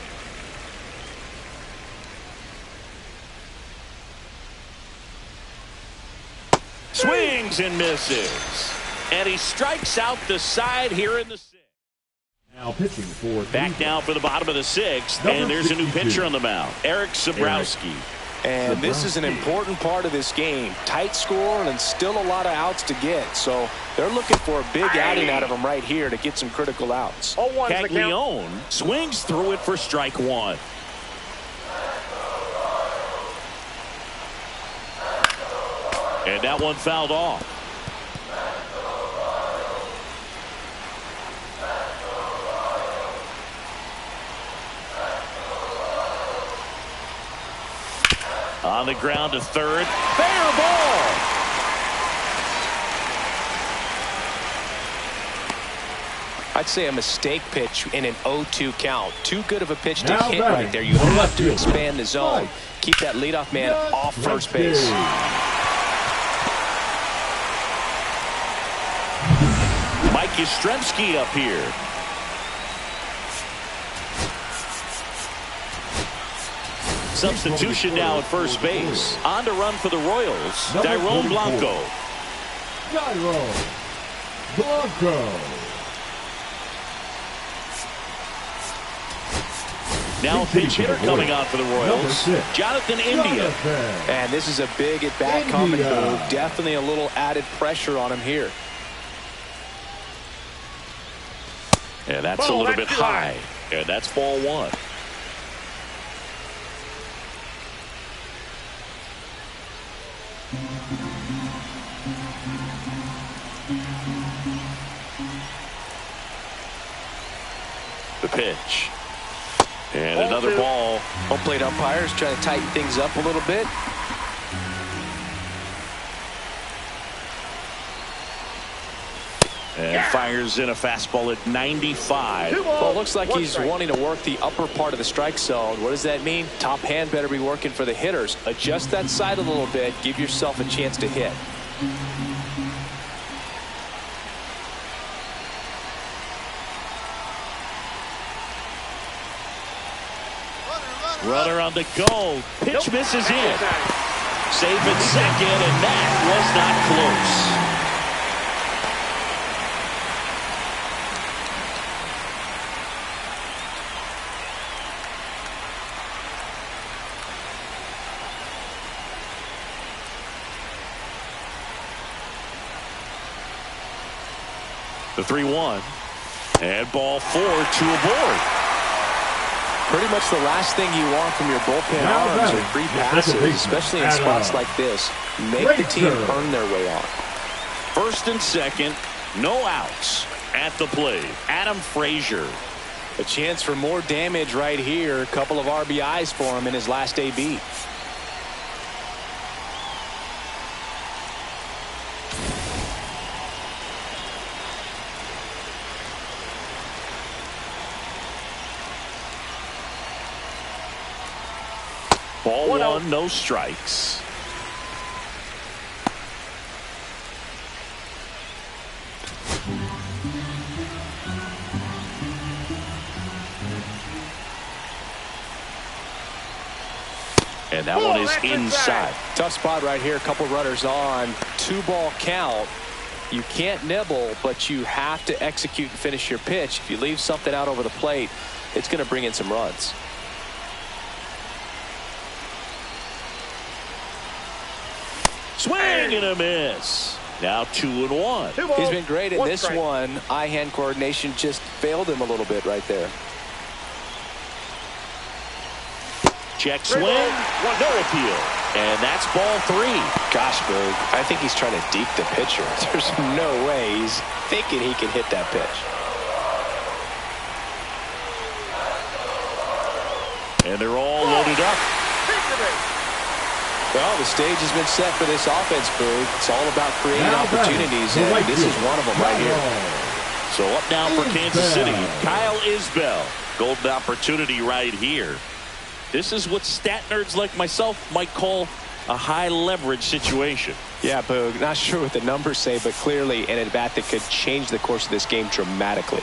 Swings and misses. And he strikes out the side here in the 6th. Now pitching for back now for the bottom of the 6th. And there's a new pitcher on the mound, Eric Sabrowski. And this is an important part of this game. Tight score and still a lot of outs to get. So they're looking for a big outing out of him right here to get some critical outs. Caglione swings through it for strike 1. And that one fouled off. On the ground to third. Fair ball. I'd say a mistake pitch in an 0-2 count. Too good of a pitch to hit right there. You have to expand the zone. Keep that leadoff man off first base. Mike Yastrzemski up here. Substitution now at first base. On to run for the Royals, Dairon Blanco. Dairon Blanco. Now a pinch hitter coming on for the Royals, Jonathan India. And this is a big at-bat coming through. Definitely a little added pressure on him here. And that's a little bit high. And that's ball 1. The pitch. And another ball. Home plate umpires trying to tighten things up a little bit. And fires in a fastball at 95. Well, it looks like he's wanting to work the upper part of the strike zone. What does that mean? Top hand better be working for the hitters. Adjust that side a little bit. Give yourself a chance to hit. Runner on the go. Pitch misses in. Safe at second, and that was not close. The 3-1. And ball 4, 2 aboard. Pretty much the last thing you want from your bullpen arms are free passes, especially in spots like this. Make the team earn their way on. First and second, no outs at the plate. Adam Frazier. A chance for more damage right here. A couple of RBIs for him in his last AB. Ball 1, no strikes. And that one is inside. Tough spot right here. A couple runners on. 2-ball count. You can't nibble, but you have to execute and finish your pitch. If you leave something out over the plate, it's going to bring in some runs. Swing and a miss. Now 2-1. He's been great in this one. Eye-hand coordination just failed him a little bit right there. Check swing. No appeal. And that's ball 3. Gosh, Berg, I think he's trying to deke the pitcher. There's no way he's thinking he can hit that pitch. And they're all loaded up. Well, the stage has been set for this offense, Berg. It's all about creating opportunities, and this is one of them right here. So up now for Kansas City, Kyle Isbell. Golden opportunity right here. This is what stat nerds like myself might call a high leverage situation. Yeah, Boog, not sure what the numbers say, but clearly an at-bat that could change the course of this game dramatically.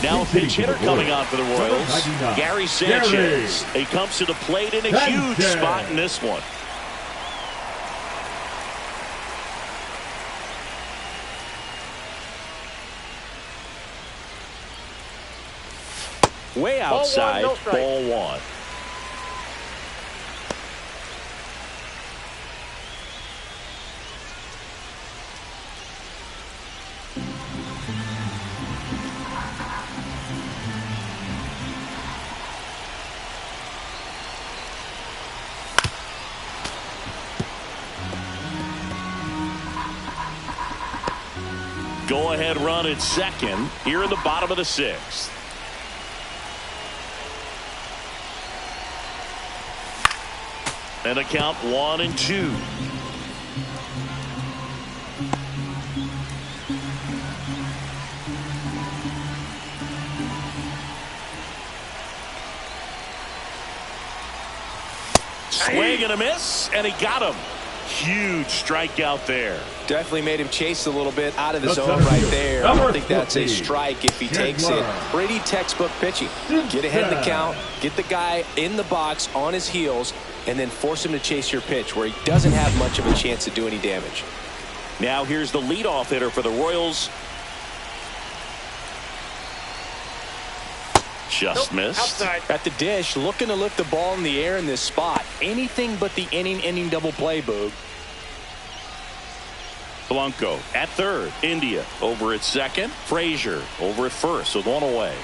Now a pinch hitter coming on for the Royals, Gary Sanchez. He comes to the plate in a huge spot in this one. Way outside, ball 1. Go-ahead run at second here in the bottom of the 6th. And a count 1-2. Swing and a miss, and he got him. Huge strikeout there. Definitely made him chase a little bit out of the zone right there. I don't think that's a strike if he takes it. Pretty textbook pitching. Get ahead in the count, get the guy in the box on his heels, and then force him to chase your pitch where he doesn't have much of a chance to do any damage. Now here's the leadoff hitter for the Royals. Just missed. Outside. At the dish, looking to lift the ball in the air in this spot. Anything but the inning double play, Boog. Blanco at third. India over at second. Frazier over at first with one away.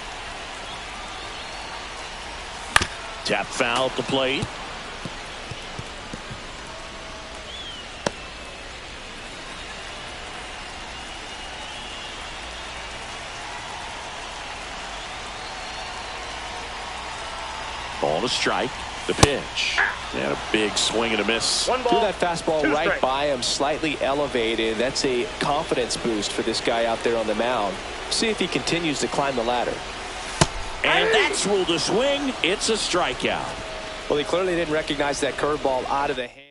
Tap foul at the plate. Ball to strike. The pitch. And a big swing and a miss. One ball, threw that fastball right strikes. by him, slightly elevated. That's a confidence boost for this guy out there on the mound. See if he continues to climb the ladder. And that's ruled a swing. It's a strikeout. Well, he clearly didn't recognize that curveball out of the hand.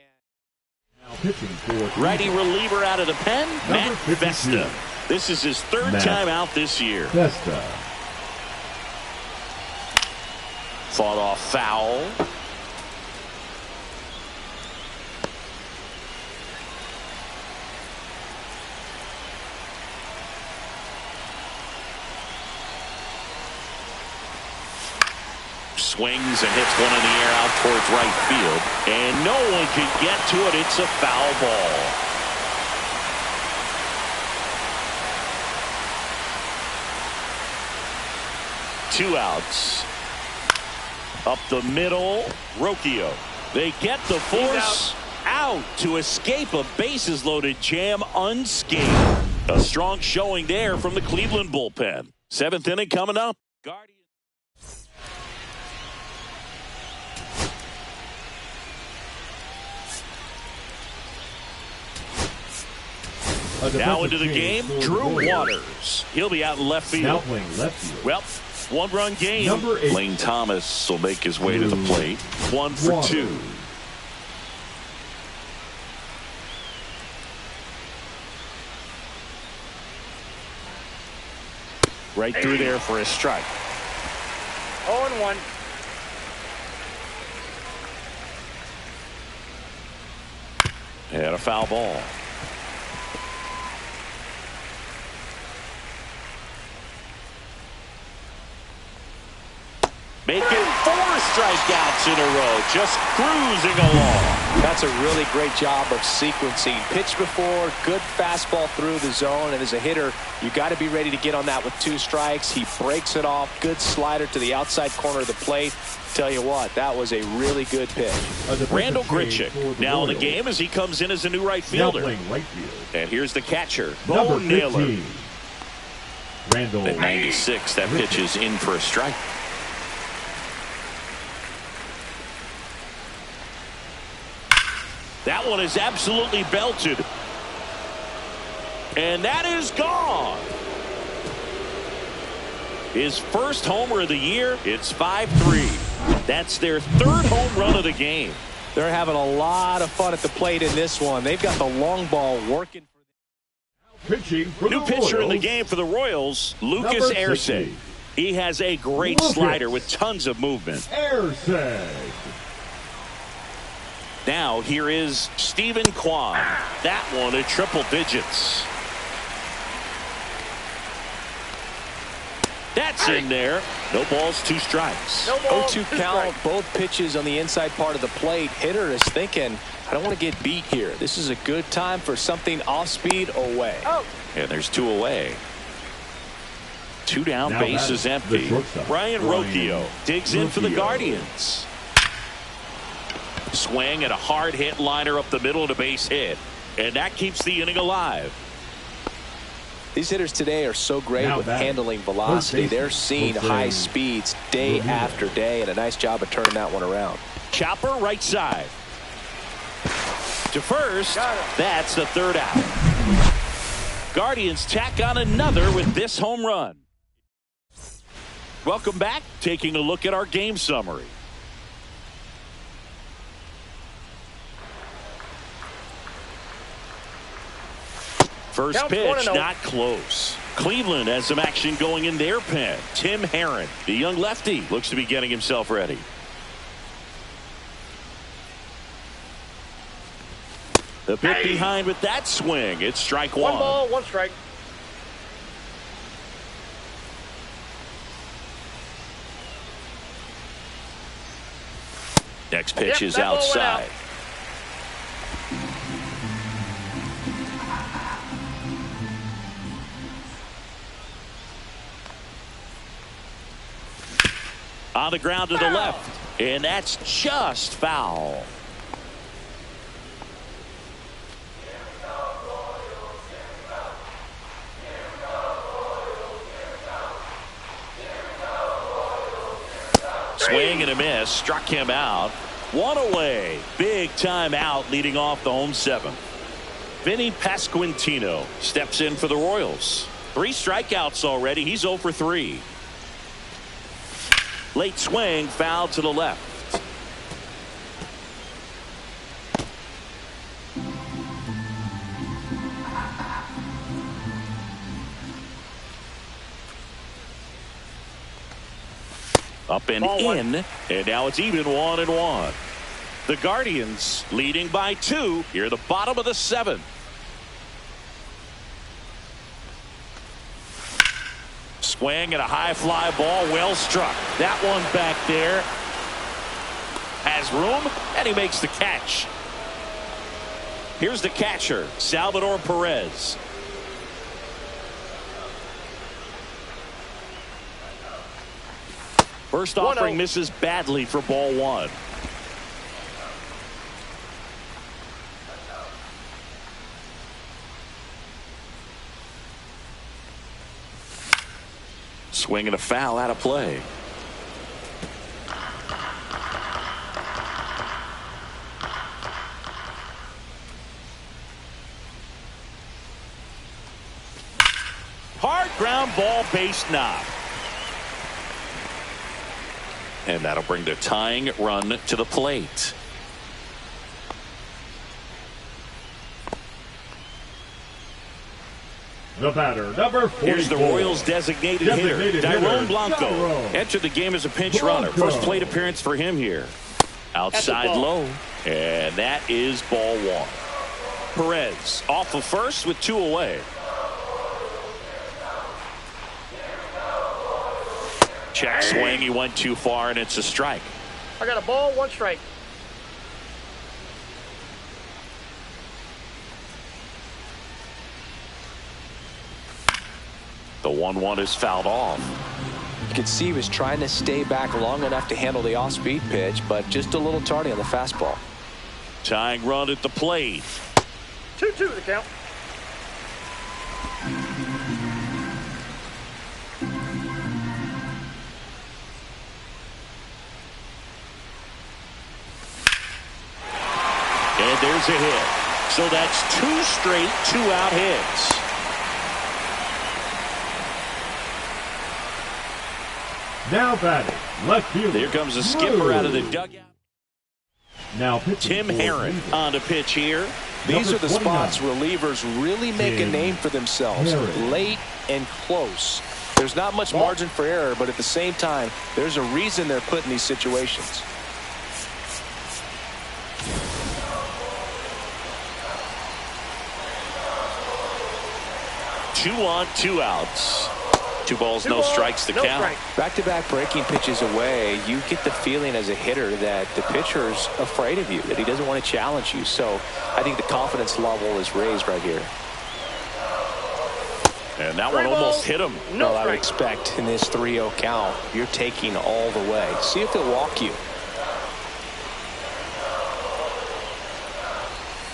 Righty reliever out of the pen, Matt Vesta. This is his third time out this year. Vesta. Fought off foul. Swings and hits one in the air out towards right field. And no one can get to it. It's a foul ball. Two outs. Up the middle, Rocchio. They get the force out to escape a bases-loaded jam unscathed. A strong showing there from the Cleveland bullpen. Seventh inning coming up. Now into the game, Drew Waters. He'll be out in left field. Now playing left field. Well, one-run game. Number 8. Lane Thomas will make his way to the plate. 1 for 2. Right through there for a strike. 0-1. And a foul ball. Making 4 strikeouts in a row, just cruising along. That's a really great job of sequencing. Pitch before, good fastball through the zone, and as a hitter, you got to be ready to get on that with 2 strikes. He breaks it off, good slider to the outside corner of the plate. Tell you what, that was a really good pitch. Randall Grichuk now in the game as he comes in as a new right fielder. Right field. And here's the catcher, Number Bo Naylor. 15. Randall. At 96, that pitch is in for a strike. That one is absolutely belted. And that is gone. His first homer of the year. It's 5-3. That's their 3rd home run of the game. They're having a lot of fun at the plate in this one. They've got the long ball working for them. Pitching for New the pitcher Royals. in the game for the Royals, Lucas Number Arce. 60. He has a great Lucas slider with tons of movement. Arce. Now here is Stephen Kwan. That one at triple digits. That's in there. No balls, 2 strikes. No balls, 0-2 count, both pitches on the inside part of the plate. Hitter is thinking, I don't want to get beat here. This is a good time for something off speed away. Oh. And there's 2 away. 2 down, Now base is empty. Brian Rocchio digs in for the Guardians. Swing and a hard hit liner up the middle and a base hit. And that keeps the inning alive. These hitters today are so great with handling velocity. They're seeing high speeds day after day, and a nice job of turning that one around. Chopper right side. To first. That's the 3rd out. Guardians tack on another with this home run. Welcome back. Taking a look at our game summary. First pitch, not close. Cleveland has some action going in their pen. Tim Herron, the young lefty, looks to be getting himself ready. The bit behind with that swing. It's strike 1. 1 ball, 1 strike. Next pitch is outside. On the ground to the left, and that's just foul. Swing and a miss, struck him out. 1 away, big time out leading off the home 7th. Vinny Pasquantino steps in for the Royals. 3 strikeouts already. He's 0 for 3. Late swing, foul to the left. Up up and in, and now it's even 1-1. The Guardians leading by 2 here, the bottom of the 7th. Swing and a high fly ball, well struck. That one back there has room, and he makes the catch. Here's the catcher, Salvador Perez. First offering misses badly for ball 1. Swing and a foul out of play. Hard ground ball, base knock. And that'll bring the tying run to the plate. The batter, number 44. Here's the Royals' designated hitter, Dairon Blanco. Entered the game as a pinch runner. First plate appearance for him here. Outside low. And that is ball 1. Perez off of first with 2 away. Check swing. He went too far, and it's a strike. I got a ball, 1 strike. The 1-1 is fouled off. You can see he was trying to stay back long enough to handle the off-speed pitch, but just a little tardy on the fastball. Tying run at the plate. 2-2 the count. And there's a hit. So that's 2 straight 2-out hits. Now batting, left field. Here comes the skipper out of the dugout. Now Tim Herron on to pitch here. These are the spots relievers really make a name for themselves. Late and close. There's not much margin for error, but at the same time, there's a reason they're put in these situations. Two on, 2 outs. 2 balls, no strikes to count. Back-to-back breaking pitches away, you get the feeling as a hitter that the pitcher's afraid of you, that he doesn't want to challenge you. So I think the confidence level is raised right here. And that one almost hit him. Well, I would expect in this 3-0 count, you're taking all the way. See if they'll walk you.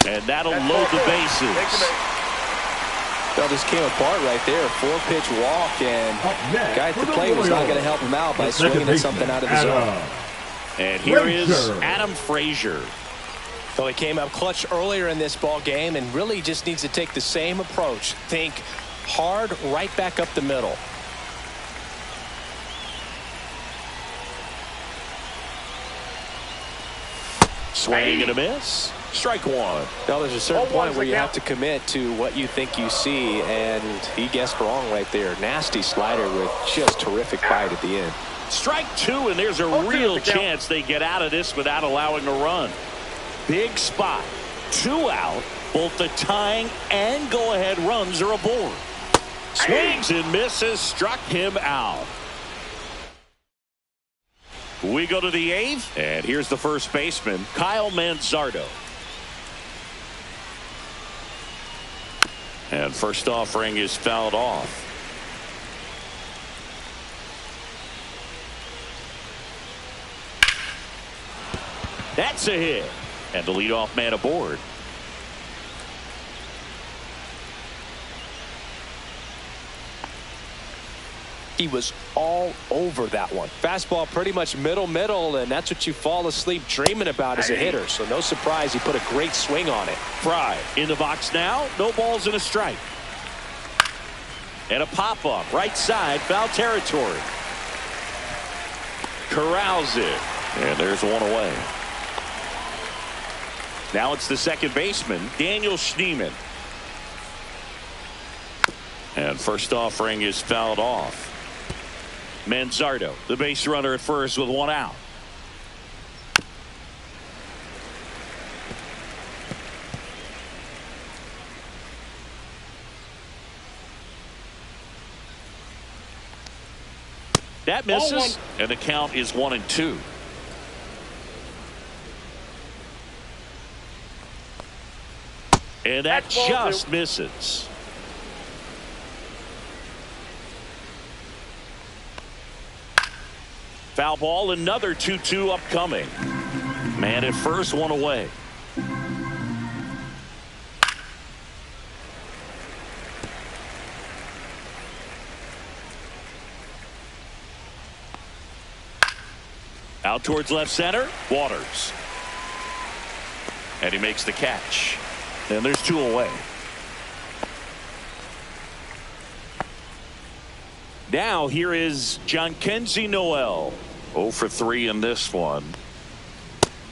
And that'll load the bases. That just came apart right there. 4-pitch walk, and guy at the plate was not going to help him out by swinging at something out of the zone. And here is Adam Frazier. So he came up clutch earlier in this ball game and really just needs to take the same approach. Think hard right back up the middle. Swing and a miss. Strike 1. Now there's a certain point where you have to commit to what you think you see, and he guessed wrong right there. Nasty slider with just terrific bite at the end. Strike 2, and there's a real chance they get out of this without allowing a run. Big spot. 2 out. Both the tying and go-ahead runs are aboard. Swings and misses. Struck him out. We go to the 8th, and here's the first baseman, Kyle Manzardo. And first offering is fouled off. That's a hit. And the leadoff man aboard. He was all over that one. Fastball pretty much middle, and that's what you fall asleep dreaming about as a hitter. So no surprise he put a great swing on it. Fry in the box now. No balls and a strike. And a pop-up right side, foul territory. Corrals it. And there's one away. Now it's the second baseman, Daniel Schneemann. And first offering is fouled off. Manzardo, the base runner at first with one out. That misses, and the count is 1-2. And that just misses. Foul ball, another 2-2 upcoming. Man at first, one away. Out towards left center, Waters. And he makes the catch. And there's two away. Now here is Jhonkensy Noel. 0 for 3 in this one.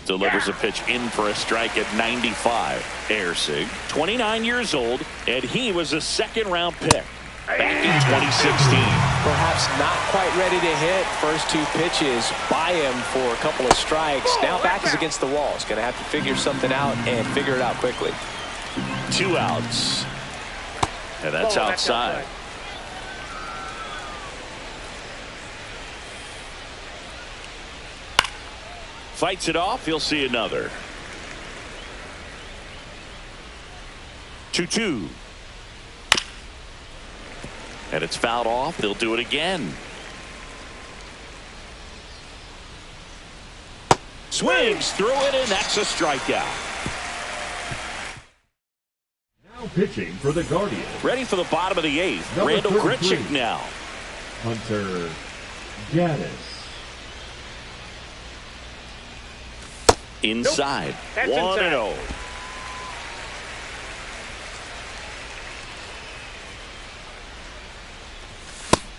Delivers a pitch in for a strike at 95. Ersig, 29 years old, and he was a second-round pick back in 2016. Perhaps not quite ready to hit. First two pitches by him for a couple of strikes. Now back is against the wall. He's going to have to figure something out and figure it out quickly. 2 outs. And that's outside. Fights it off. He'll see another. 2-2. And it's fouled off. They'll do it again. Swings through it, and that's a strikeout. Now pitching for the Guardians. Ready for the bottom of the 8th. Number Randall 33. Grichuk now. Hunter Gaddis. Inside. 1-0.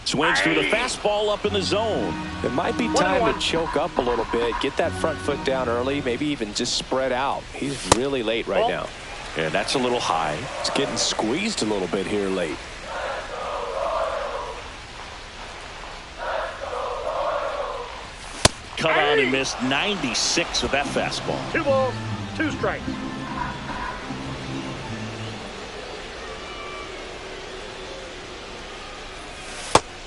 Swings through the fastball up in the zone. It might be time to choke up a little bit, get that front foot down early, maybe even just spread out. He's really late right now. And that's a little high. It's getting squeezed a little bit here late. Cut on and missed 96 with that fastball. 2 balls, 2 strikes.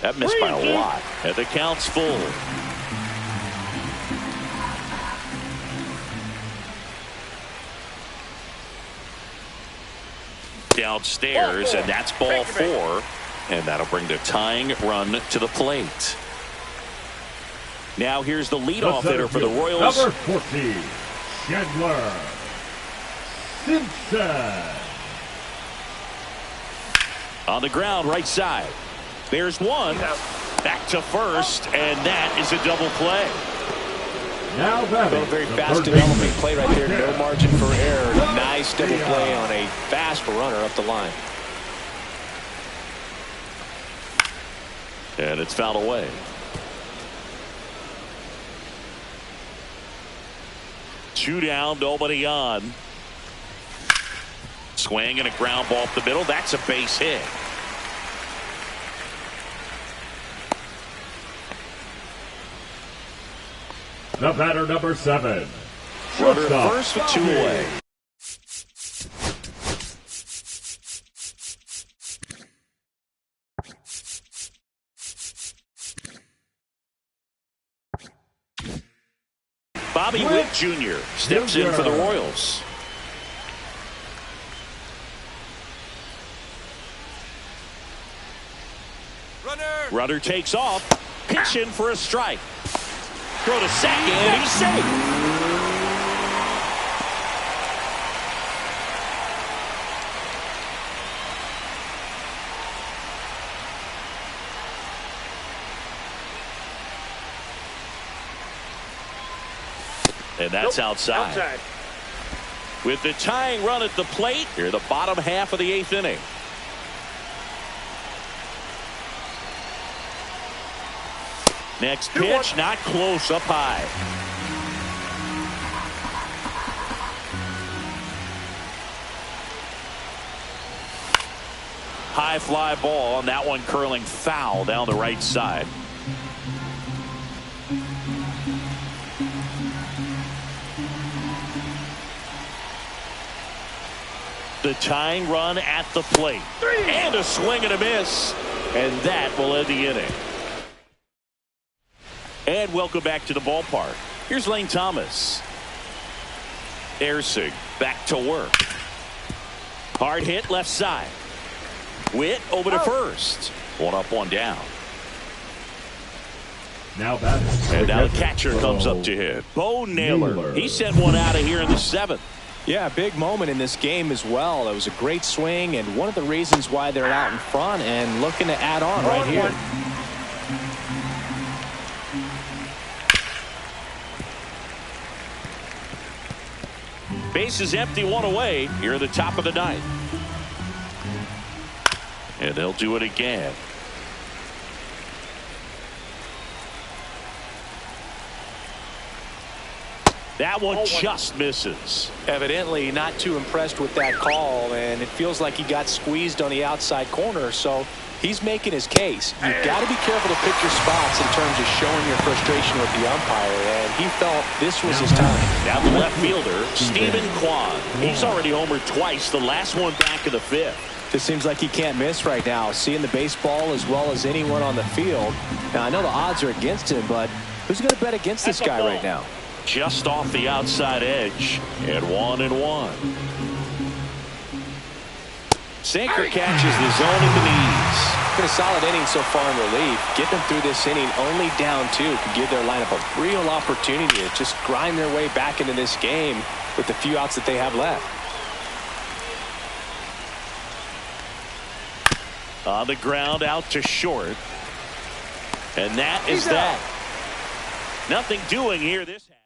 That missed by a lot. And the count's full. Downstairs, and that's ball 4. And that'll bring the tying run to the plate. Now here's the leadoff hitter for the Royals. Number 14, Chandler Simpson. On the ground, right side. There's one. Back to first, and that is a double play. Now batting. A very fast developing play right there. No margin for error. Nice double play on a fast runner up the line. And it's fouled away. Two down, nobody on. Swing and a ground ball up the middle. That's a base hit. The batter, number 7. Runner Shortstop, first with 2 away. Bobby Witt Jr. steps in for the Royals. Runner takes off. Pitch in for a strike. Throw to second, and he's safe. And that's outside. With the tying run at the plate, here the bottom half of the 8th inning. Next pitch, not close, up high. High fly ball, and that one curling foul down the right side. The tying run at the plate. And a swing and a miss. And that will end the inning. And welcome back to the ballpark. Here's Lane Thomas. Ersing back to work. Hard hit left side. Witt over to first. One up, one down. Now batting. And now the catcher comes up to hit. Bo Naylor. He sent one out of here in the seventh. Yeah, big moment in this game as well. It was a great swing and one of the reasons why they're out in front and looking to add on right here. Base is empty, one away here at the top of the ninth. And they'll do it again. That one just misses. Evidently not too impressed with that call, and it feels like he got squeezed on the outside corner, so he's making his case. You've got to be careful to pick your spots in terms of showing your frustration with the umpire, and he felt this was his time. Now the left fielder, Stephen Kwan. He's already homered twice, the last one back in the fifth. This seems like he can't miss right now, seeing the baseball as well as anyone on the field. Now, I know the odds are against him, but who's going to bet against this guy right now? Just off the outside edge, and 1-1. Sinker catches the zone at the knees. Been a solid inning so far in relief. Get them through this inning only down two could give their lineup a real opportunity to just grind their way back into this game with the few outs that they have left. On the ground, out to short. And that is that. Nothing doing here this half.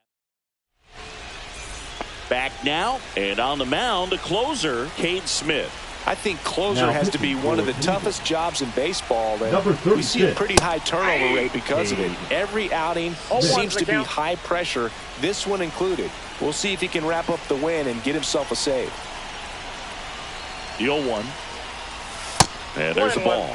Back now, and on the mound, the closer, Cade Smith. I think closer has to be one of the toughest jobs in baseball. And we see a pretty high turnover rate because of it. Every outing seems to be high pressure, this one included. We'll see if he can wrap up the win and get himself a save. The 0-1. And there's the ball.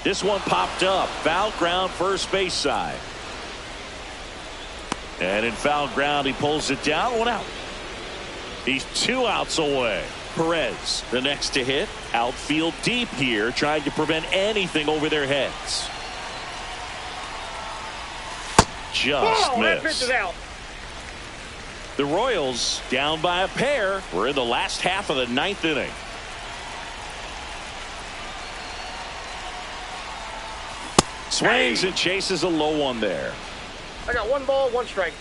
This one popped up. Foul ground, first base side. And in foul ground, he pulls it down. One out. He's 2 outs away. Perez, the next to hit. Outfield deep here, trying to prevent anything over their heads. Just missed. That pitch is out. The Royals down by a pair. We're in the last half of the ninth inning. Swings and chases a low one there. I got 1 ball, 1 strike.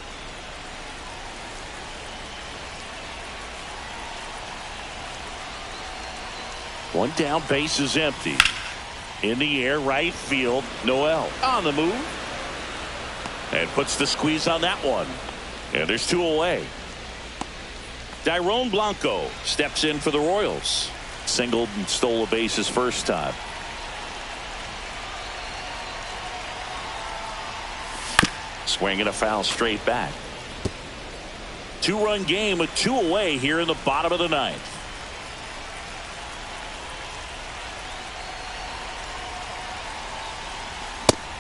One down, base is empty. In the air, right field, Noel on the move. And puts the squeeze on that one. And there's 2 away. Dairon Blanco steps in for the Royals. Singled and stole a base his first time. Swinging a foul straight back. 2-run game with 2 away here in the bottom of the ninth.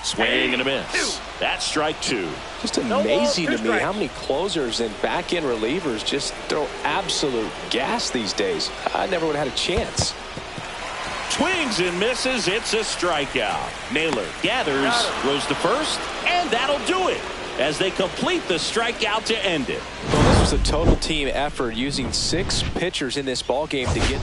Swing and a miss. That's strike 2. Just amazing to me how many closers and back-end relievers just throw absolute gas these days. I never would have had a chance. Swings and misses. It's a strikeout. Naylor gathers, throws to first, and that'll do it as they complete the strikeout to end it. Well, this was a total team effort, using 6 pitchers in this ballgame to get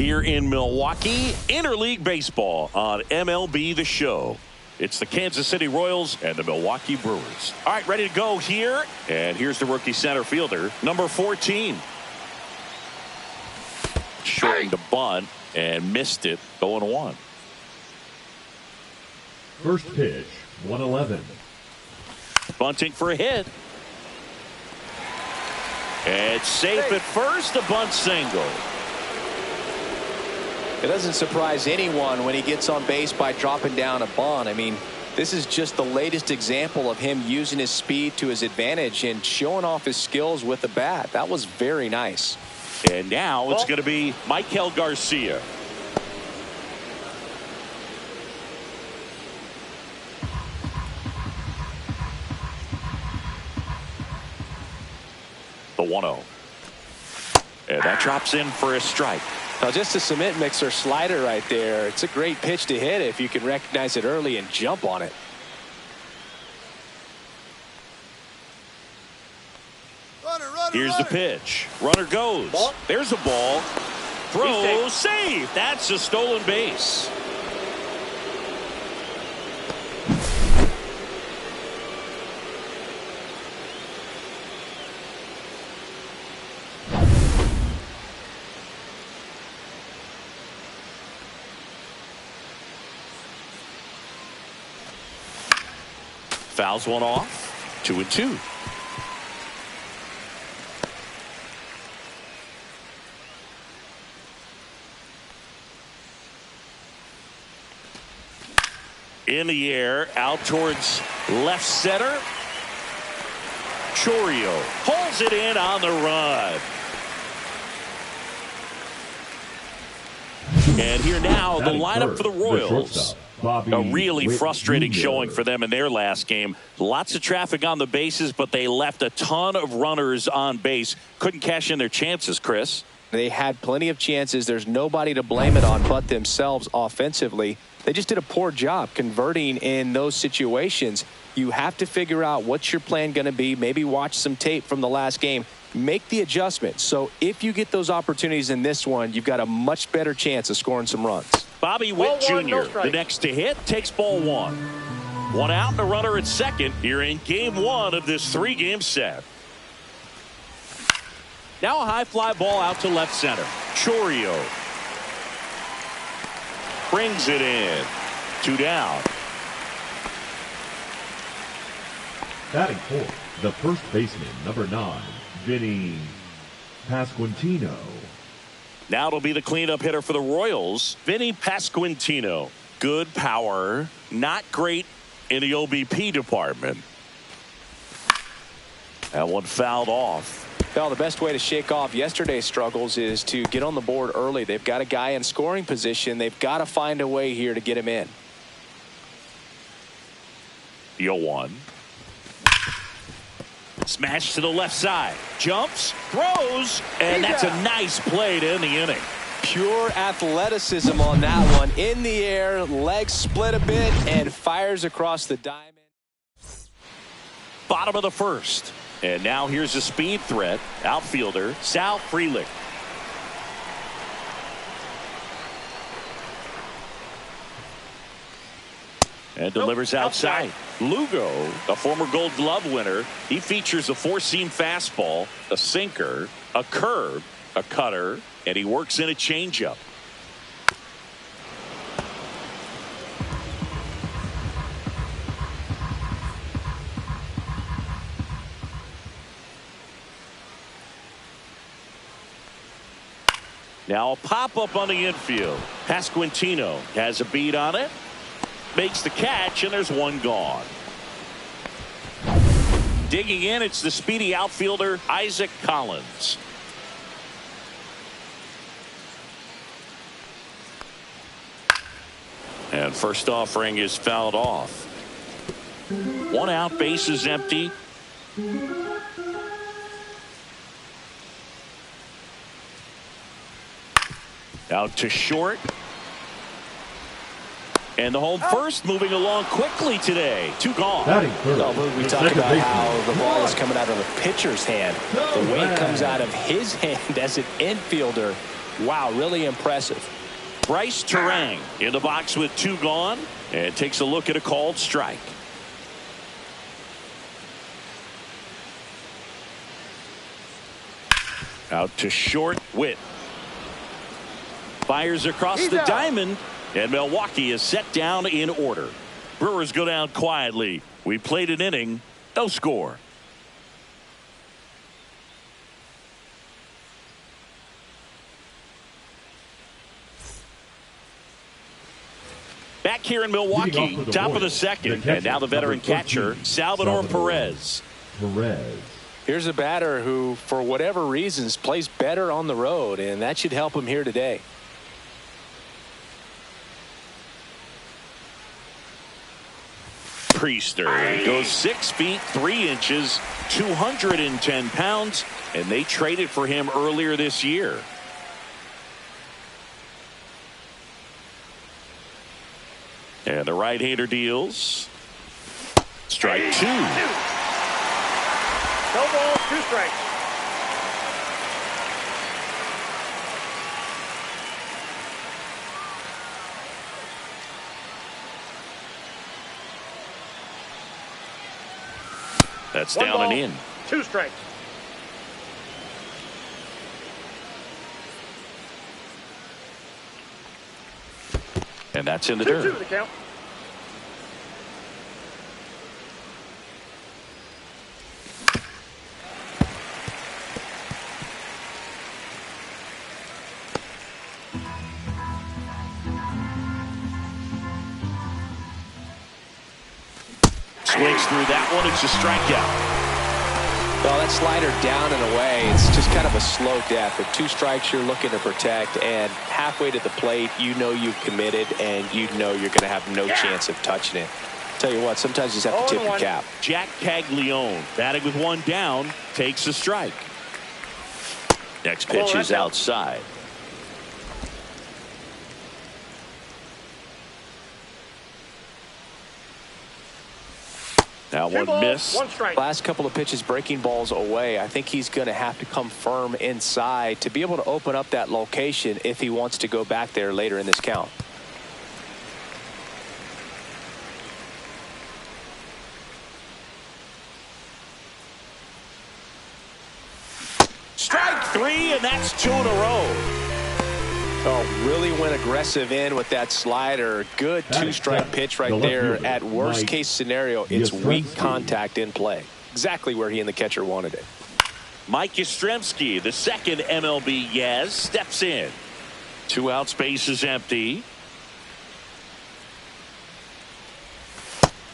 here in Milwaukee. Interleague baseball on MLB The Show. It's the Kansas City Royals and the Milwaukee Brewers. All right, ready to go here. And here's the rookie center fielder, number 14. Shorting the bunt and missed it, 0-1. First pitch, 111. Bunting for a hit. It's safe at first, a bunt single. It doesn't surprise anyone when he gets on base by dropping down a bunt. I mean, this is just the latest example of him using his speed to his advantage and showing off his skills with the bat. That was very nice. And now it's going to be Michael Garcia. The 1-0. And that drops in for a strike. Now just a cement mixer slider right there. It's a great pitch to hit if you can recognize it early and jump on it. Here's the pitch. Runner goes. There's a ball. Throw, save. That's a stolen base. Fouls one off. 2-2. In the air, out towards left center. Chourio pulls it in on the run. And here now, the lineup for the Royals. A really frustrating showing for them in their last game. Lots of traffic on the bases, but they left a ton of runners on base. Couldn't cash in their chances, Chris. They had plenty of chances. There's nobody to blame it on but themselves offensively. They just did a poor job converting in those situations. You have to figure out what's your plan going to be. Maybe watch some tape from the last game. Make the adjustment. So if you get those opportunities in this one, you've got a much better chance of scoring some runs. Bobby Witt Jr., the next to hit, takes ball one. One out and a runner at second here in game one of this three-game set. Now a high fly ball out to left center. Chourio brings it in. 2 down. Batting fourth, the first baseman, number 9, Vinny Pasquantino. Now it'll be the cleanup hitter for the Royals, Vinny Pasquantino. Good power, not great in the OBP department. That one fouled off. Well, the best way to shake off yesterday's struggles is to get on the board early. They've got a guy in scoring position. They've got to find a way here to get him in. 0-1. Smash to the left side. Jumps, throws, and that's a nice play to end the inning. Pure athleticism on that one. In the air, legs split a bit, and fires across the diamond. Bottom of the first. And now here's a speed threat. Outfielder, Sal Frelick. And delivers outside. Lugo, a former Gold Glove winner. He features a four-seam fastball, a sinker, a curve, a cutter, and he works in a changeup. Now a pop-up on the infield. Pasquantino has a beat on it. Makes the catch, and there's one gone. Digging in, it's the speedy outfielder, Isaac Collins. And first offering is fouled off. One out, base is empty. Out to short. And the home first moving along quickly today. 2 gone. We talk about how the ball is coming out of the pitcher's hand. The way it comes out of his hand as an infielder Wow, really impressive. Bryce Terang in the box with 2 gone and takes a look at a called strike. Out to short. Witt fires across the diamond, and Milwaukee is set down in order. Brewers go down quietly. We played an inning, no score. Back here in Milwaukee, top of the second, and now the veteran catcher, Salvador Perez. Here's a batter who, for whatever reasons, plays better on the road, and that should help him here today. Priester goes 6 feet 3 inches, 210 pounds, and they traded for him earlier this year. And the right-hander deals. Strike 2. No balls, 2 strikes. That's 1 down ball, and in. 2 strikes. And that's in the 2-2 dirt. the count. Swings through that one. It's a strikeout. Well, that slider down and away, it's just kind of a slow death. With 2 strikes you're looking to protect, and halfway to the plate, you know you've committed, and you know you're going to have no chance of touching it. Tell you what, sometimes you just have to tip your cap. Jack Caglione batting with 1 down, takes a strike. Next pitch is outside. Now 2 one balls, miss. 1 strike. Last couple of pitches breaking balls away. I think he's going to have to come firm inside to be able to open up that location if he wants to go back there later in this count. Strike 3, and that's 2 in a row. Oh, really went aggressive in with that slider. Good 2-strike pitch right there. At worst case scenario, it's weak contact in play. Exactly where he and the catcher wanted it. Mike Yastrzemski, the second MLB Yaz, steps in. 2 outs, base is empty.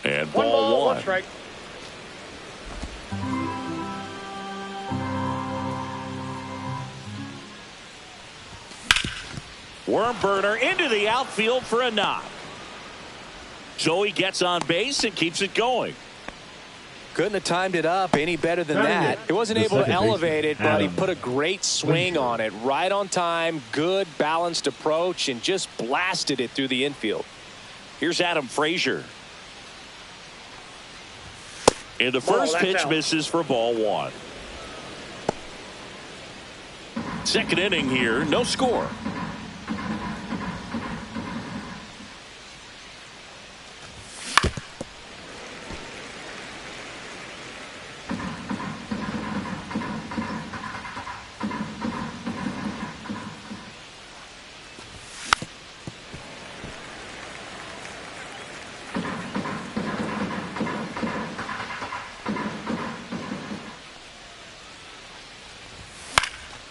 And 1 ball ball, 1. 1 strike. Worm burner into the outfield for a knock. Joey gets on base and keeps it going. Couldn't have timed it up any better than that. He wasn't able to elevate it, but he put a great swing on it. Right on time, good balanced approach, and just blasted it through the infield. Here's Adam Frazier. And the first pitch misses for ball 1. Second inning here, no score.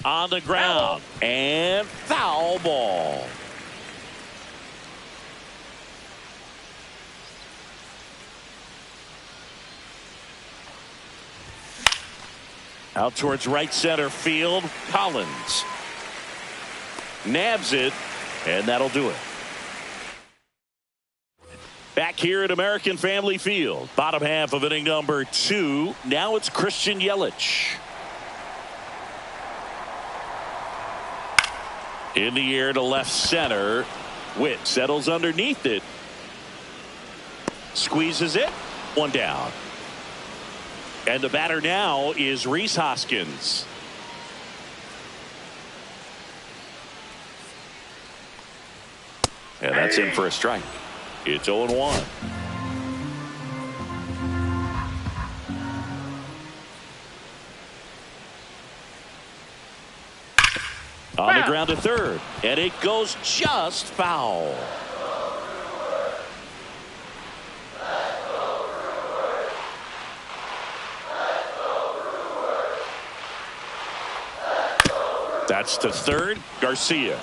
On the ground, and foul ball. Out towards right center field, Collins nabs it, and that'll do it. Back here at American Family Field, bottom half of inning number 2. Now it's Christian Yelich. In the air to left center. Witt settles underneath it. Squeezes it. 1 down. And the batter now is Rhys Hoskins. And that's in for a strike. It's 0-1. On the ground to third, and it goes just foul. That's to third, Garcia.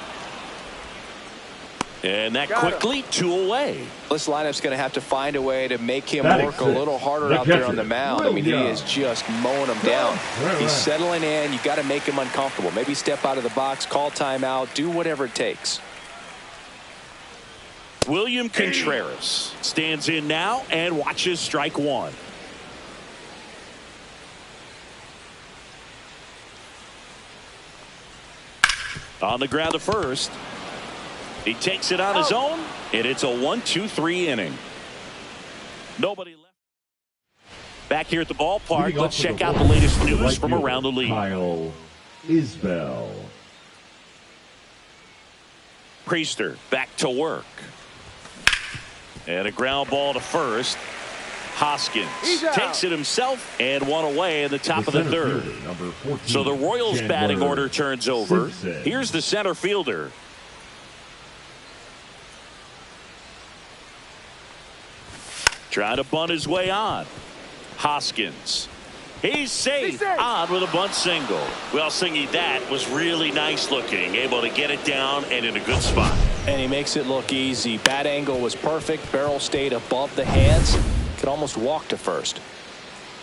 And that quickly 2 away. This lineup's going to have to find a way to make him work a little harder out there on the mound. I mean, he is just mowing them down. He's settling in. You got to make him uncomfortable. Maybe step out of the box, call timeout, do whatever it takes. William Contreras stands in now and watches strike one. On the ground to first. He takes it on his own, and it's a 1-2-3 inning. Nobody left. Back here at the ballpark, let's check out the latest news from around the league. Kyle Isbell. Priester back to work. And a ground ball to first. Hoskins takes it himself and one away in the top of the third. So the Royals batting order turns over. Here's the center fielder. Trying to bunt his way on. Hoskins. He's safe. On with a bunt single. Well, Singy, that was really nice looking. Able to get it down and in a good spot. And he makes it look easy. Bat angle was perfect. Barrel stayed above the hands. Could almost walk to first.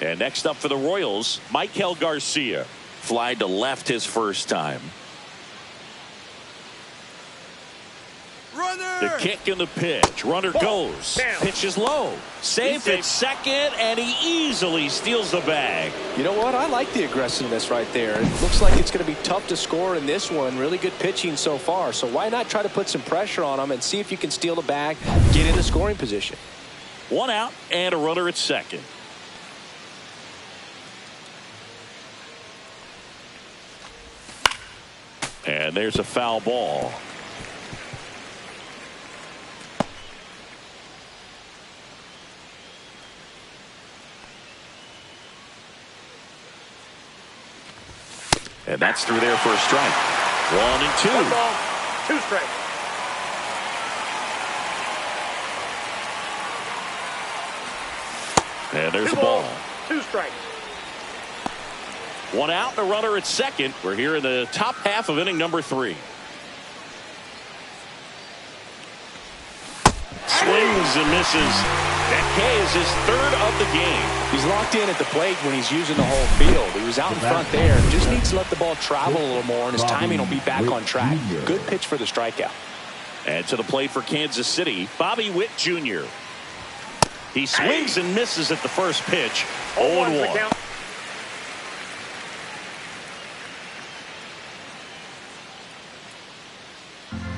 And next up for the Royals, Michael Garcia. Flied to left his first time. Runner! The kick and the pitch. Runner goes. Pitch is low. Safe at second, and he easily steals the bag. You know what? I like the aggressiveness right there. It looks like it's going to be tough to score in this one. Really good pitching so far. So why not try to put some pressure on him and see if you can steal the bag, get into scoring position. One out and a runner at second. And there's a foul ball. And that's through there for a strike. 1-2. 1 ball, 2 strikes. And there's 2 a ball. 2 strikes. 1 out and a runner at second. We're here in the top half of inning number 3. Swings and misses. That K is his third of the game. He's locked in at the plate when he's using the whole field. He was out in front there. Just needs to let the ball travel a little more, and his timing will be back on track. Good pitch for the strikeout. And to the plate for Kansas City, Bobby Witt Jr. He swings and misses at the first pitch. 0-1.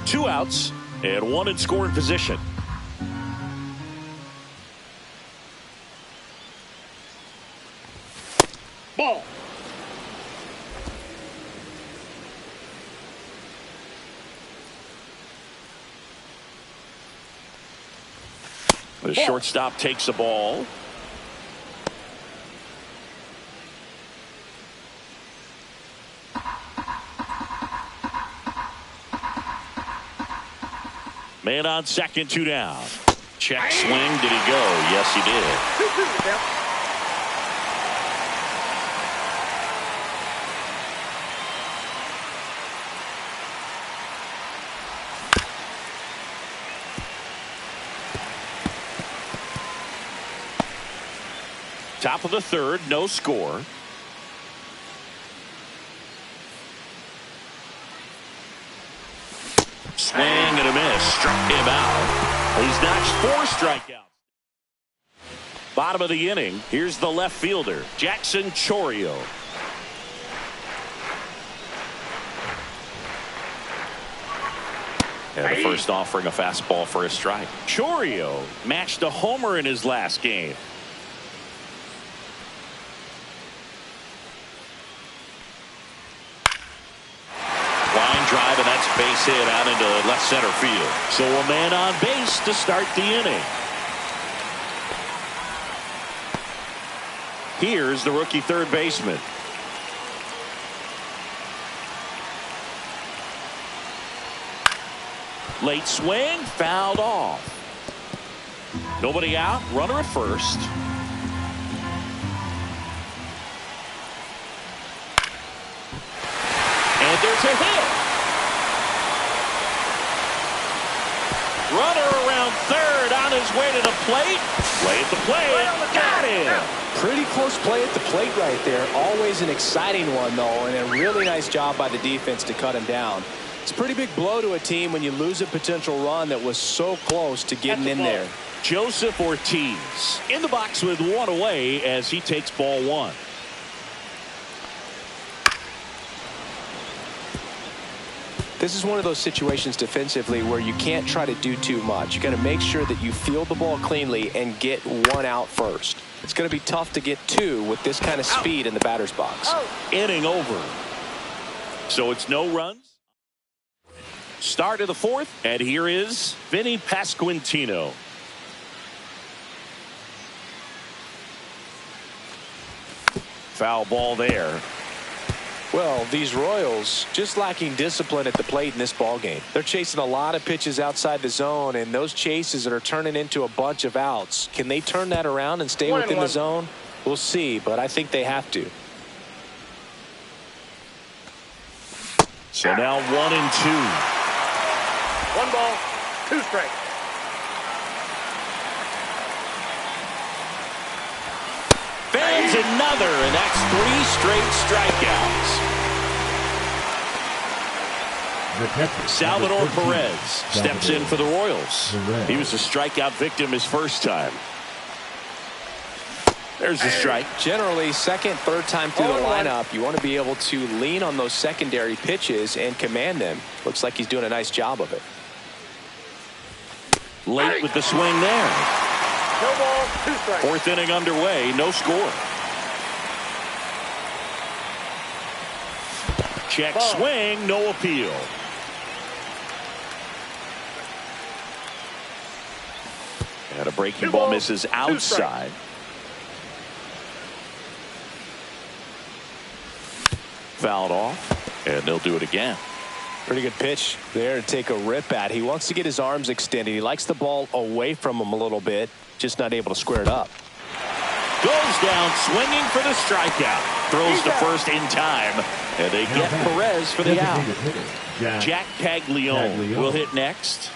Two outs and one in scoring position. Ball. The shortstop takes the ball. Man on second, 2 down. Check swing. Did he go? Yes, he did. Top of the third, no score. Swing and a miss. Struck him out. He's notched 4 strikeouts. Bottom of the inning. Here's the left fielder, Jackson Chourio. And the first offering a fastball for a strike. Chourio matched a homer in his last game. Line drive, and that's base base hit out into left center field. So a man on base to start the inning. Here's the rookie third baseman. Late swing, fouled off. Nobody out, runner at first. And there's a hit. Runner around third on his way to the plate. Play at the plate. Got him. Pretty close play at the plate right there. Always an exciting one, though, and a really nice job by the defense to cut him down. It's a pretty big blow to a team when you lose a potential run that was so close to getting in there. Joseph Ortiz in the box with one away as he takes ball one. This is one of those situations defensively where you can't try to do too much. You got to make sure that you field the ball cleanly and get one out first. It's going to be tough to get two with this kind of speed in the batter's box. Inning over. So it's no runs. Start of the fourth, and here is Vinny Pasquantino. Foul ball there. Well, these Royals just lacking discipline at the plate in this ball game. They're chasing a lot of pitches outside the zone, and those chases that are turning into a bunch of outs. Can they turn that around and stay within the zone? We'll see, but I think they have to. So now 1-2. 1 ball, 2 strikes. Fans another, and that's 3 straight strikeouts. Salvador Perez steps in for the Royals. He was a strikeout victim his first time. There's the strike. Generally, second, third time through the lineup, you want to be able to lean on those secondary pitches and command them. Looks like he's doing a nice job of it. Late with the swing there. No ball, 2 strikes. Fourth inning underway, no score. Check swing, no appeal. And a breaking ball misses outside. Fouled off, and they'll do it again. Pretty good pitch there to take a rip at. He wants to get his arms extended. He likes the ball away from him a little bit, just not able to square it up. Goes down swinging for the strikeout. Throws to first in time, and they get Perez for the out. Jack Caglione will hit next.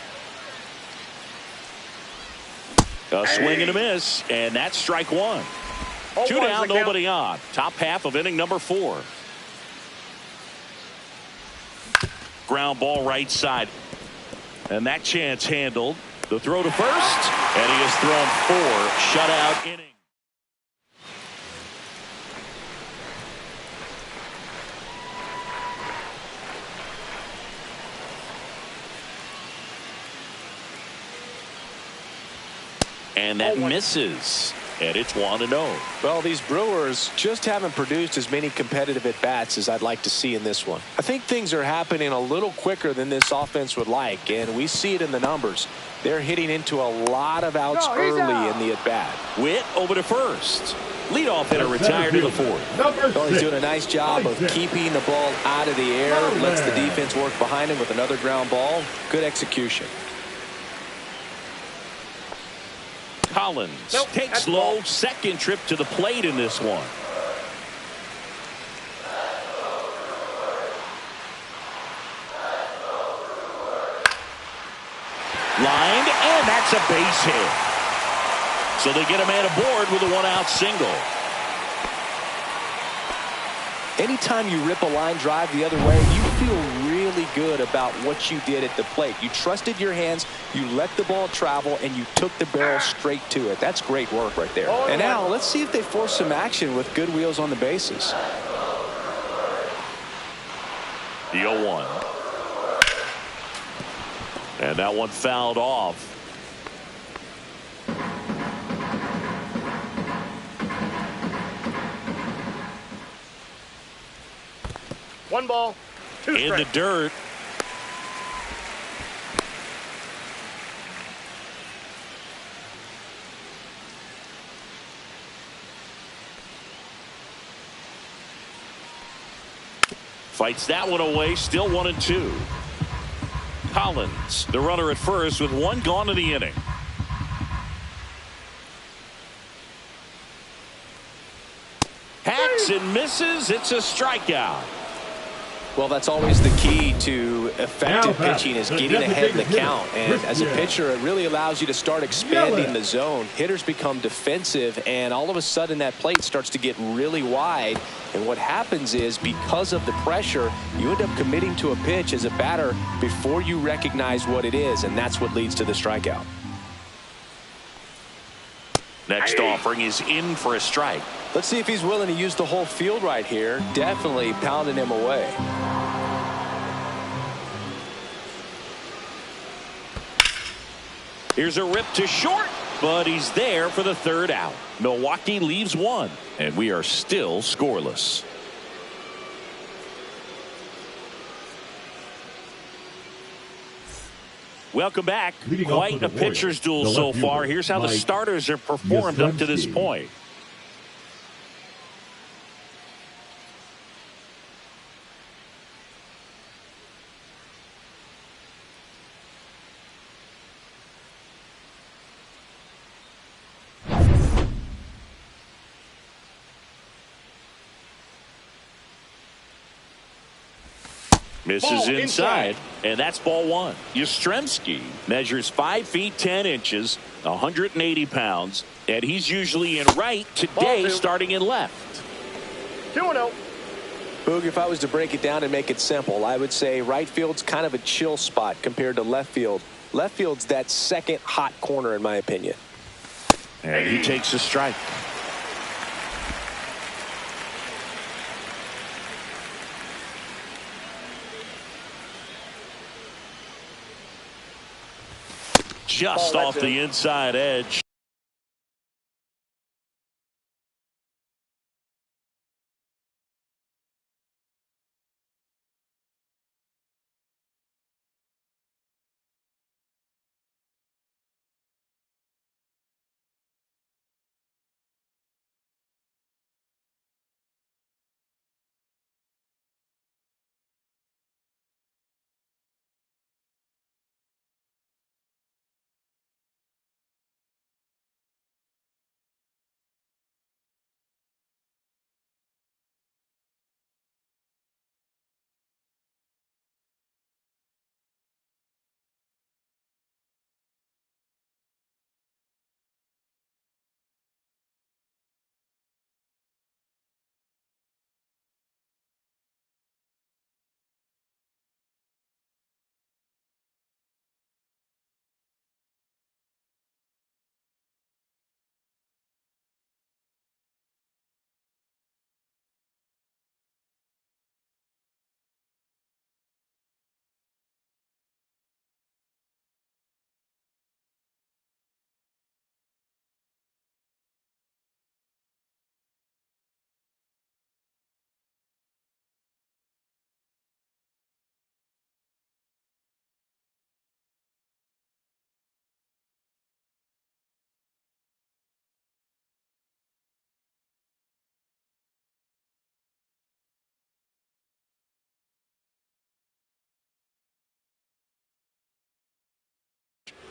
A swing and a miss, and that's strike one. 2 down, nobody on. Top half of inning number 4. Ground ball right side. And that chance handled. The throw to first, and he has thrown 4 shutout innings. And that misses. And it's 1-0. Well, these Brewers just haven't produced as many competitive at-bats as I'd like to see in this one. I think things are happening a little quicker than this offense would like, and we see it in the numbers. They're hitting into a lot of outs early in the at-bat. Witt over to first. Leadoff hitter retired to the 4th. Well, he's doing a nice job of keeping the ball out of the air. Lets the defense work behind him with another ground ball. Good execution. Collins takes low, second trip to the plate in this one. Lined, and that's a base hit. So they get a man aboard with a 1-out single. Anytime you rip a line drive the other way, you feel really good about what you did at the plate. You trusted your hands, you let the ball travel, and you took the barrel straight to it. That's great work right there. And now let's see if they force some action with good wheels on the bases. The 0-1. And that one fouled off. One ball, 2 strikes. In the dirt. Fights that one away, still 1-2. Collins, the runner at first with one gone in the inning. Hacks and misses. It's a strikeout. Well, that's always the key to effective pitching, is getting ahead of the count. And as a pitcher, it really allows you to start expanding the zone. Hitters become defensive, and all of a sudden that plate starts to get really wide. And what happens is, because of the pressure, you end up committing to a pitch as a batter before you recognize what it is, and that's what leads to the strikeout. Next offering is in for a strike. Let's see if he's willing to use the whole field right here. Definitely pounding him away. Here's a rip to short, but he's there for the third out. Milwaukee leaves one, and we are still scoreless. Welcome back. Quite a pitcher's duel so far. Here's how the starters have performed up to this point. Misses inside, and that's ball one. Yastrzemski measures 5 feet 10 inches, 180 pounds, and he's usually in right. Today, starting in left. 2-0. Boog, if I was to break it down and make it simple, I would say right field's kind of a chill spot compared to left field. Left field's that second hot corner, in my opinion. And he takes a strike. Just off the inside edge.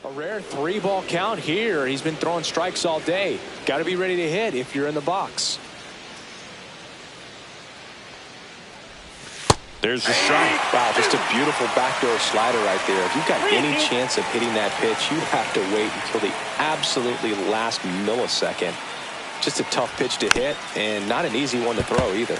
A rare 3-ball count here. He's been throwing strikes all day. Got to be ready to hit if you're in the box. There's a strike. Wow, just a beautiful backdoor slider right there. If you've got any chance of hitting that pitch, you have to wait until the absolutely last millisecond. Just a tough pitch to hit, and not an easy one to throw either.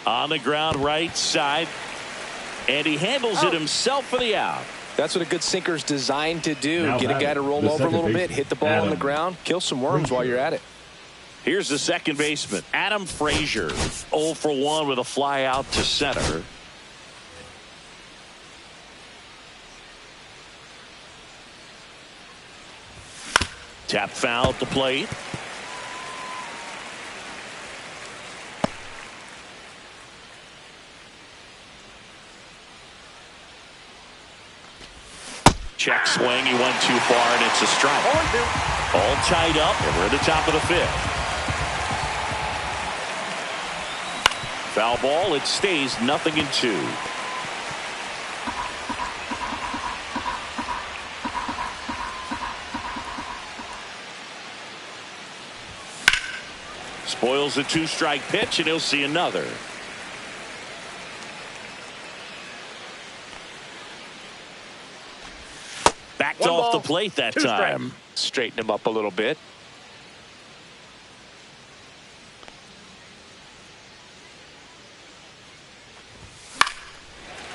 On the ground right side, and he handles it himself for the out. That's what a good sinker's designed to do. Get a guy to roll over a little bit, hit the ball on the ground, kill some worms while you're at it. Here's the second baseman, Adam Frazier, 0 for 1 with a fly out to center. Tap foul at the plate. Check swing. He went too far, and it's a strike. All tied up, and we're at the top of the fifth. Foul ball. It stays 0-2. Spoils the 2-strike pitch, and he'll see another. Backed off the plate that time. Straighten him up a little bit.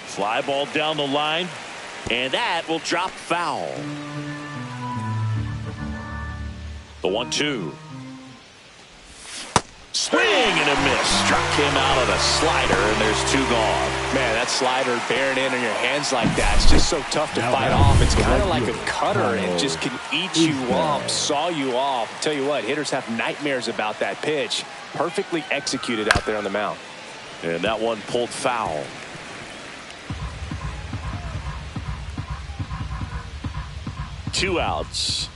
Fly ball down the line, and that will drop foul. The 1-2. Swing and a miss. Struck him out of the slider, and there's 2 gone. Man, that slider bearing in on your hands like that, it's just so tough to fight off. It's kind of like a cutter. It just can eat you up, saw you off. Tell you what, hitters have nightmares about that pitch. Perfectly executed out there on the mound. And that one pulled foul. Two outs.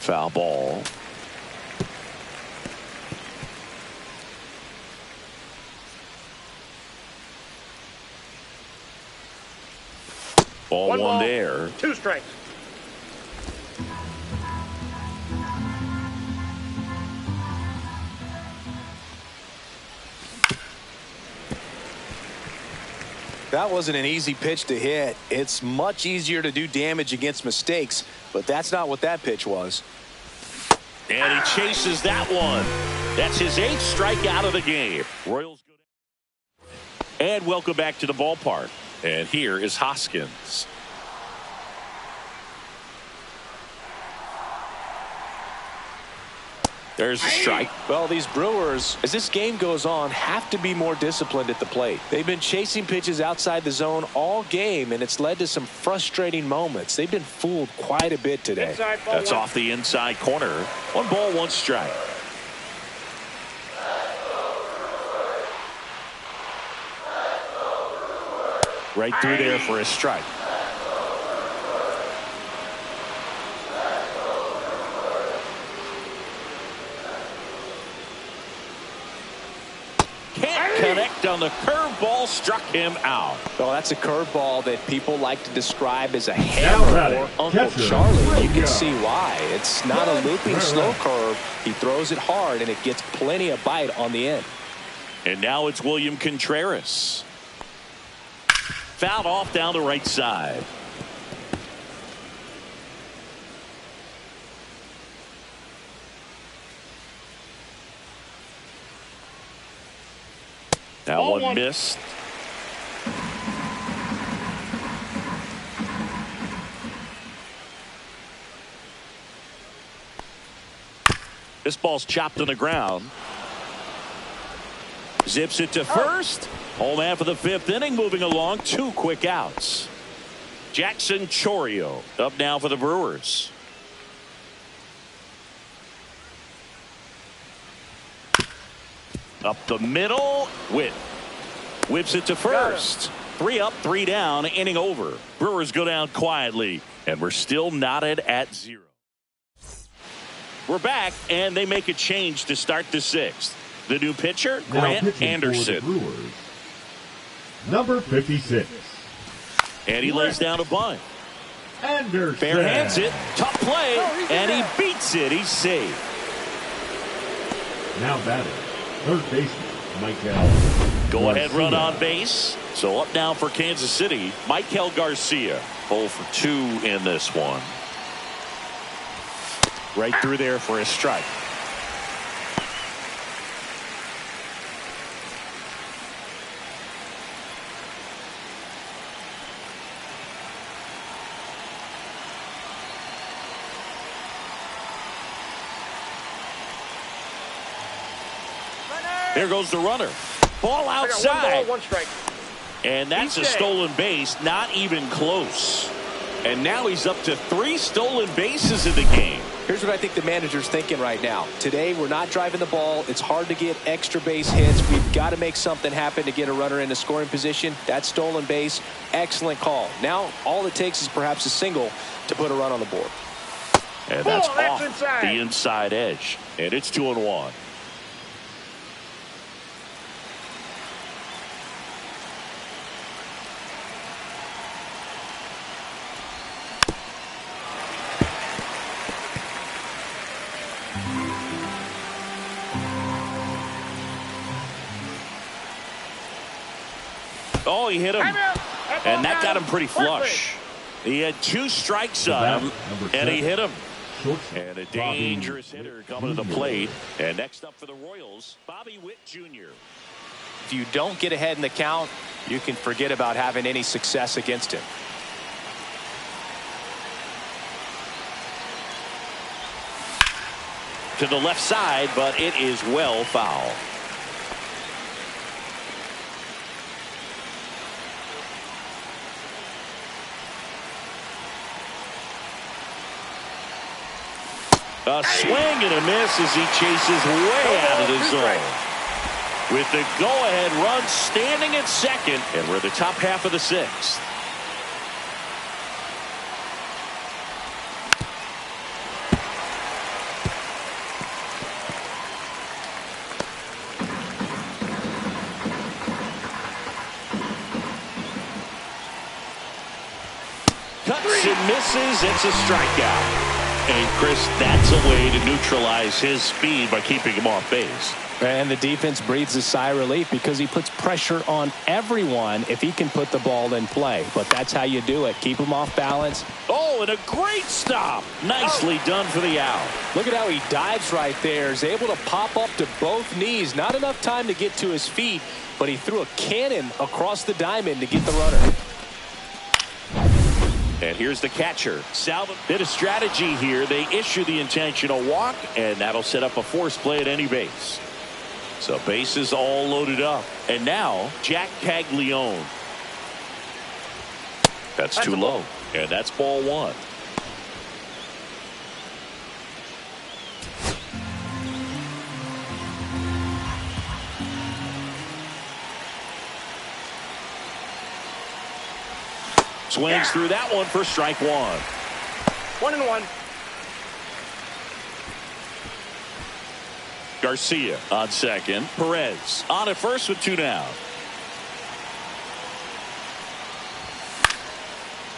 Foul ball. Ball one there. 2 strikes. That wasn't an easy pitch to hit. It's much easier to do damage against mistakes, but that's not what that pitch was. And he chases that one. That's his 8th strikeout of the game. Royals go down. And welcome back to the ballpark. And here is Hoskins. There's a strike. Well, these Brewers, as this game goes on, have to be more disciplined at the plate. They've been chasing pitches outside the zone all game, and it's led to some frustrating moments. They've been fooled quite a bit today. That's off the inside corner. 1 ball, 1 strike. Right through there for a strike. Can't connect on the curveball, struck him out. Well, that's a curveball that people like to describe as a hammer or Uncle Charlie. You can see why. It's not a looping slow curve. He throws it hard, and it gets plenty of bite on the end. And now it's William Contreras. Fouled off down the right side. That one missed. This ball's chopped on the ground. Zips it to first. Home half of the 5th inning, moving along. 2 quick outs. Jackson Chourio up now for the Brewers. Up the middle. Whips it to first. 3 up, 3 down, inning over. Brewers go down quietly, and we're still knotted at 0. We're back, and they make a change to start the 6th. The new pitcher, Grant Anderson. Number 56. And he lays down a bunt. Anderson. Fair hands it. Tough play. And he beats it. He's safe. Now batting. Third baseman, Michael. Go ahead run on base. So up now for Kansas City, Michael Garcia. 0 for 2 in this one. Right through there for a strike. There goes the runner. Ball outside. 1 ball, 1 strike. And that's a stolen base, not even close. And now he's up to 3 stolen bases in the game. Here's what I think the manager's thinking right now. Today, we're not driving the ball. It's hard to get extra base hits. We've got to make something happen to get a runner in a scoring position. That stolen base, excellent call. Now, all it takes is perhaps a single to put a run on the board. And that's off the inside edge. And it's 2-1. Oh, he hit him. And that got him pretty flush. He had 2 strikes on him, and he hit him. And a dangerous hitter coming to the plate. And next up for the Royals, Bobby Witt Jr. If you don't get ahead in the count, you can forget about having any success against him. To the left side, but it is well foul. A swing and a miss as he chases way out of the zone. With the go-ahead run standing at second, and we're the top half of the 6th. Cuts and misses. It's a strikeout. And, Chris, that's a way to neutralize his speed by keeping him off base. And the defense breathes a sigh of relief because he puts pressure on everyone if he can put the ball in play. But that's how you do it. Keep him off balance. Oh, and a great stop. Nicely done for the out. Look at how he dives right there. He's able to pop up to both knees. Not enough time to get to his feet, but he threw a cannon across the diamond to get the runner. And here's the catcher. Salvin did a strategy here. They issue the intentional walk, and that'll set up a force play at any base. So bases all loaded up. And now, Jack Caglione. That's too low. And that's ball 1. Swings through that one for strike 1. 1-1. Garcia on second. Perez on at first with 2 down.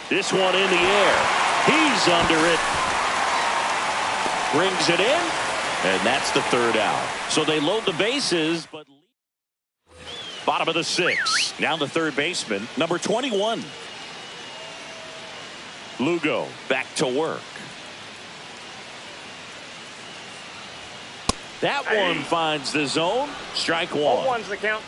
This one in the air. He's under it. Brings it in. And that's the 3rd out. So they load the bases, but bottom of the 6th. Now the 3rd baseman, number 21. Lugo back to work. That one finds the zone. Strike 1. 0-1's the count.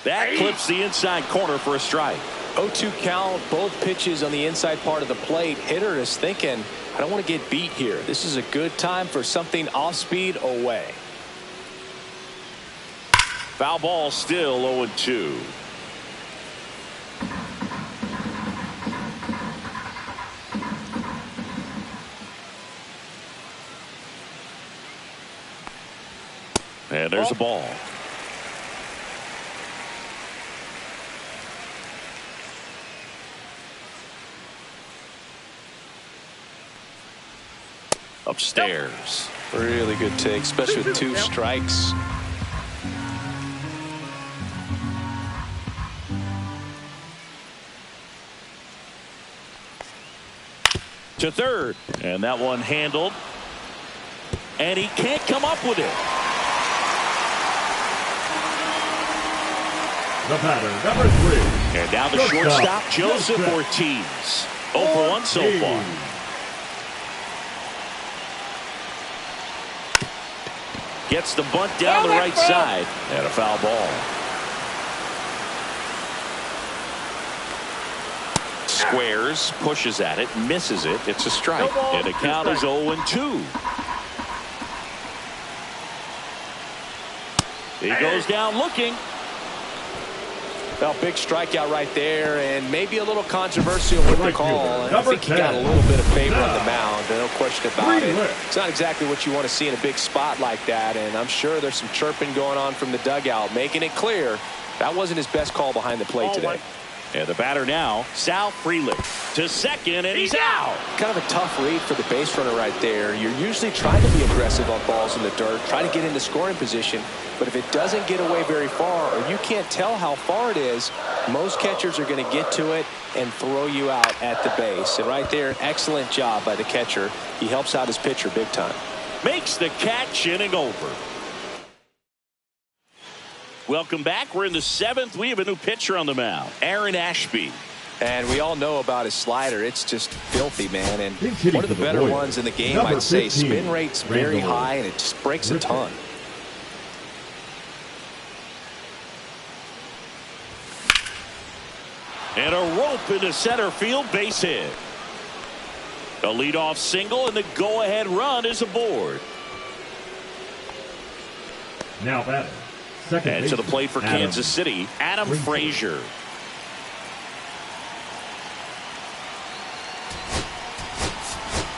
That clips the inside corner for a strike. 0-2 count, both pitches on the inside part of the plate. Hitter is thinking, I don't want to get beat here. This is a good time for something off speed away. Foul ball, still 0-2. And there's a ball. Upstairs. Really good take, especially with 2 strikes. To third, and that one handled, and he can't come up with it. The batter, number 3. And now the shortstop, Joseph Ortiz. 0 for 1 so far. Gets the bunt down the right side, and a foul ball. Squares, pushes at it, misses it. It's a strike. And the count is 0-2. He goes down looking. Well, big strikeout right there, and maybe a little controversial with the call. I think he got a little bit of favor on the mound, no question about it. It's not exactly what you want to see in a big spot like that, and I'm sure there's some chirping going on from the dugout, making it clear that wasn't his best call behind the plate today. And the batter now, Sal Frelick to second, and he's out. Kind of a tough read for the base runner right there. You're usually trying to be aggressive on balls in the dirt, try to get into scoring position. But if it doesn't get away very far, or you can't tell how far it is, most catchers are going to get to it and throw you out at the base. And right there, excellent job by the catcher. He helps out his pitcher big time. Makes the catch, inning over. Welcome back. We're in the 7th. We have a new pitcher on the mound, Aaron Ashby. And we all know about his slider. It's just filthy, man. And one of the better ones in the game, Number I'd say. 15, Spin rate's very high, and it just breaks a ton. And a rope into center field, base hit. A leadoff single, and the go-ahead run is aboard. Now batting. Second and to the plate for Kansas City, Adam Frazier.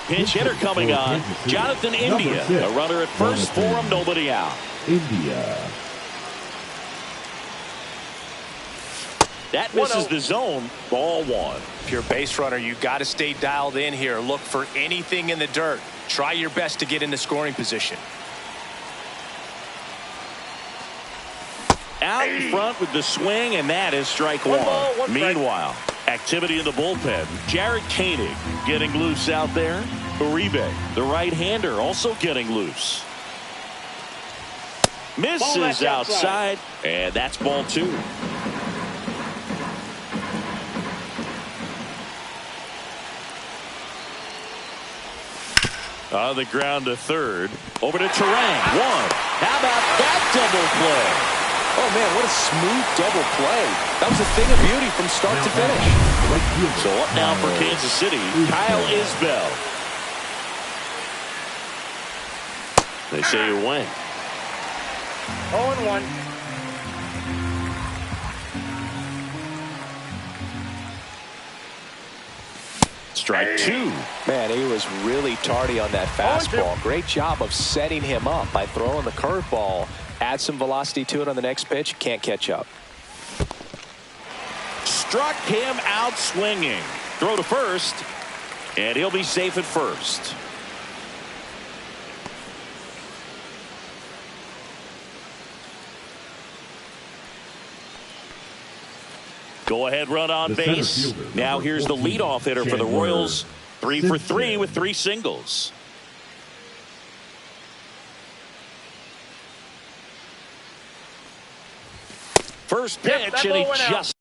Pinch hitter coming on, Jonathan India. A runner at first for him, nobody out. India. That misses the zone, ball one. If you're a base runner, you got to stay dialed in here. Look for anything in the dirt. Try your best to get into scoring position. Out in front with the swing, and that is strike one. Meanwhile, activity in the bullpen. Jared Koenig getting loose out there. Uribe, the right-hander, also getting loose. Misses outside, and that's ball two. On the ground to third. Over to Terang. One. How about that double play? Oh, man, what a smooth double play. That was a thing of beauty from start to finish. So up now for Kansas City, Kyle Isbell. They say you win. 0-1. Strike two. Man, he was really tardy on that fastball. Great job of setting him up by throwing the curveball. Add some velocity to it on the next pitch. Can't catch up. Struck him out swinging. Throw to first, and he'll be safe at first. Go ahead run on base. Now here's the leadoff hitter for the Royals. 3 for 3 with 3 singles. First pitch, and he just...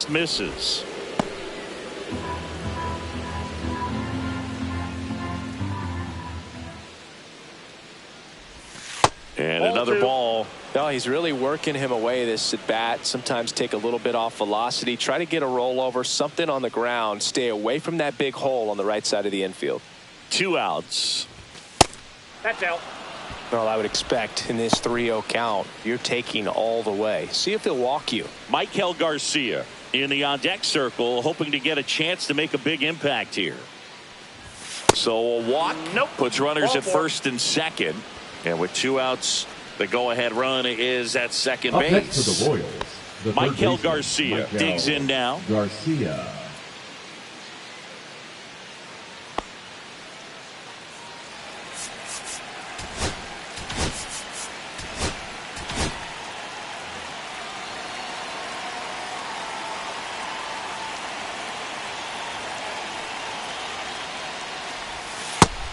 misses. And another ball. No, he's really working him away this at bat. Sometimes take a little bit off velocity. Try to get a rollover, something on the ground. Stay away from that big hole on the right side of the infield. 2 outs. That's out. Well, I would expect in this 3-0 count, you're taking all the way. See if he'll walk you. Michael Garcia in the on-deck circle, hoping to get a chance to make a big impact here. So a walk puts runners at first and second. And with 2 outs, the go-ahead run is at second base. Next for the Royals, Michael Garcia digs in now. Garcia.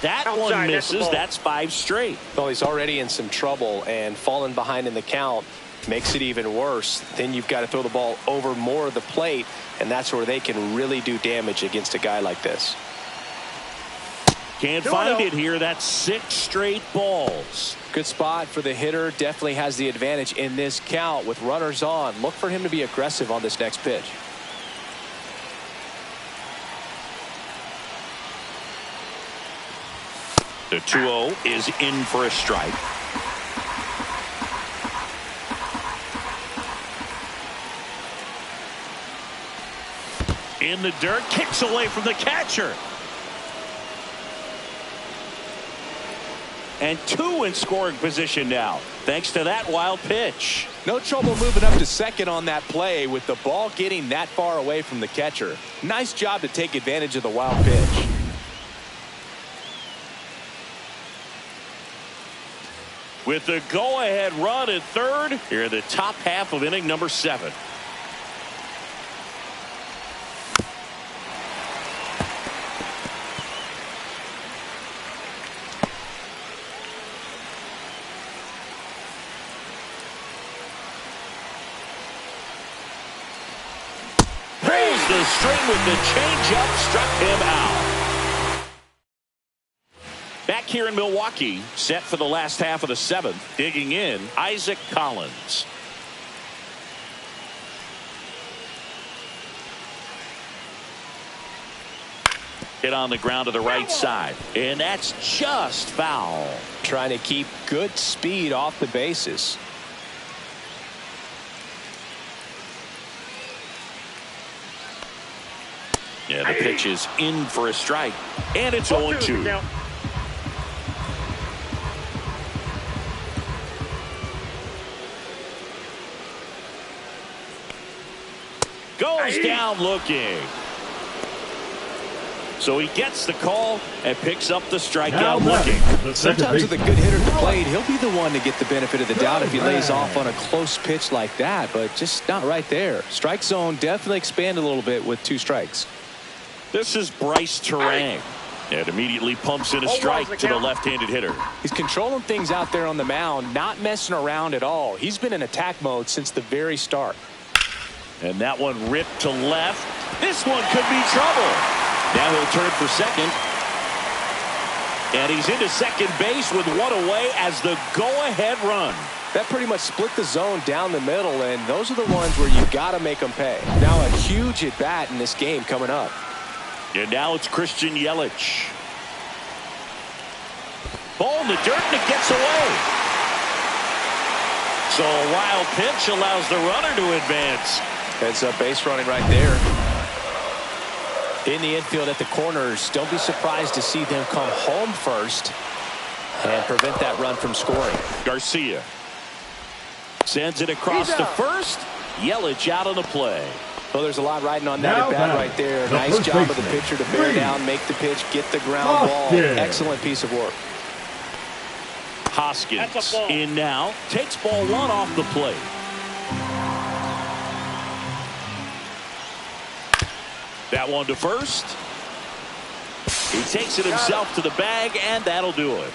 That one misses. That's 5 straight. Well, he's already in some trouble, and falling behind in the count makes it even worse. Then you've got to throw the ball over more of the plate, and that's where they can really do damage against a guy like this. Can't find it here. That's 6 straight balls. Good spot for the hitter. Definitely has the advantage in this count with runners on. Look for him to be aggressive on this next pitch. The 2-0 is in for a strike. In the dirt, kicks away from the catcher. And 2 in scoring position now, thanks to that wild pitch. No trouble moving up to second on that play with the ball getting that far away from the catcher. Nice job to take advantage of the wild pitch. With the go-ahead run at third, here in the top half of inning number 7. Pulls the string with the changeup, struck him out. Back here in Milwaukee, set for the last half of the 7th, digging in, Isaac Collins. Hit on the ground to the right side, and that's just foul. Trying to keep good speed off the bases. Yeah, the pitch is in for a strike, and it's 0-2. Goes down looking. So he gets the call and picks up the strikeout looking. Sometimes with a good hitter at the plate, he'll be the one to get the benefit of the doubt if he lays off on a close pitch like that, but just not right there. Strike zone definitely expanded a little bit with 2 strikes. This is Bryce Terang. And immediately pumps in a strike to the left-handed hitter. He's controlling things out there on the mound, not messing around at all. He's been in attack mode since the very start. And that one ripped to left. This one could be trouble. Now he'll turn for second. And he's into second base with 1 away as the go-ahead run. That pretty much split the zone down the middle, and those are the ones where you got to make them pay. Now a huge at-bat in this game coming up. And now it's Christian Yelich. Ball in the dirt, and it gets away. So a wild pitch allows the runner to advance. Heads up base running right there. In the infield at the corners, don't be surprised to see them come home first and prevent that run from scoring. Garcia sends it across to first. Yelich out on the play. Well, there's a lot riding on that at bat right there. Nice job of the pitcher to bear down, make the pitch, get the ground ball. Excellent piece of work. Hoskins in now, takes ball 1 off the plate. That one to first. He takes it himself to the bag, and that'll do it.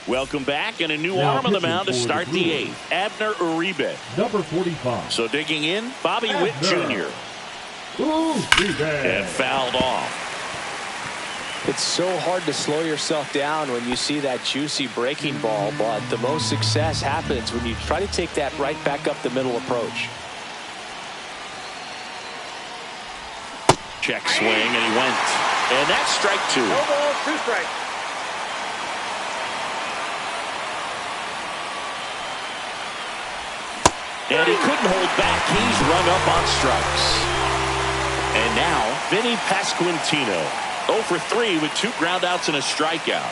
Welcome back, and a new arm on the mound to start the 8th. Abner Uribe. Number 45. So digging in, Bobby Witt Jr. And fouled off. It's so hard to slow yourself down when you see that juicy breaking ball, but the most success happens when you try to take that right back up the middle approach. Check swing, and he went. And that's strike 2. No ball, 2 strikes. And he couldn't hold back. He's rung up on strikes. And now, Vinny Pasquantino. 0 for 3 with 2 groundouts and a strikeout.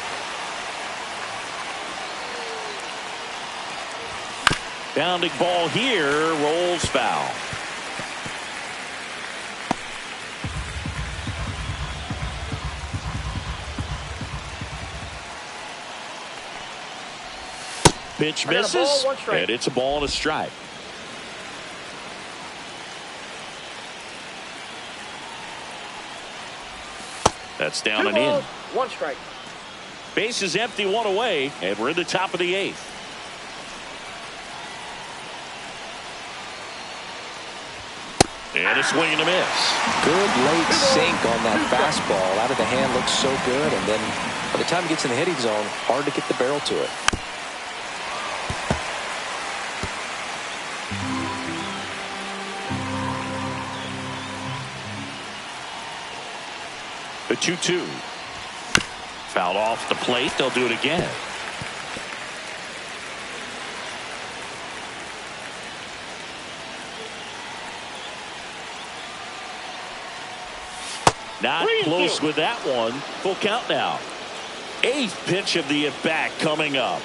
Bounding ball here, rolls foul. Pitch misses, and it's a ball and a strike. That's down and in. 1 strike. Base is empty, 1 away, and we're in the top of the 8th. And a swing and a miss. Good late sink on that fastball. Out of the hand, looks so good. And then by the time it gets in the hitting zone, hard to get the barrel to it. The 2-2. Fouled off the plate. They'll do it again. Not close with that one. Full count now. 8th pitch of the at-bat coming up.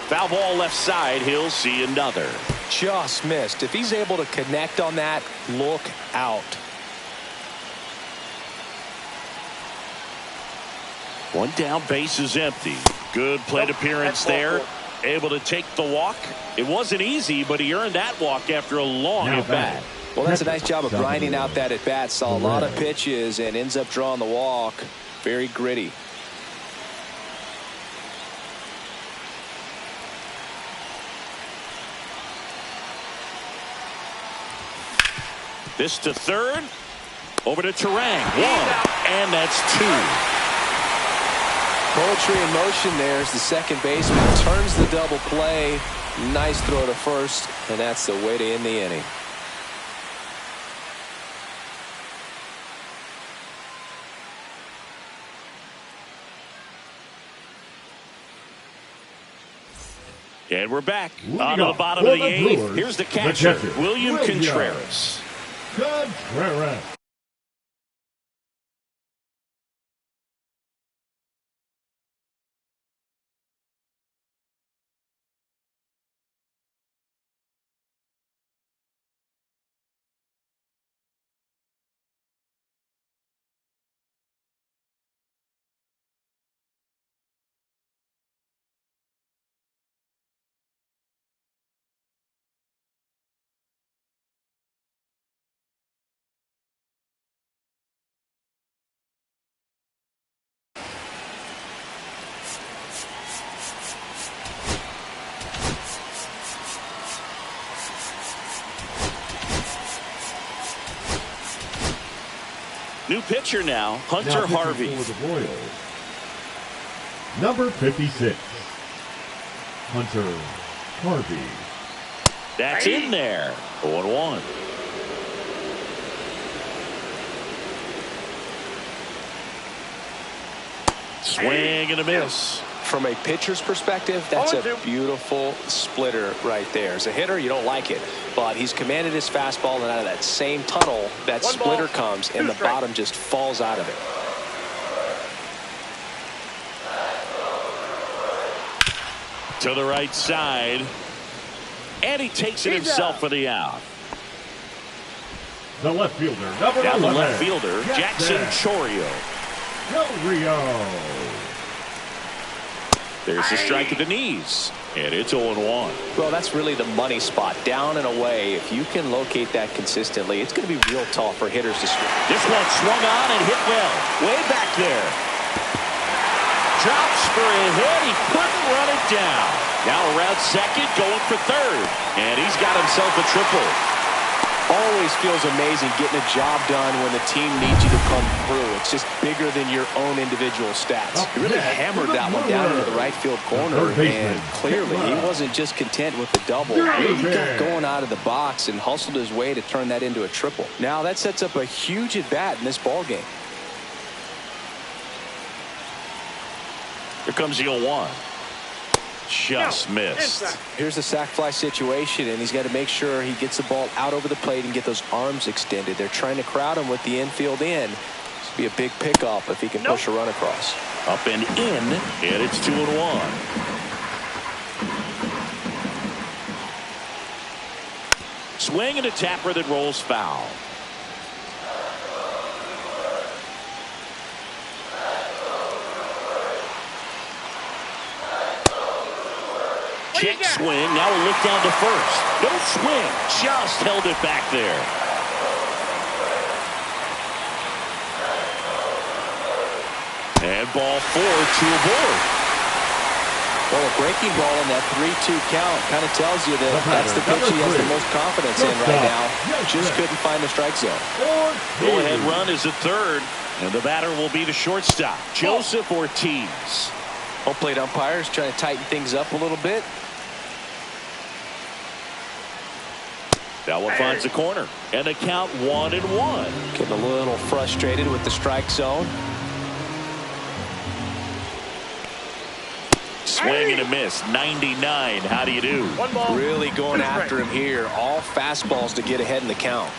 Foul ball left side. He'll see another. Just missed. If he's able to connect on that, look out. One down, base is empty. Good plate appearance there. Able to take the walk. It wasn't easy, but he earned that walk after a long at-bat. Well, that's a nice job of grinding out that at-bat. Saw a lot of pitches and ends up drawing the walk. Very gritty. This to third. Over to Terang. 1. And that's 2. Poetry in motion there as the second baseman turns the double play. Nice throw to first, and that's the way to end the inning. And we're back on to the bottom of the 8th. Here's the catcher, William Contreras. Contreras. New pitcher now, Hunter Harvey. For the Royals, number 56, Hunter Harvey. That's in there. 0-1. Swing and a miss. From a pitcher's perspective, that's a beautiful splitter right there. As a hitter, you don't like it, but he's commanded his fastball, and out of that same tunnel, that splitter comes, and the bottom just falls out of it. To the right side, and he takes it himself for the out. The left fielder, number 11. The left fielder, Jackson Chourio. There's the strike at the knees, and it's 0-1. Well, that's really the money spot, down and away. If you can locate that consistently, it's going to be real tough for hitters to score. This one swung on and hit well, way back there. Drops for a hit. He couldn't run it down. Now around second, going for third, and he's got himself a triple. Always feels amazing getting a job done when the team needs you to come through. It's just bigger than your own individual stats. He really hammered that one down into the right field corner, and clearly he wasn't just content with the double. He got going out of the box and hustled his way to turn that into a triple. Now that sets up a huge at-bat in this ballgame. Here comes the 0-1. Just missed. Here's the sac fly situation, and he's got to make sure he gets the ball out over the plate and get those arms extended. They're trying to crowd him with the infield in. This would be a big pickup if he can push a run across. Up and in, and it's 2-1. Swing and a tapper that rolls foul. Kick swing, now a look down to first. No swing, just held it back there. And ball 4, 2 aboard. Well, a breaking ball in that 3-2 count kind of tells you that that's the pitch he has the most confidence in right now. Just couldn't find the strike zone. Go-ahead run is at third, and the batter will be the shortstop, Joseph Ortiz. Home plate umpires trying to tighten things up a little bit. That one finds the corner, and the count 1-1. Getting a little frustrated with the strike zone. Swing and a miss, 99. How do you do? One ball. Really going after him here. All fastballs to get ahead in the count.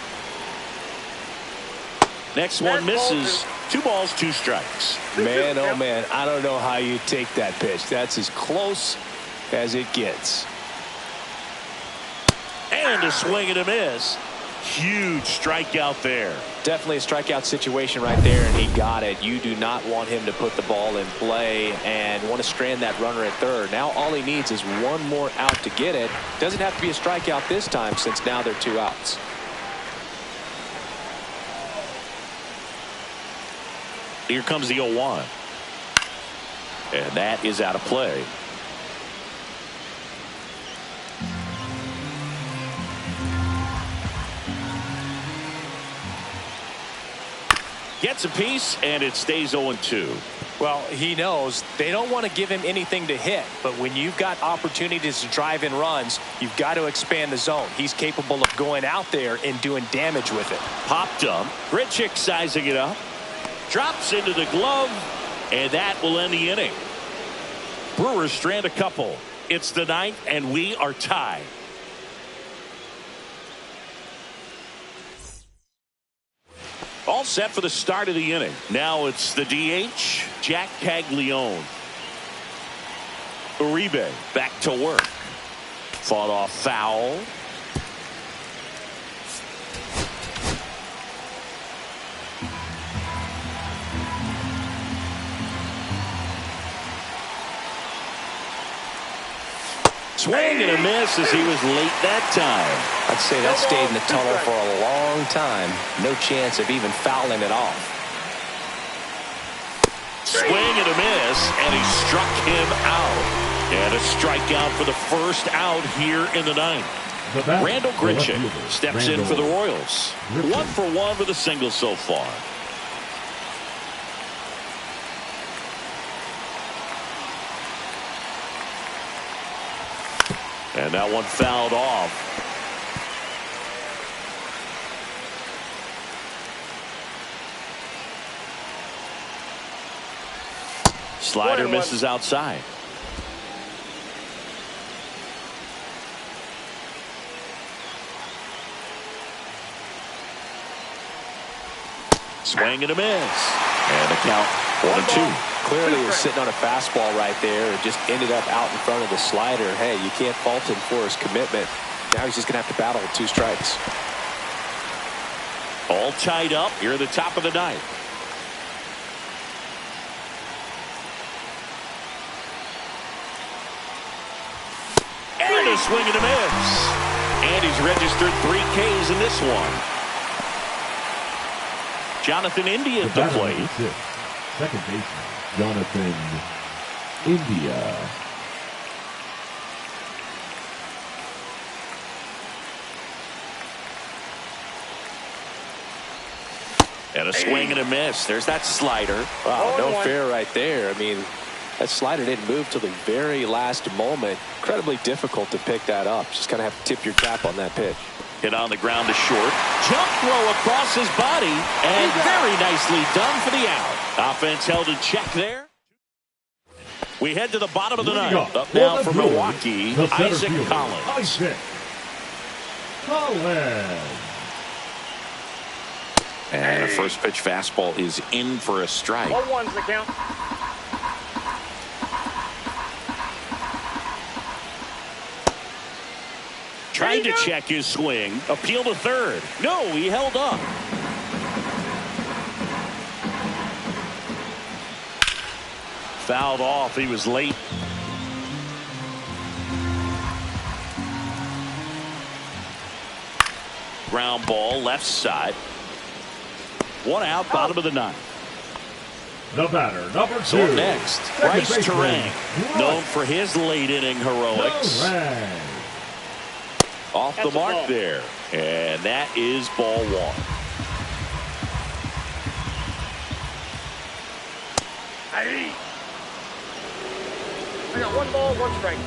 Next one misses. 2 balls, 2 strikes. Man, oh man, I don't know how you take that pitch. That's as close as it gets. And a swing and a miss. Huge strikeout there. Definitely a strikeout situation right there, and he got it. You do not want him to put the ball in play and want to strand that runner at third. Now all he needs is one more out to get it. Doesn't have to be a strikeout this time, since now they're 2 outs. Here comes the 0-1. And that is out of play. Gets a piece, and it stays 0-2. Well, he knows they don't want to give him anything to hit, but when you've got opportunities to drive in runs, you've got to expand the zone. He's capable of going out there and doing damage with it. Popped up. Grichuk sizing it up. Drops into the glove, and that will end the inning. Brewers strand a couple. It's the 9th, and we are tied. All set for the start of the inning. Now it's the DH, Jack Caglione. Uribe back to work. Fought off foul. Swing and a miss as he was late that time. I'd say that stayed in the tunnel for a long time. No chance of even fouling it off. Swing and a miss, and he struck him out. And a strikeout for the first out here in the 9th. Randall Grichuk steps in for the Royals. 1 for 1 with a single so far. And that one fouled off. Slider misses outside. Swing and a miss. And the count 1-2. Clearly was sitting on a fastball right there and just ended up out in front of the slider. Hey, you can't fault him for his commitment. Now he's just going to have to battle with 2 strikes. All tied up here at the top of the 9th. And a swing and a miss. And he's registered 3 Ks in this one. Jonathan India at the plate. Second baseman, Jonathan India. And a swing and a miss. There's that slider. Wow, no fair right there. I mean, that slider didn't move till the very last moment. Incredibly difficult to pick that up. Just kind of have to tip your cap on that pitch. Hit on the ground to short. Jump throw across his body. And very nicely done for the out. Offense held in check there. We head to the bottom of the 9th. Up now for Milwaukee, Isaac Collins. Isaac Collins. And a first pitch fastball is in for a strike. 1-1's the count. Tried to check his swing. Appeal to third. No, he held up. Fouled off. He was late. Ground ball left side. 1 out, bottom of the 9th. The batter, number 2. So next, Bryce baseman, Turang, known for his late inning heroics. Turang. Off the mark there. And that is ball 1. I got 1 ball, 1 strike.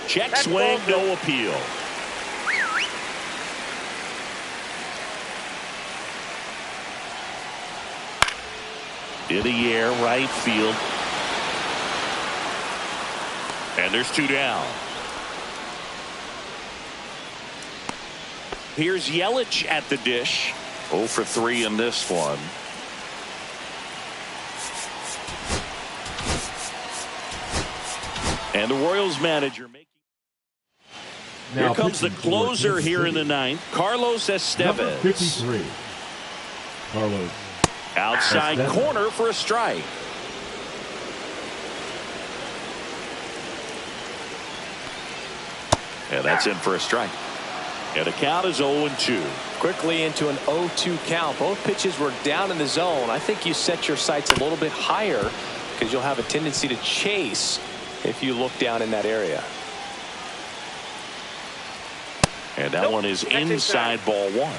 Check swing, no appeal. In the air, right field. And there's 2 down. Here's Yelich at the dish. 0 for 3 in this one. And the Royals manager making. Here comes the closer here in the 9th, Carlos Estevez. Number 53. Carlos. Outside Estevez. corner for a strike. And that's in for a strike. And the count is 0-2. Quickly into an 0-2 count. Both pitches were down in the zone. I think you set your sights a little bit higher because you'll have a tendency to chase if you look down in that area. And that one is inside ball 1.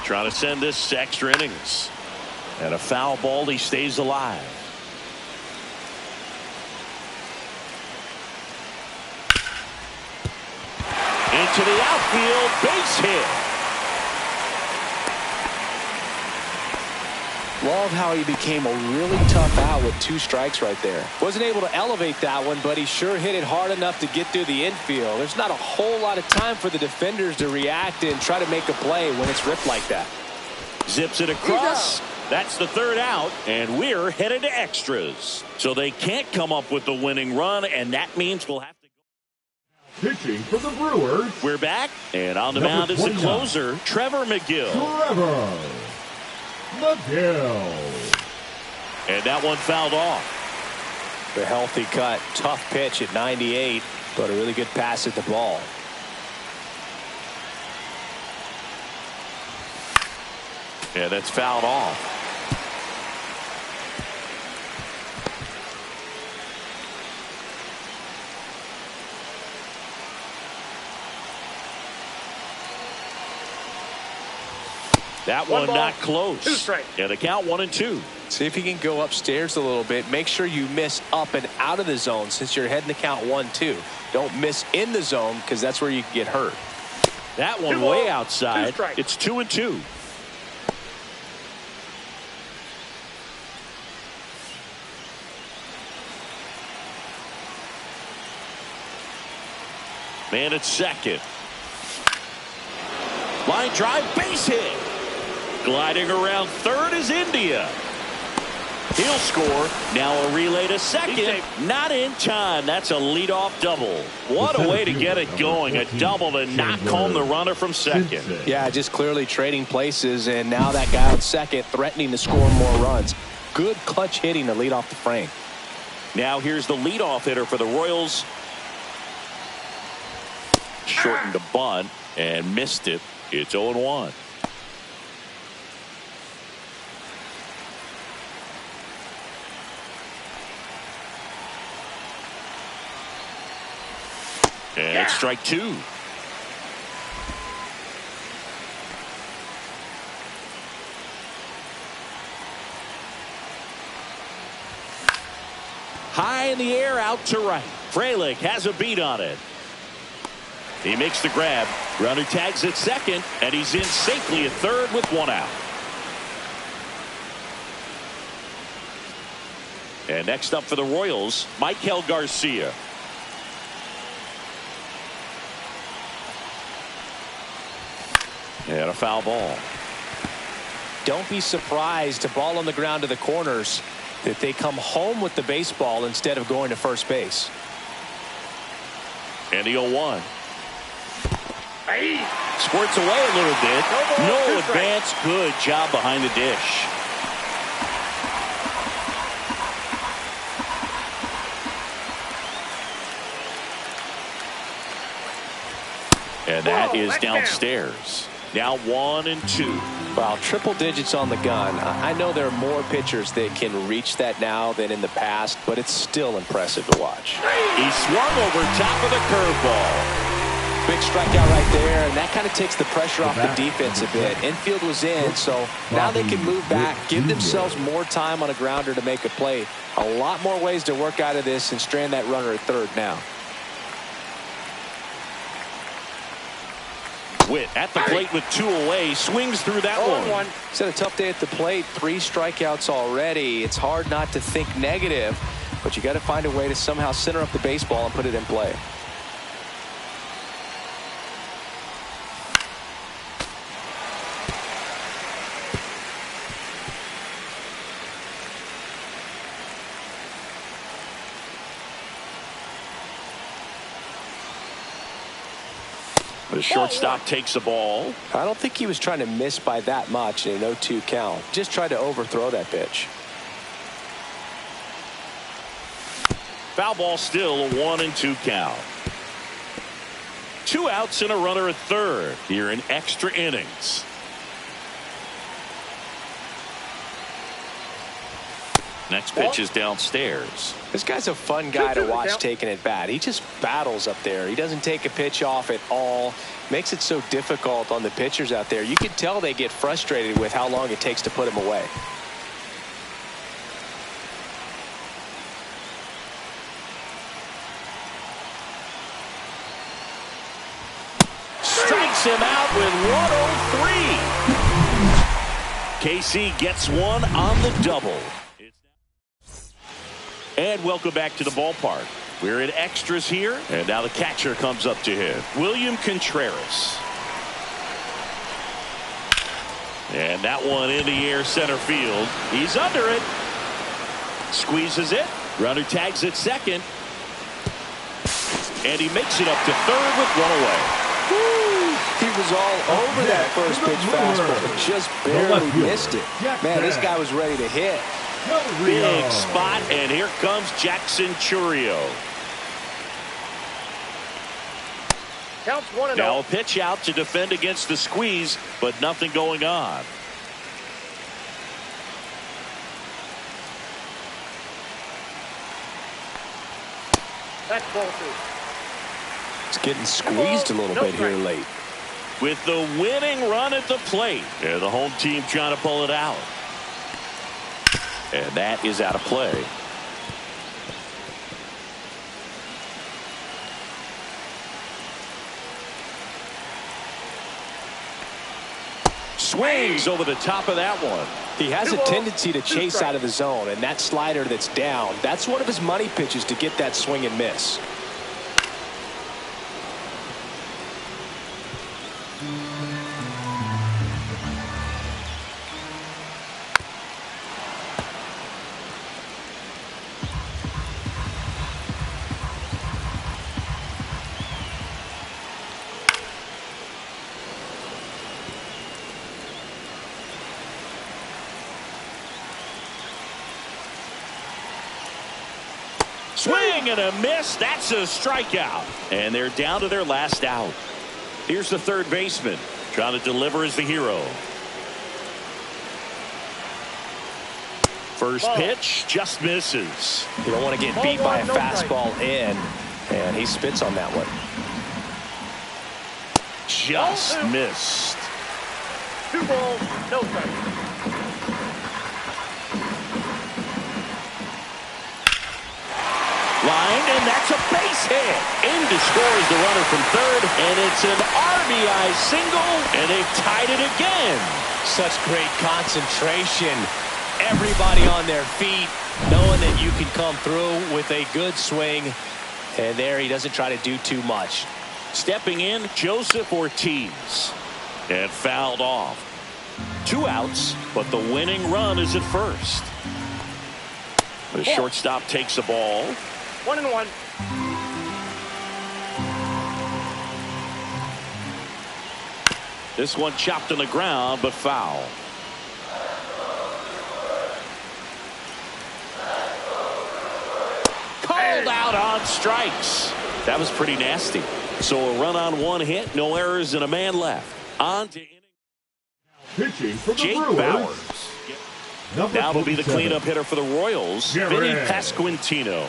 Trying to send this to extra innings. And a foul ball, he stays alive. Into the outfield, base hit. Love how he became a really tough out with 2 strikes right there. Wasn't able to elevate that one, but he sure hit it hard enough to get through the infield. There's not a whole lot of time for the defenders to react and try to make a play when it's ripped like that. Zips it across. That's the 3rd out, and we're headed to extras. So they can't come up with the winning run, and that means we'll have to go. Pitching for the Brewers. We're back, and on the mound is the closer, Trevor McGill. Trevor McGill. And that one fouled off. The healthy cut. Tough pitch at 98, but a really good pass at the ball. Yeah, that's fouled off. That one not close. 2 strikes. Yeah, the count 1-2. See if you can go upstairs a little bit. Make sure you miss up and out of the zone since you're heading to count 1-2. Don't miss in the zone because that's where you can get hurt. That one way outside. It's 2-2. Man at second. Line drive, base hit. Gliding around third is India. He'll score. Now a relay to second. Not in time. That's a leadoff double. What a way to get it going. A double to knock home the runner from second. Yeah, just clearly trading places, and now that guy on second threatening to score more runs. Good clutch hitting to lead off the frame. Now here's the leadoff hitter for the Royals. Shortened the bunt and missed it. It's 0-1. And it's strike 2. High in the air, out to right. Frelick has a beat on it. He makes the grab. Runner tags at second, and he's in safely at third with 1 out. And next up for the Royals, Michael Garcia. And a foul ball. Don't be surprised to ball on the ground to the corners that they come home with the baseball instead of going to first base. And the 0-1. Squirts away a little bit. No advance. Good job behind the dish. And that is downstairs. Now 1 and 2. Wow, triple digits on the gun. I know there are more pitchers that can reach that now than in the past, but it's still impressive to watch. He swung over top of the curveball. Big strikeout right there, and that kind of takes the pressure off the defense a bit. Infield was in, so now they can move back, give themselves more time on a grounder to make a play. A lot more ways to work out of this and strand that runner at third now. Witt at the plate with 2 away, swings through that one. He's had a tough day at the plate, 3 strikeouts already. It's hard not to think negative, but you got to find a way to somehow center up the baseball and put it in play. The shortstop takes the ball. I don't think he was trying to miss by that much in an 0-2 count. Just tried to overthrow that pitch. Foul ball, still a 1 and 2 count. 2 outs and a runner at third here in extra innings. Next pitch is downstairs. This guy's a fun guy to watch taking at bat. He just battles up there. He doesn't take a pitch off at all. Makes it so difficult on the pitchers out there. You can tell they get frustrated with how long it takes to put him away. Strikes him out with 103. KC gets one on the double. And welcome back to the ballpark. We're in extras here, and now the catcher comes up to hit. William Contreras. And that one in the air center field. He's under it. Squeezes it. Runner tags at second. And he makes it up to third with one away. Woo! He was all over that first pitch fastball, but just barely missed it. Man, this guy was ready to hit. Big spot, and here comes Jackson Chourio. Counts 1-0. Now a pitch out to defend against the squeeze, but nothing going on. That's ball 2. It's getting squeezed a little bit here late. With the winning run at the plate, and the home team trying to pull it out. And that is out of play. Swings over the top of that one. He has a tendency to chase out of the zone, and that slider that's down, that's one of his money pitches to get that swing and miss. Swing and a miss. That's a strikeout. And they're down to their last out. Here's the third baseman. Trying to deliver as the hero. First pitch just misses. You don't want to get beat by a fastball in. And he spits on that one. Just missed. 2 balls, no strikes. Line, and that's a base hit. In to score is the runner from third, and it's an RBI single, and they've tied it again. Such great concentration. Everybody on their feet, knowing that you can come through with a good swing. And there he doesn't try to do too much. Stepping in, Joseph Ortiz. And fouled off. 2 outs, but the winning run is at first. The shortstop takes the ball. 1-1. This one chopped on the ground, but foul. Called out on strikes. That was pretty nasty. So a run on one hit, no errors, and a man left. On to pitching for the Jake Brewers. Bowers. Now will be the cleanup hitter for the Royals, Vinny Pasquantino.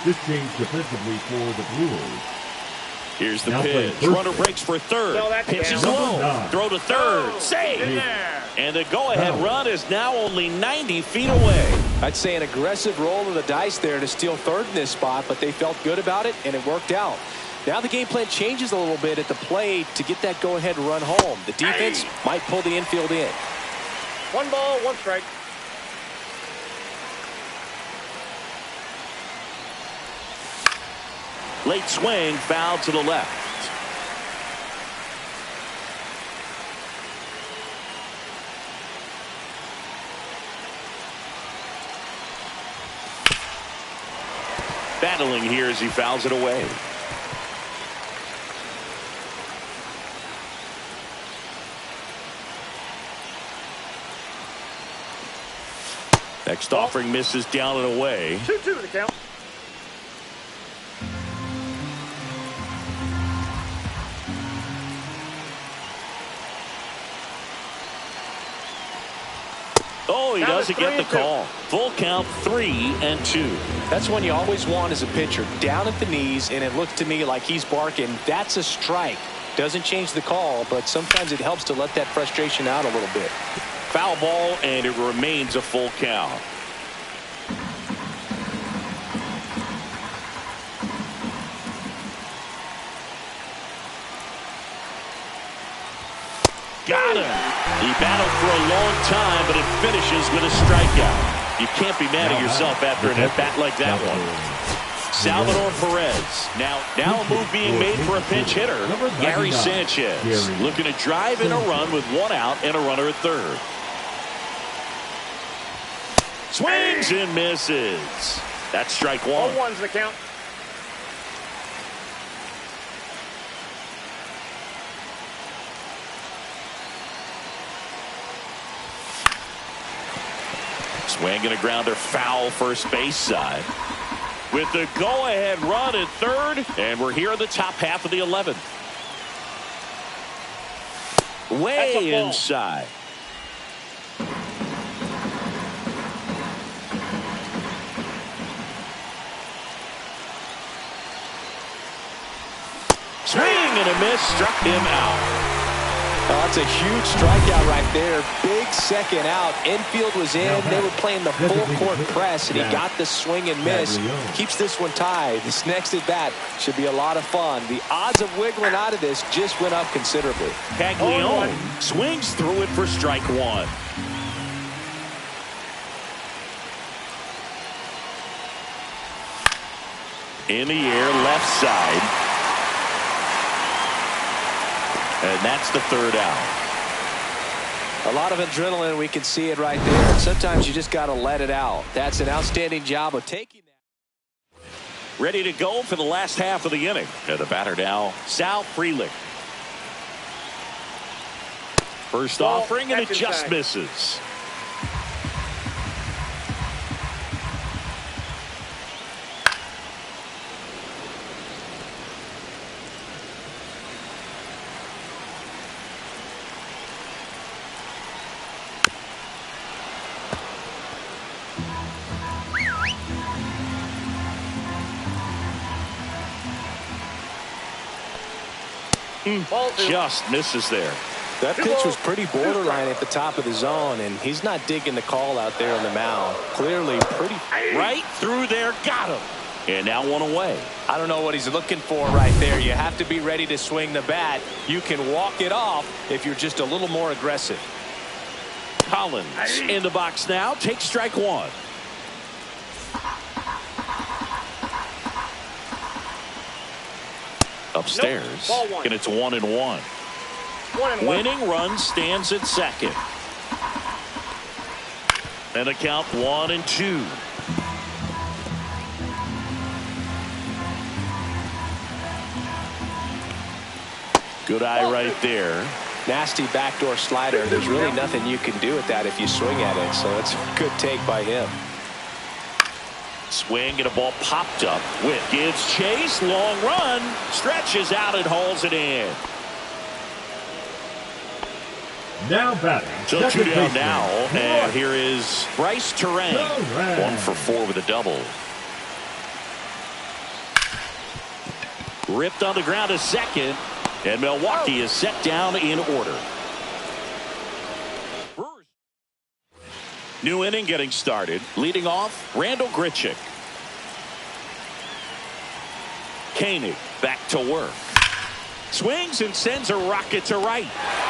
This change defensively for the Brewers. Here's the pitch. Runner breaks for third. Pitch is low. Throw to third. Save. And the go-ahead run is now only 90 feet away. I'd say an aggressive roll of the dice there to steal third in this spot, but they felt good about it, and it worked out. Now the game plan changes a little bit at the plate to get that go-ahead run home. The defense might pull the infield in. 1 ball, 1 strike. Late swing, foul to the left. Battling here as he fouls it away. Next offering misses down and away. 2-2 the count. Oh, he doesn't get the call. Full count, 3-2. That's one you always want as a pitcher. Down at the knees, and it looks to me like he's barking. That's a strike. Doesn't change the call, but sometimes it helps to let that frustration out a little bit. Foul ball, and it remains a full count. Got him. He battled for a long time, but it finishes with a strikeout. You can't be mad at yourself after an at-bat like that one. Salvador Perez. Now a move being made for a pinch hitter. Gary Sanchez looking to drive in a run with 1 out and a runner at third. Swings and misses. That's strike 1. All 1's the count. Swinging a grounder foul first base side. With the go-ahead run at third, and we're here in the top half of the 11th. Way inside. Swing and a miss, struck him out. Oh, that's a huge strikeout right there. Big second out. Infield was in. They were playing the full court press, and he got the swing and miss. Keeps this one tied. This next at bat should be a lot of fun. The odds of wiggling out of this just went up considerably. Caglione swings through it for strike 1. In the air, left side. And that's the third out. A lot of adrenaline. We can see it right there. And sometimes you just got to let it out. That's an outstanding job of taking that. Ready to go for the last half of the inning. And the batter now, Sal Frelick. First offering, and it just misses. Just misses there. That pitch was pretty borderline at the top of the zone, and he's not digging the call out there on the mound. Clearly pretty right through there. Got him. And now 1 away. I don't know what he's looking for right there. You have to be ready to swing the bat. You can walk it off if you're just a little more aggressive. Collins in the box now. Takes strike 1. Upstairs, and it's 1-1. Winning run stands at second. And the count 1-2. Good eye right there. Nasty backdoor slider. There's really nothing you can do with that if you swing at it. So it's a good take by him. Swing and a ball popped up. Witt gives chase. Long run. Stretches out and hauls it in. Now batting. So 2 down now. And here is Bryce Terang. 1 for 4 with a double. Ripped on the ground to second. And Milwaukee is set down in order. New inning getting started. Leading off, Randall Grichuk. Koenig back to work. Swings and sends a rocket to right.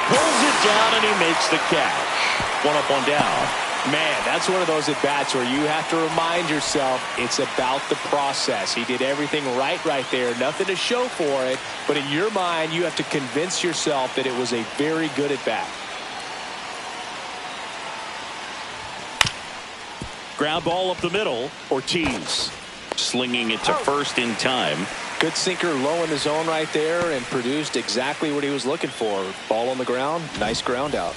Pulls it down and he makes the catch. 1 up, 1 down. Man, that's one of those at-bats where you have to remind yourself it's about the process. He did everything right there. Nothing to show for it. But in your mind, you have to convince yourself that it was a very good at-bat. Ground ball up the middle. Ortiz slinging it to first in time. Good sinker low in the zone right there and produced exactly what he was looking for. Ball on the ground. Nice ground out.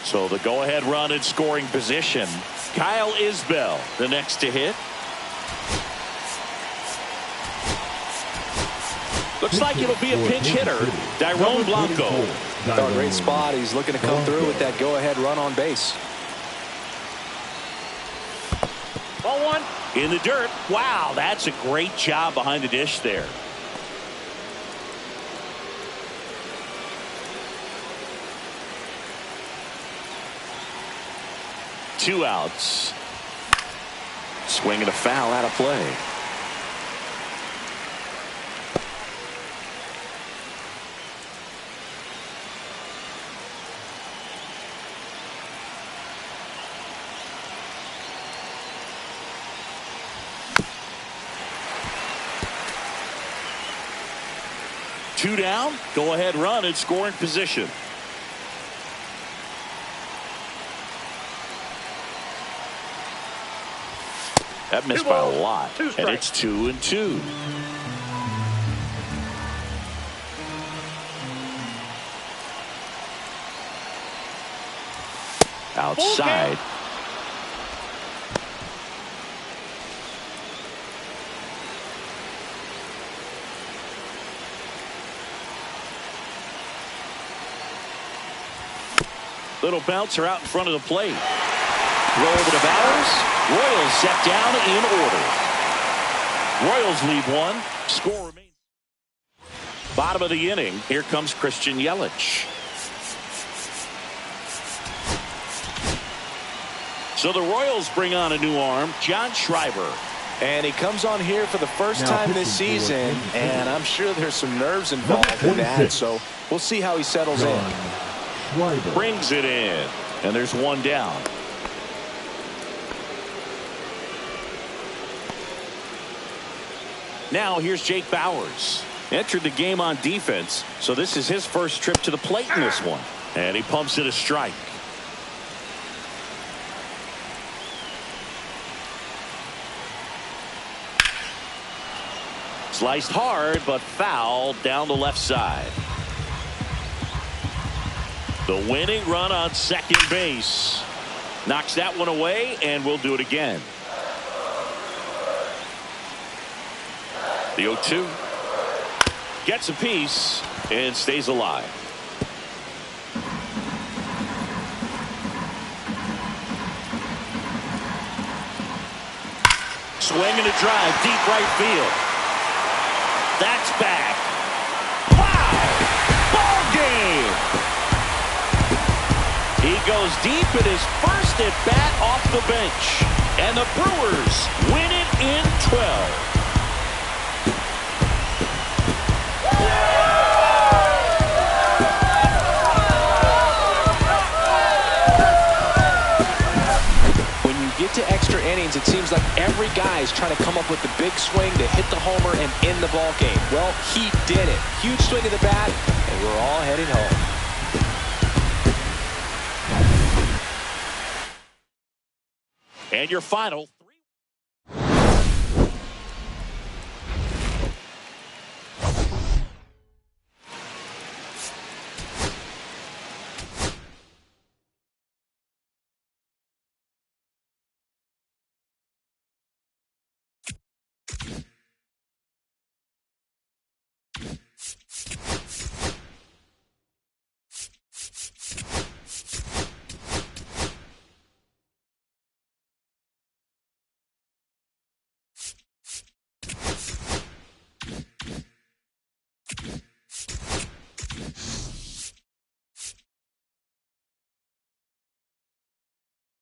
So the go-ahead run in scoring position. Kyle Isbell, the next to hit. Looks like it'll be a pinch hitter. Dairon Blanco. Oh, great spot. He's looking to come through with that go-ahead run on base. Ball 1. In the dirt. Wow, that's a great job behind the dish there. Two outs. Swing and a foul out of play. Two down. Go ahead run in scoring position. That missed by a lot. And it's 2-2. Outside. Little bouncer out in front of the plate. Throw over to Bowers. Royals set down in order. Royals lead 1. Score remains. Bottom of the inning. Here comes Christian Yelich. So the Royals bring on a new arm, John Schreiber. And he comes on here for the first time this season, and I'm sure there's some nerves involved in that, so we'll see how he settles in. Brings it in, and there's 1 down. Now here's Jake Bowers. Entered the game on defense, so this is his first trip to the plate in this one. And he pumps it a strike. Sliced hard, but foul down the left side. The winning run on second base. Knocks that one away, and we'll do it again. The 0-2. Gets a piece and stays alive. Swing and a drive, deep right field. That's back. Wow! Ball game! He goes deep in his first at bat off the bench. And the Brewers win it in 12. Get to extra innings, it seems like every guy is trying to come up with the big swing to hit the homer and end the ball game. Well, he did it. Huge swing of the bat, and we're all heading home. And your final.